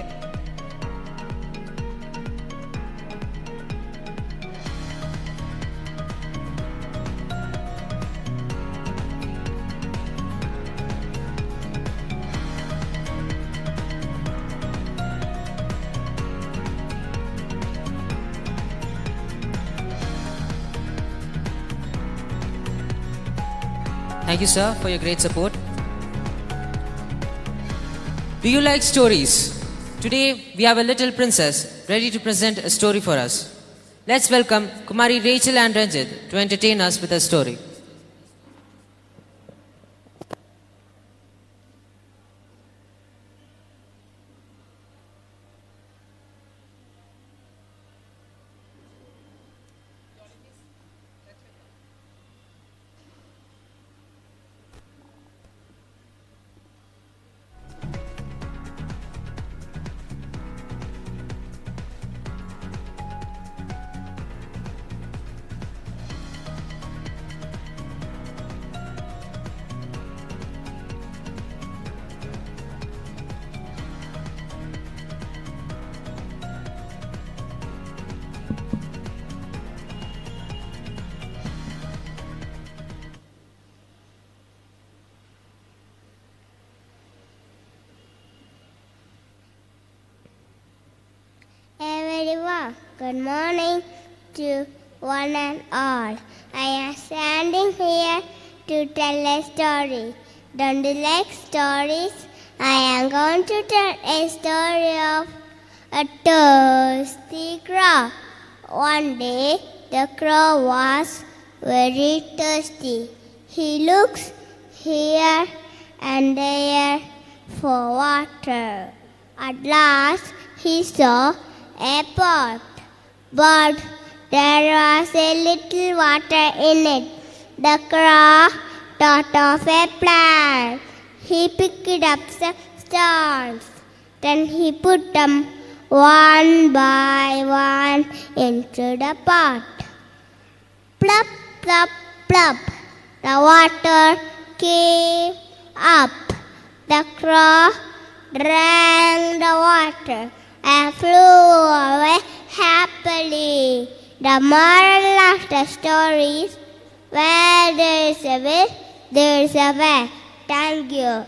Thank you, sir, for your great support. Do you like stories? Today, we have a little princess ready to present a story for us. Let's welcome Kumari Rachel and Ranjit to entertain us with a story. Everyone, good morning to one and all. I am standing here to tell a story. Don't you like stories? I am going to tell a story of a thirsty crow. One day, the crow was very thirsty. He looks here and there for water. At last, he saw a pot, but there was a little water in it. The crow thought of a plan. He picked up some stones, then he put them one by one into the pot. Plop, plop, plop, the water came up. The crow drank the water and flew away happily. The moral of the story is, where there is a will, there is a way. Thank you.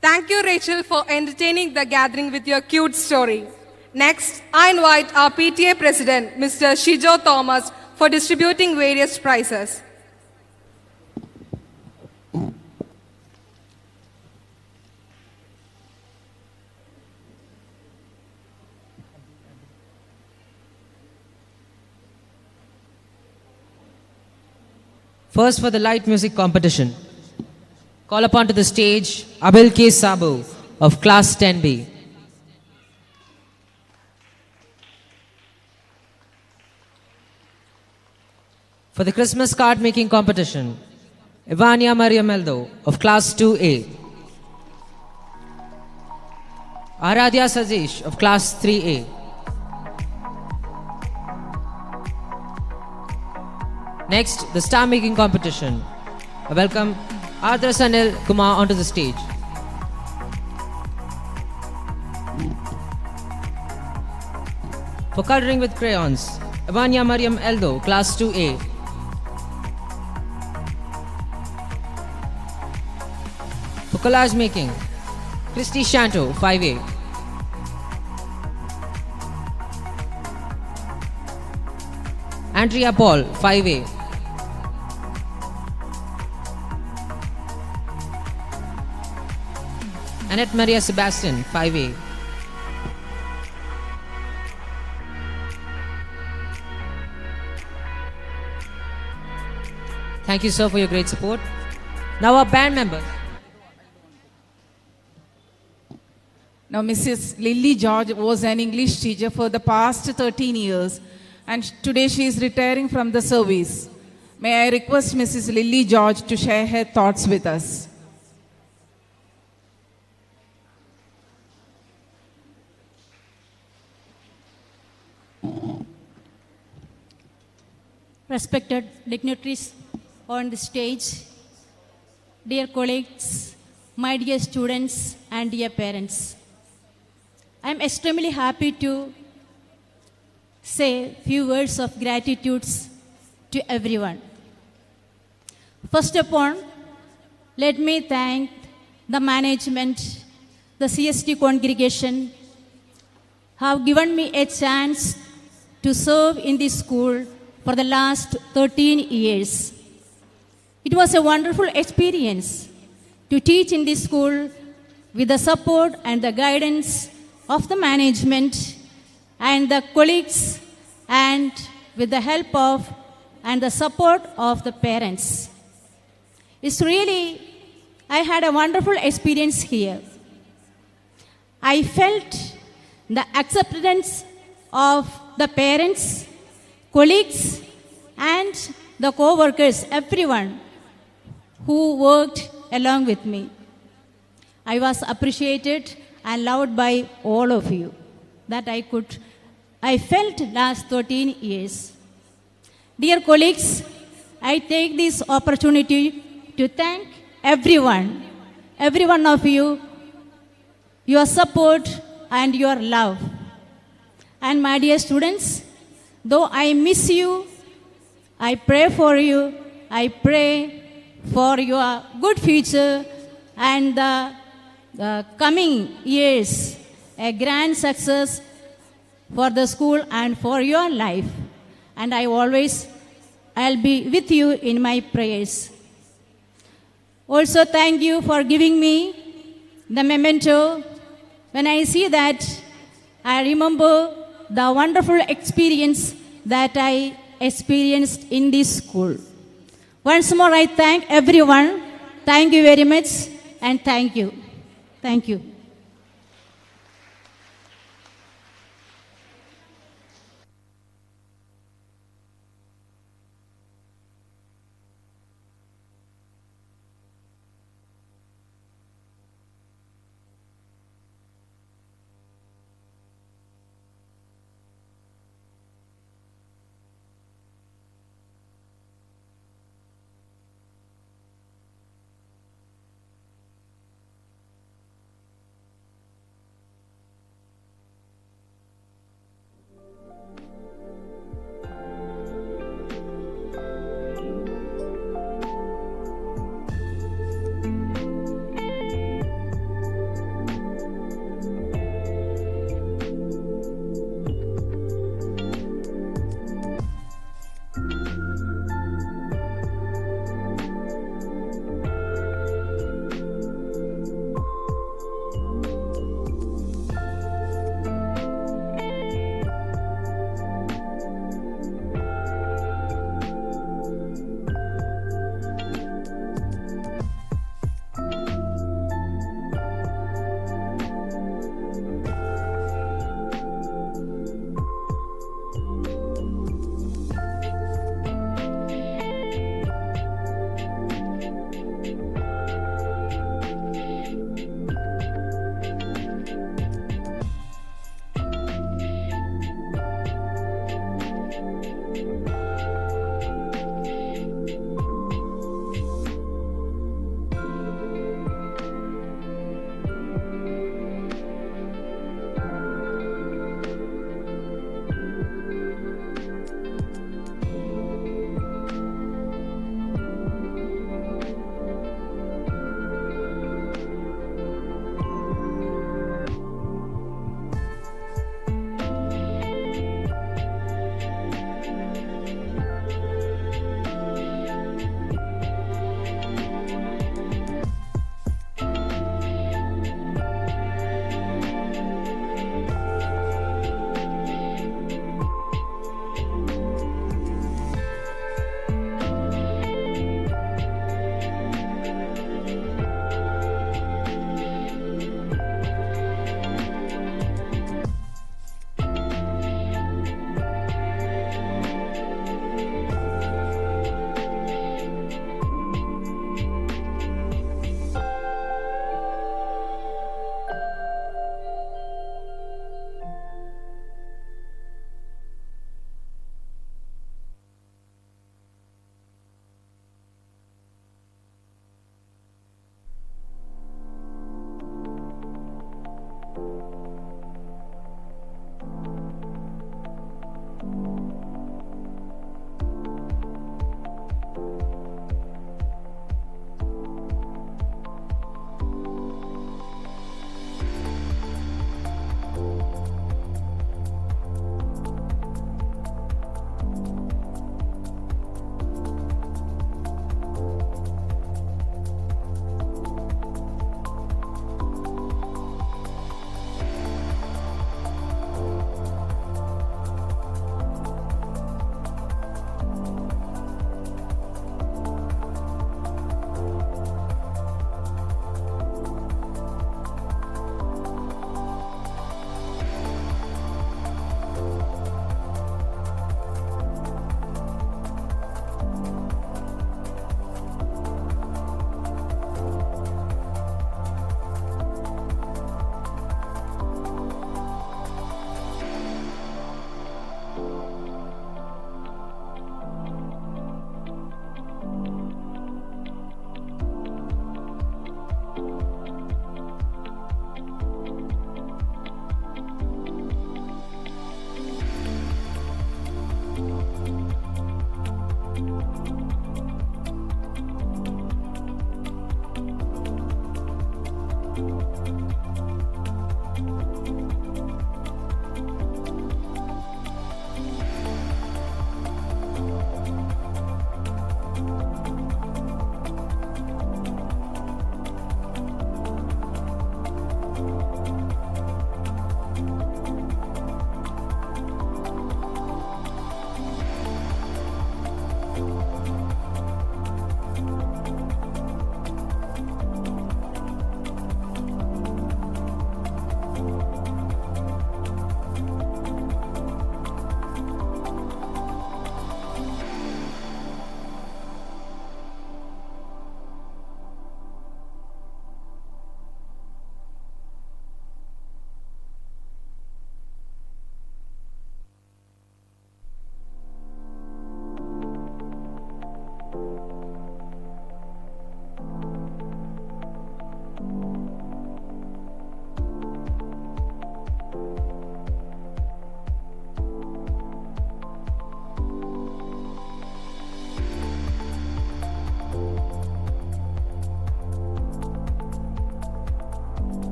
Thank you, Rachel, for entertaining the gathering with your cute story. Next, I invite our PTA President, Mr. Shijo Thomas, for distributing various prizes. First, for the light music competition, call upon to the stage Abil K. Sabu of Class 10B. For the Christmas card making competition, Ivania Maria Meldo of Class 2A. Aradhya Sajesh of Class 3A. Next, the star making competition. I welcome Ardra Sanil Kumar onto the stage. For coloring with crayons, Ivania Mariam Eldo, Class 2A. For collage making, Christy Shanto, 5A. Andrea Paul, 5A. Annette Maria Sebastian, 5A. Thank you, sir, for your great support. Now our band members. Now, Mrs. Lily George was an English teacher for the past 13 years, and today she is retiring from the service. May I request Mrs. Lily George to share her thoughts with us. Respected dignitaries on the stage, dear colleagues, my dear students and dear parents. I am extremely happy to say few words of gratitude to everyone. First of all, let me thank the management, the CST congregation, have given me a chance to serve in this school for the last 13 years. It was a wonderful experience to teach in this school with the support and the guidance of the management and the colleagues and with the help of and the support of the parents. It's really, I had a wonderful experience here. I felt the acceptance of the parents, colleagues, and the co-workers, everyone who worked along with me. I was appreciated and loved by all of you that I felt last 13 years. Dear colleagues, I take this opportunity to thank every one of you, your support and your love. And my dear students, though I miss you, I pray for you, I pray for your good future and the coming years, a grand success for the school and for your life. And I'll be with you in my prayers. Also, thank you for giving me the memento. When I see that, I remember the wonderful experience that I experienced in this school. Once more, I thank everyone. Thank you very much, and thank you. Thank you.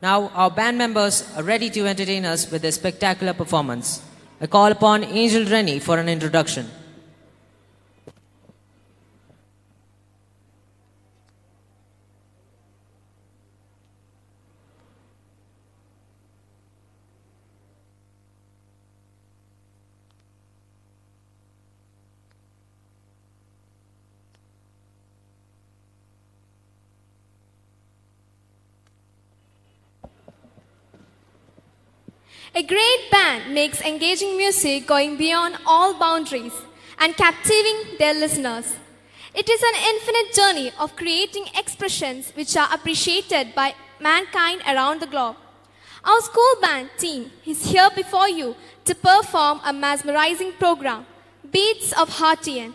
Now, our band members are ready to entertain us with a spectacular performance. I call upon Angel Rennie for an introduction. A great band makes engaging music going beyond all boundaries and captivating their listeners. It is an infinite journey of creating expressions which are appreciated by mankind around the globe. Our school band team is here before you to perform a mesmerizing program, Beats of Heartian.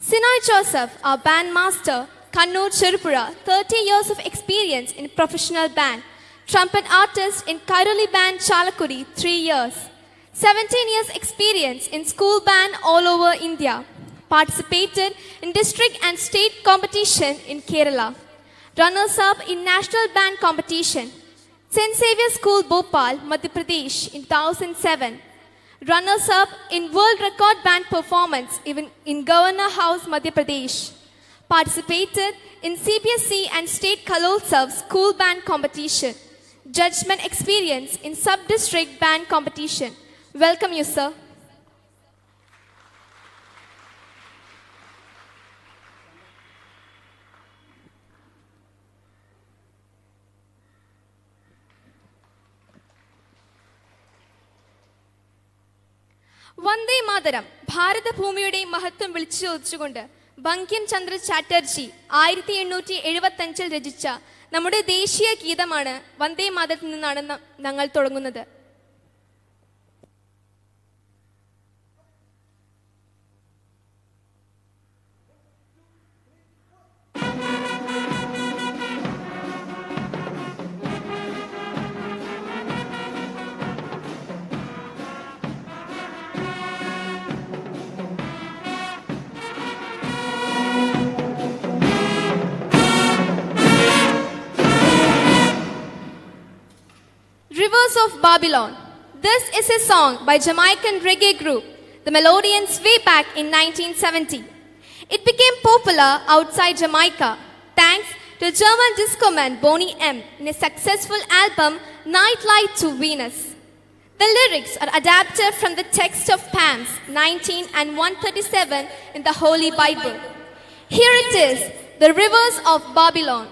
Sinoy Joseph, our band master, Kannur Cherupura, 30 years of experience in professional band. Trumpet artist in Kairoli band Chalakudi, 3 years. 17 years experience in school band all over India. Participated in district and state competition in Kerala. Runners-up in national band competition. St. Xavier School Bhopal, Madhya Pradesh in 2007. Runners-up in world record band performance even in Governor House, Madhya Pradesh. Participated in CBSE and state Kalolsav school band competition. Judgment experience in sub-district band competition. Welcome you, sir. Vande Mataram ഭാരതഭൂമിയുടെ മഹത്വം വിളിച്ചു ചോദിച്ചുകൊണ്ട് ബങ്കിം ചന്ദ്ര ചാറ്റർജി 1875 രചിച്ച നമ്മുടെ ദേശീയ ഗീതമാണ് വന്ദേ മാതരത്തിൽ നിന്നാണ് ഞങ്ങൾ തുടങ്ങുന്നത്. Rivers of Babylon. This is a song by Jamaican reggae group, the Melodians, way back in 1970. It became popular outside Jamaica thanks to German disco man Boney M in a successful album Nightlight to Venus. The lyrics are adapted from the text of Psalms 19 and 137 in the Holy Bible. Here it is, the Rivers of Babylon.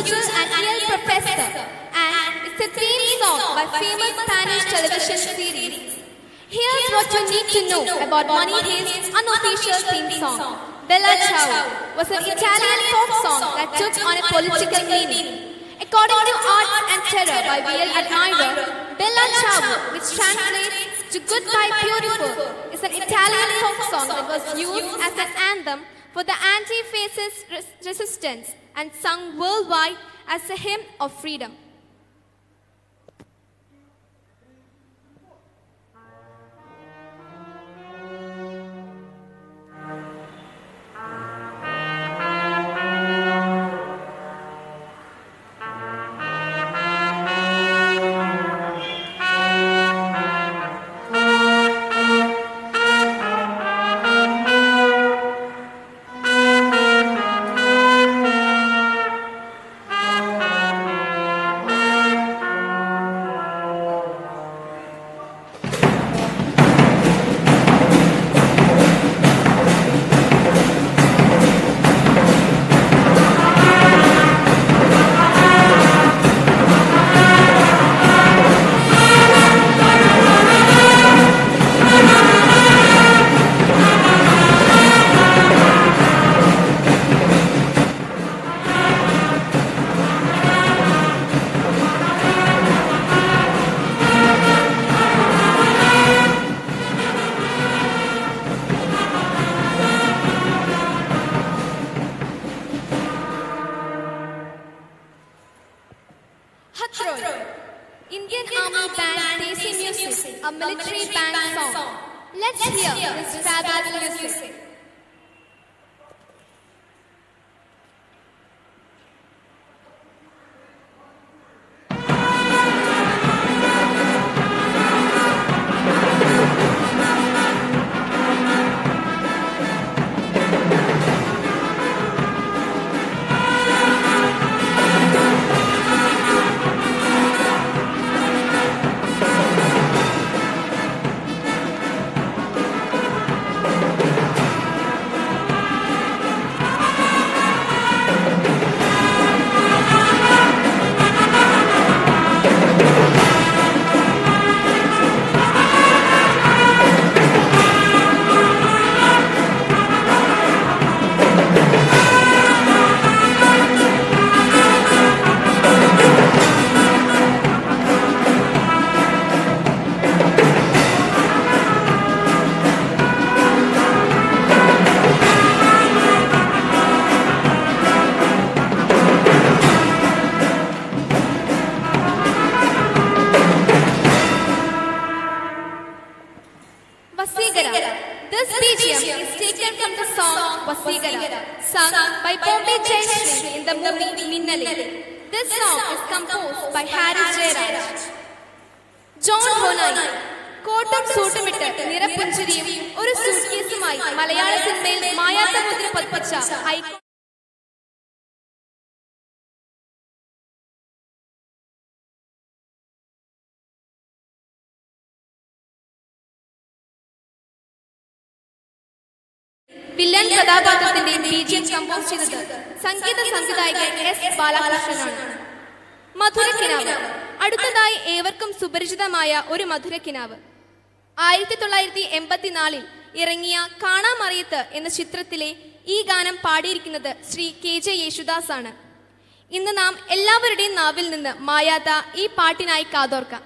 future and real professor, and it's a theme song by famous Spanish television series. Here's what you need to know about Money Heist's unofficial theme song. Bella Ciao was an Italian folk song that took on a political meaning. According to Arts and Terror by V.L. Admirer, Bella Ciao, which translates to Goodbye Beautiful, is an Italian folk song that was used as an anthem for the anti-fascist resistance and sung worldwide as a hymn of freedom. Indian Army Band Desi Music, a military band song. Let's hear this fabulous music. This BGM is taken from the song Vasigara, sung by Bombay Jayashree in the movie Minnale. This song is composed by Harris Jayaraj. John Bonai, കോട്ടും സൂട്ടുമിട്ട് നിറപ്പുഞ്ചിരിയും ഒരു സൂട്ട്കേസുമായി മലയാള സിനിമയിൽ മായാത്ത മുദ്ര പതിപ്പിച്ച icon villain കഥാപാത്രത്തിന്റെ BGM compose ചെയ്തത് സംഗീത സംവിധായകൻ S ബാലകൃഷ്ണനാണ്. മധുരക്കിനാവ്. അടുത്തതായി ഏവർക്കും സുപരിചിതമായ ഒരു മധുരക്കിനാവ്. 1984 ഇറങ്ങിയ കാണാമറിയത്ത് എന്ന ചിത്രത്തിലെ ഈ ഗാനം പാടിയിരിക്കുന്നത് ശ്രീ KJ യേശുദാസ് ആണ്. ഇന്ന് നാം എല്ലാവരുടെയും നാവിൽ നിന്ന് മായാത്ത ഈ പാട്ടിനായി കാതോർക്കാം.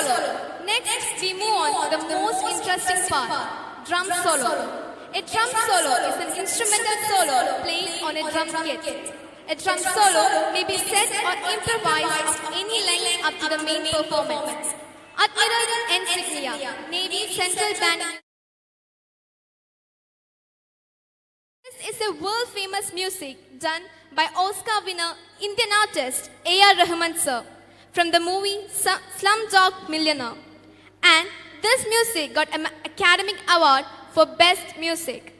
solo. Next, we move on to the most interesting part, drum solo. A drum solo is an instrumental solo played on a drum kit. A drum solo may be set or improvised of any length up to the main performance. Admiral Insignia, Navy Central Band. This is a world-famous music done by Oscar winner Indian artist A.R. Rahman sir from the movie Slumdog Millionaire. And this music got an Academy Award for Best Music.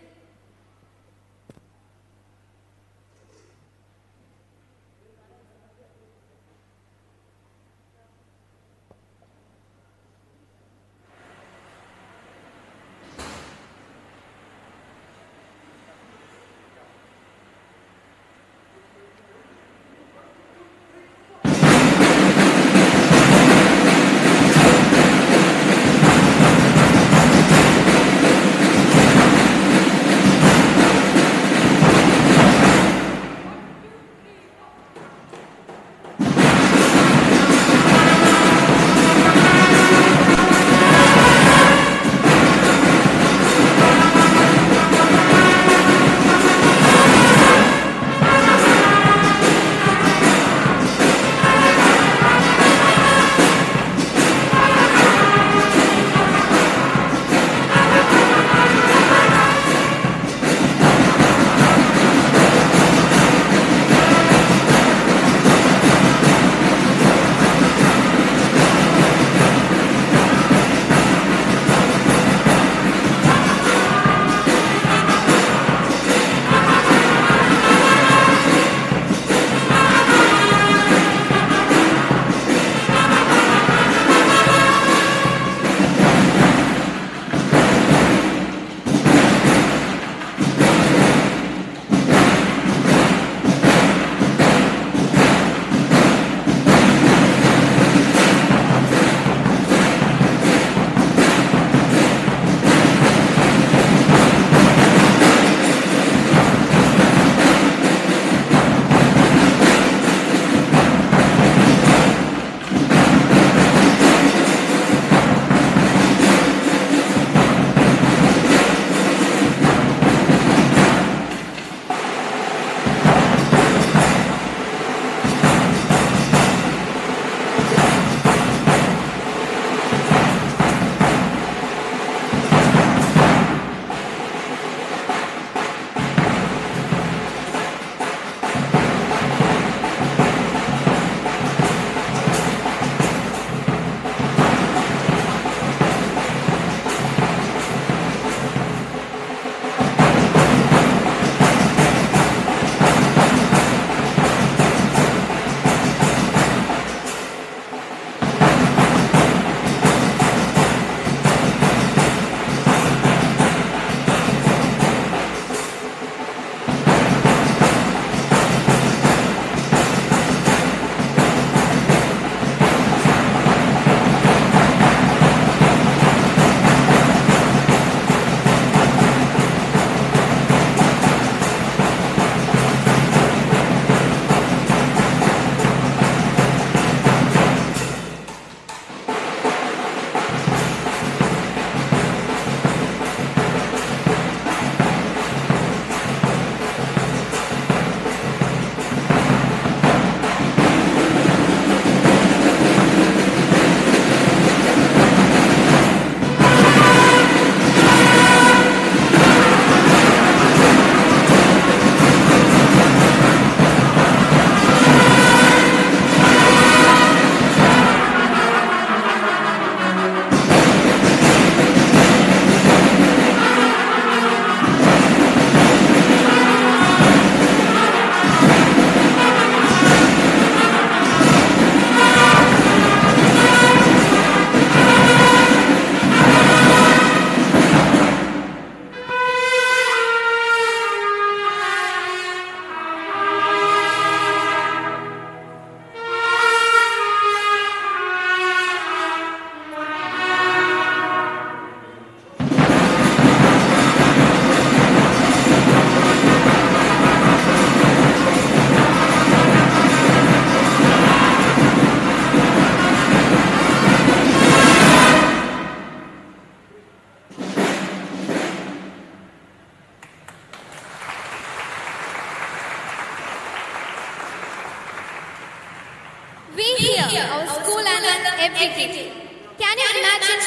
year, our school and everything. Can you imagine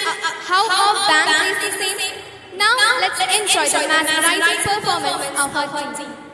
how our band plays the same? Now let's enjoy the mesmerizing performance of our team.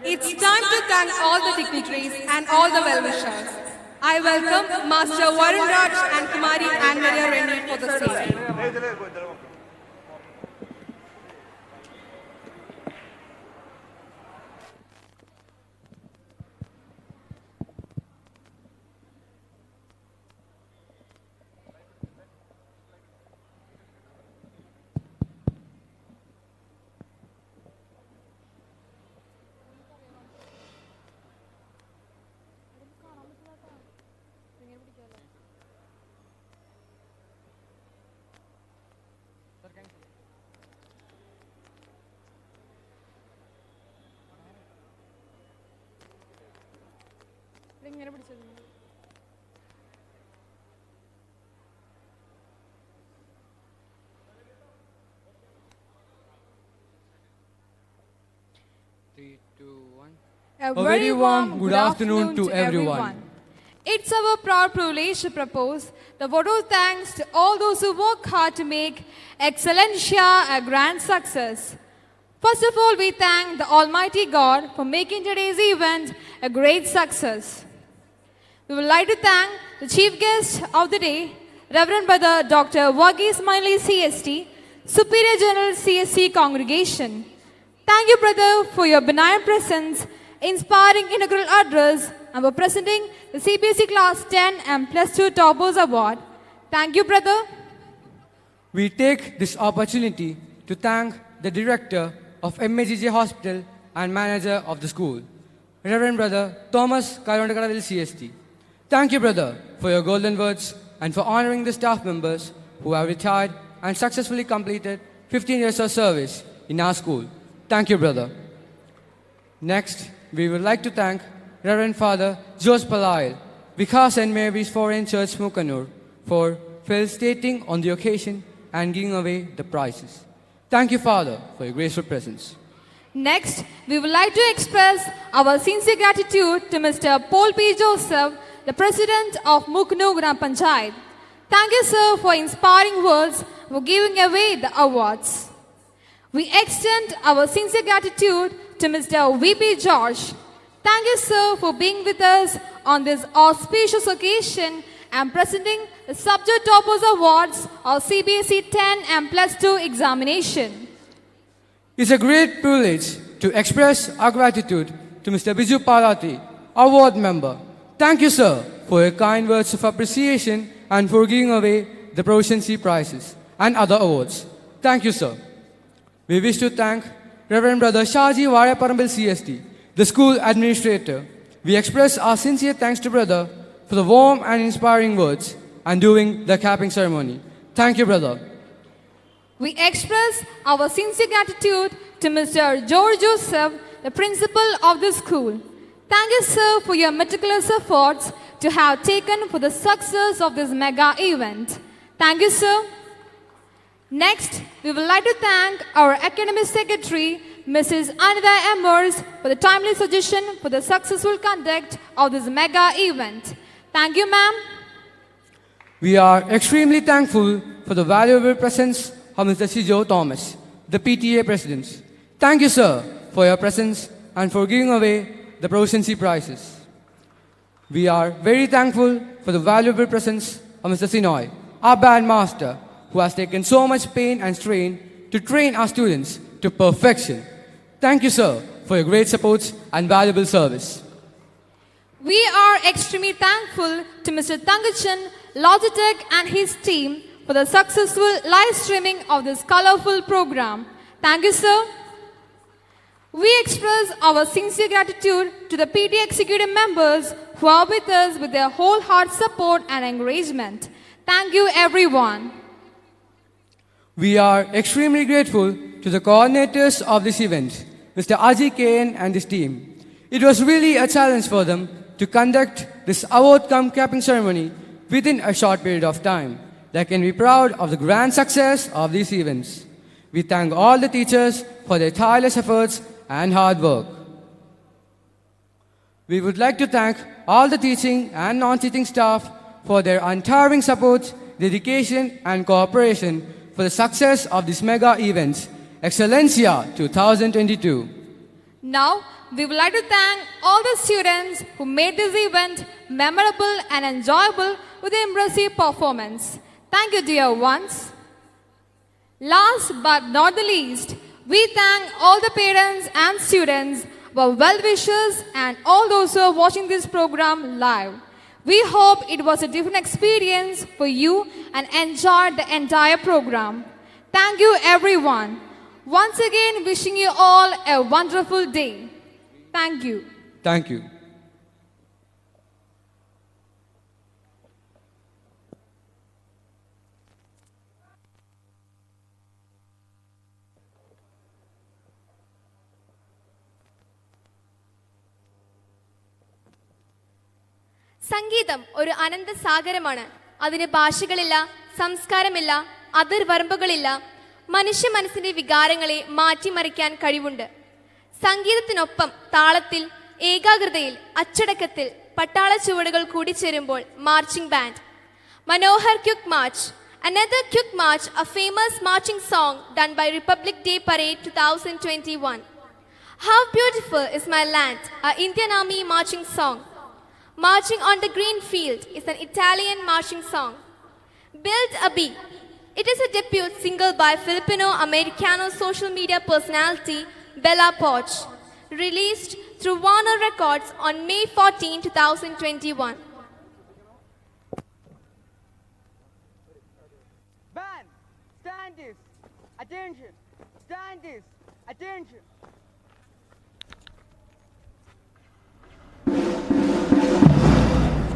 It's time to thank all the dignitaries and all the well-wishers. I welcome Master Varun Raj and Kumari and Maria Rennie for the same. ഇങ്ങനെ പിടിച്ചത് A very warm good afternoon to everyone. It's our proud privilege to propose the vote of thanks to all those who work hard to make Excellentia a grand success. First of all, we thank the Almighty God for making today's event a great success. We would like to thank the chief guest of the day, Reverend Brother Dr. Verghese Manjali CST, Superior General CST Congregation. Thank you, brother, for your benign presence, inspiring inaugural address, and for presenting the CBSE Class 10 and Plus 2 Toppers Award. Thank you, brother. We take this opportunity to thank the director of MAGJ Hospital and manager of the school, Reverend Brother Thomas Karondakaravil CST. Thank you, brother, for your golden words and for honoring the staff members who have retired and successfully completed 15 years of service in our school. Thank you, brother. Next, we would like to thank Reverend Father Jose Palayal, Vicar St. Mary's Foreign Church, MOKKANNUR, for felicitating on the occasion and giving away the prizes. Thank you, Father, for your graceful presence. Next, we would like to express our sincere gratitude to Mr. Paul P. Joseph, the President of MOKKANNUR Gram Panchayat. Thank you, sir, for inspiring words for giving away the awards. We extend our sincere gratitude to Mr. V.P. George. Thank you, sir, for being with us on this auspicious occasion and presenting the Subject Toppers Awards of CBSE 10 and Plus 2 examination. It's a great privilege to express our gratitude to Mr. Biju Palati, our ward member. Thank you, sir, for your kind words of appreciation and for giving away the proficiency prizes and other awards. Thank you, sir. We wish to thank Reverend Brother Shaji Vareparambil CST, the school administrator. We express our sincere thanks to brother for the warm and inspiring words and doing the capping ceremony. Thank you, brother. We express our sincere gratitude to Mr. George Joseph, the principal of the school. Thank you, sir, for your meticulous efforts to have taken for the success of this mega event. Thank you, sir. Next, we would like to thank our Academic Secretary, Mrs. Anita Emmers, for the timely suggestion for the successful conduct of this mega event. Thank you, ma'am. We are extremely thankful for the valuable presence of Mr. Sijo Thomas, the PTA President. Thank you, sir, for your presence and for giving away the proficiency prizes. We are very thankful for the valuable presence of Mr. Sinoy, our band master, who has taken so much pain and strain to train our students to perfection. Thank you, sir, for your great support and valuable service. We are extremely thankful to Mr. Thangachan, Logitech and his team for the successful live streaming of this colorful program. Thank you, sir. We express our sincere gratitude to the PD executive members who are with us with their whole heart support and encouragement. Thank you, everyone. We are extremely grateful to the coordinators of this event, Mr. Aji Kain and his team. It was really a challenge for them to conduct this award-cum-capping ceremony within a short period of time. They can be proud of the grand success of these events. We thank all the teachers for their tireless efforts and hard work. We would like to thank all the teaching and non-teaching staff for their untiring support, dedication and cooperation for the success of this mega event, Excellentia 2022. Now, we would like to thank all the students who made this event memorable and enjoyable with their impressive performance. Thank you, dear ones. Last but not the least, we thank all the parents and students, our well-wishers and all those who are watching this program live. We hope it was a different experience for you and enjoyed the entire program. Thank you, everyone. Once again, wishing you all a wonderful day. Thank you. Thank you. സംഗീതം ഒരു അനന്ത സാഗരമാണ്. അതിന് ഭാഷകളില്ല, സംസ്കാരമില്ല, അതിർവരമ്പുകളില്ല. മനുഷ്യ മനസ്സിന്റെ വികാരങ്ങളെ മാറ്റിമറിക്കാൻ കഴിവുണ്ട്. സംഗീതത്തിനൊപ്പം താളത്തിൽ, ഏകാഗ്രതയിൽ, അച്ചടക്കത്തിൽ പട്ടാള ചുവടുകൾ കൂടിച്ചേരുമ്പോൾ marching band. Manohar Kyuk March, another Kyuk March, a famous marching song done by Republic Day Parade 2021. How Beautiful is My Land, a Indian Army marching song. Marching on the Green Field is an Italian marching song. Build a Bee. It is a debut single by Filipino-Americano social media personality Bella Poch, released through Warner Records on May 14, 2021. Band, stand this, attention, stand this, attention.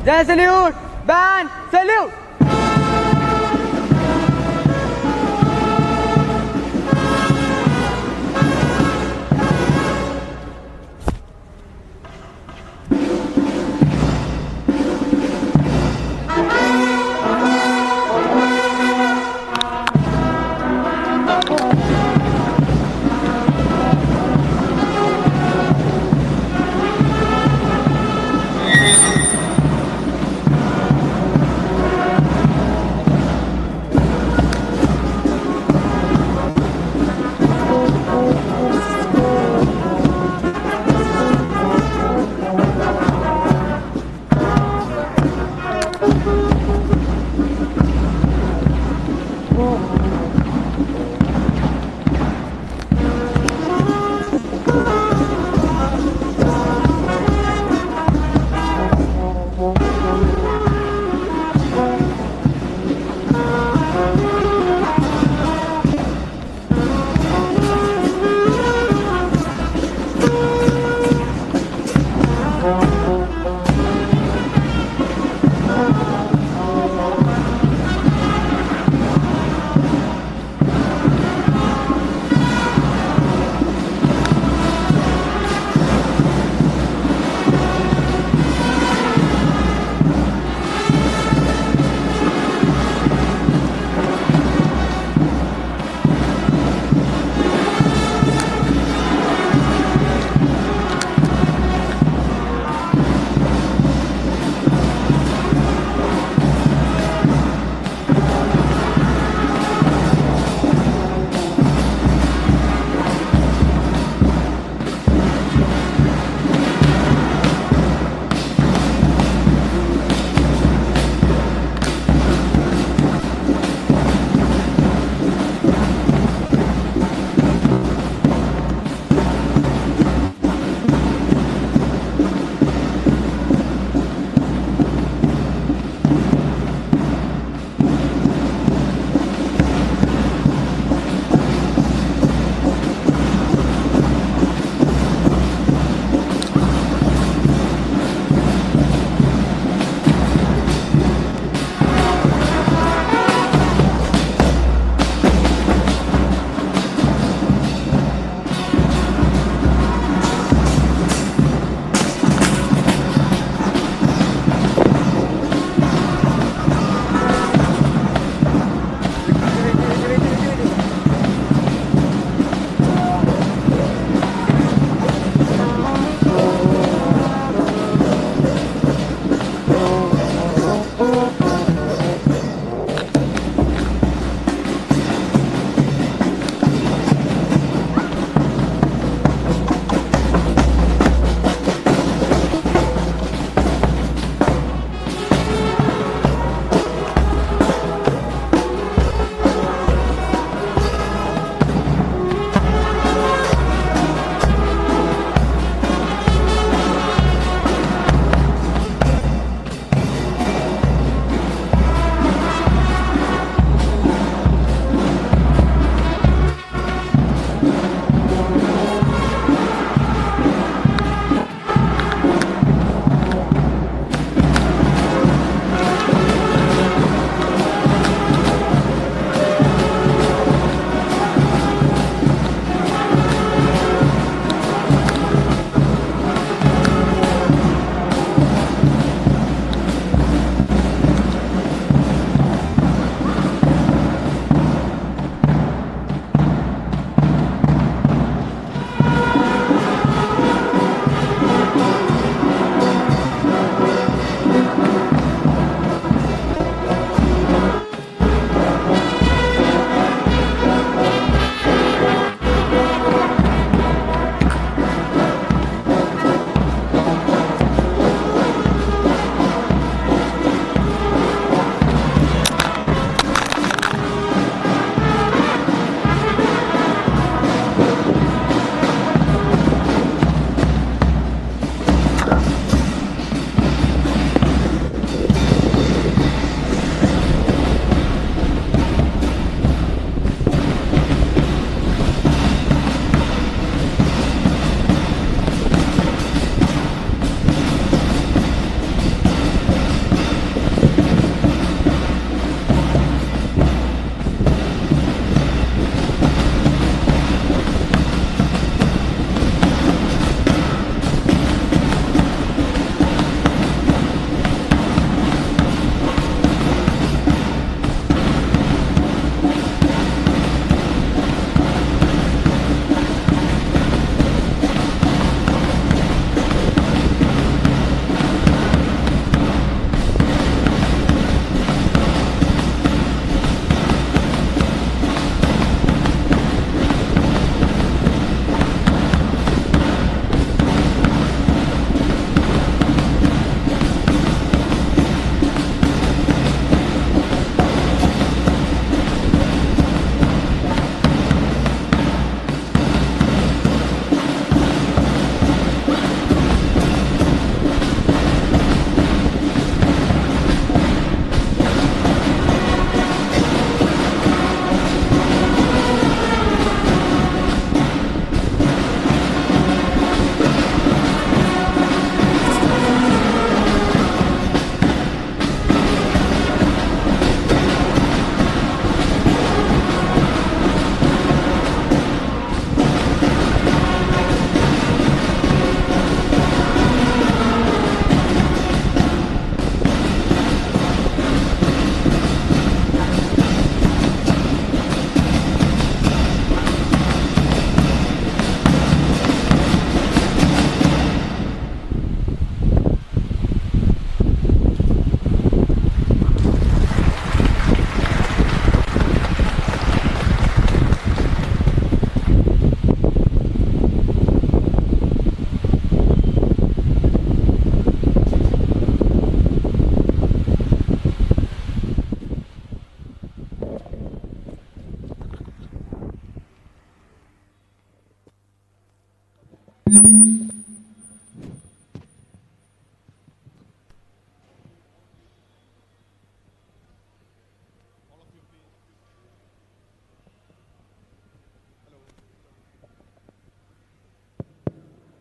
Jai salute, band, salute.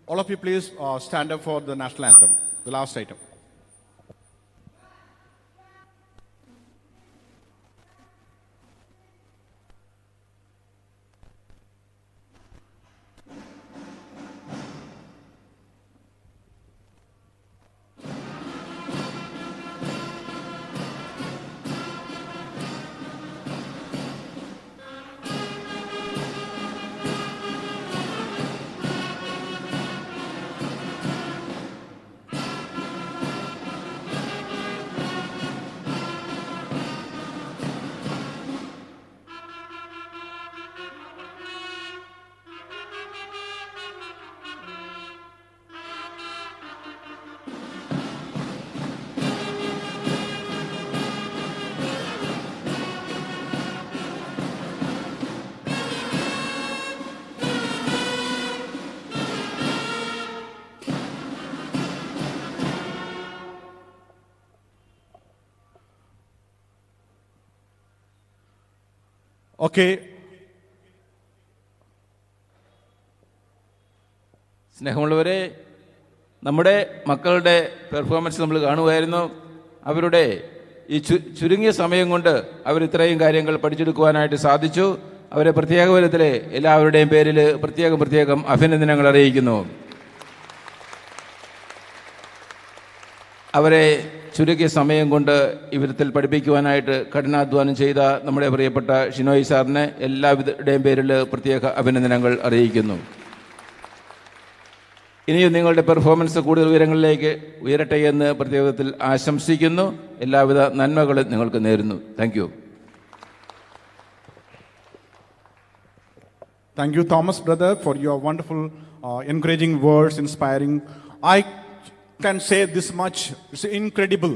All of you please stand up for the national anthem, the last item. Okay. സ്നേഹമുള്ളവരെ, നമ്മുടെ മക്കളുടെ performance നമ്മൾ കാണുമായിരുന്നു. അവരുടെ ഈ ചുരുങ്ങിയ സമയം കൊണ്ട് അവർ ഇത്രയും കാര്യങ്ങൾ പഠിച്ചെടുക്കുവാനായിട്ട് സാധിച്ചു. അവരെ പ്രത്യേക വിധത്തിൽ എല്ലാവരുടെയും പേരിൽ പ്രത്യേകം അഭിനന്ദനങ്ങൾ അറിയിക്കുന്നു. അവരെ ചുരുങ്ങിയ സമയം കൊണ്ട് ഇവരത്തിൽ പഠിപ്പിക്കുവാനായിട്ട് കഠിനാധ്വാനം ചെയ്ത നമ്മുടെ പ്രിയപ്പെട്ട ഷിനോയ് സാറിനെ എല്ലാവരുടെയും പേരിൽ പ്രത്യേക അഭിനന്ദനങ്ങൾ അറിയിക്കുന്നു. ഇനിയും നിങ്ങളുടെ പെർഫോമൻസ് കൂടുതൽ ഉയരങ്ങളിലേക്ക് ഉയരട്ടെ എന്ന് പ്രത്യേകത്തിൽ ആശംസിക്കുന്നു. എല്ലാവിധ നന്മകളും നിങ്ങൾക്ക് നേരുന്നു. Thank you. Thank you, Thomas, brother, for your wonderful, encouraging words, inspiring. I can say this much. It's incredible,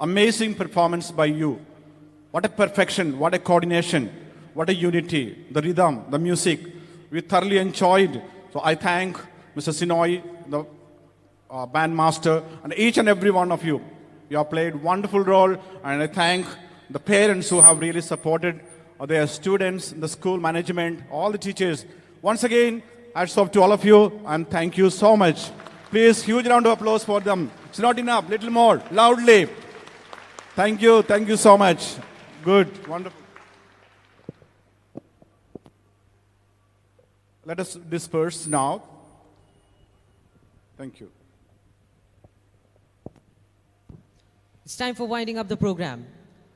amazing performance by you. What a perfection, what a coordination, what a unity, the rhythm, the music. We thoroughly enjoyed. So I thank Mr. Sinoy, the band master, and each and every one of you. You have played wonderful role, and I thank the parents who have really supported their students, the school management, all the teachers. Once again, hats off to all of you, and thank you so much. Please, huge round of applause for them. It's not enough, little more, loudly. Thank you so much. Good, wonderful. Let us disperse now. Thank you. It's time for winding up the program.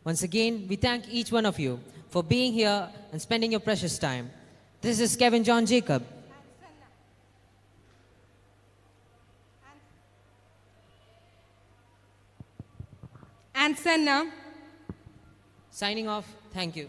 Once again, we thank each one of you for being here and spending your precious time. This is Kevin John Jacob. And Senna. Signing off. Thank you.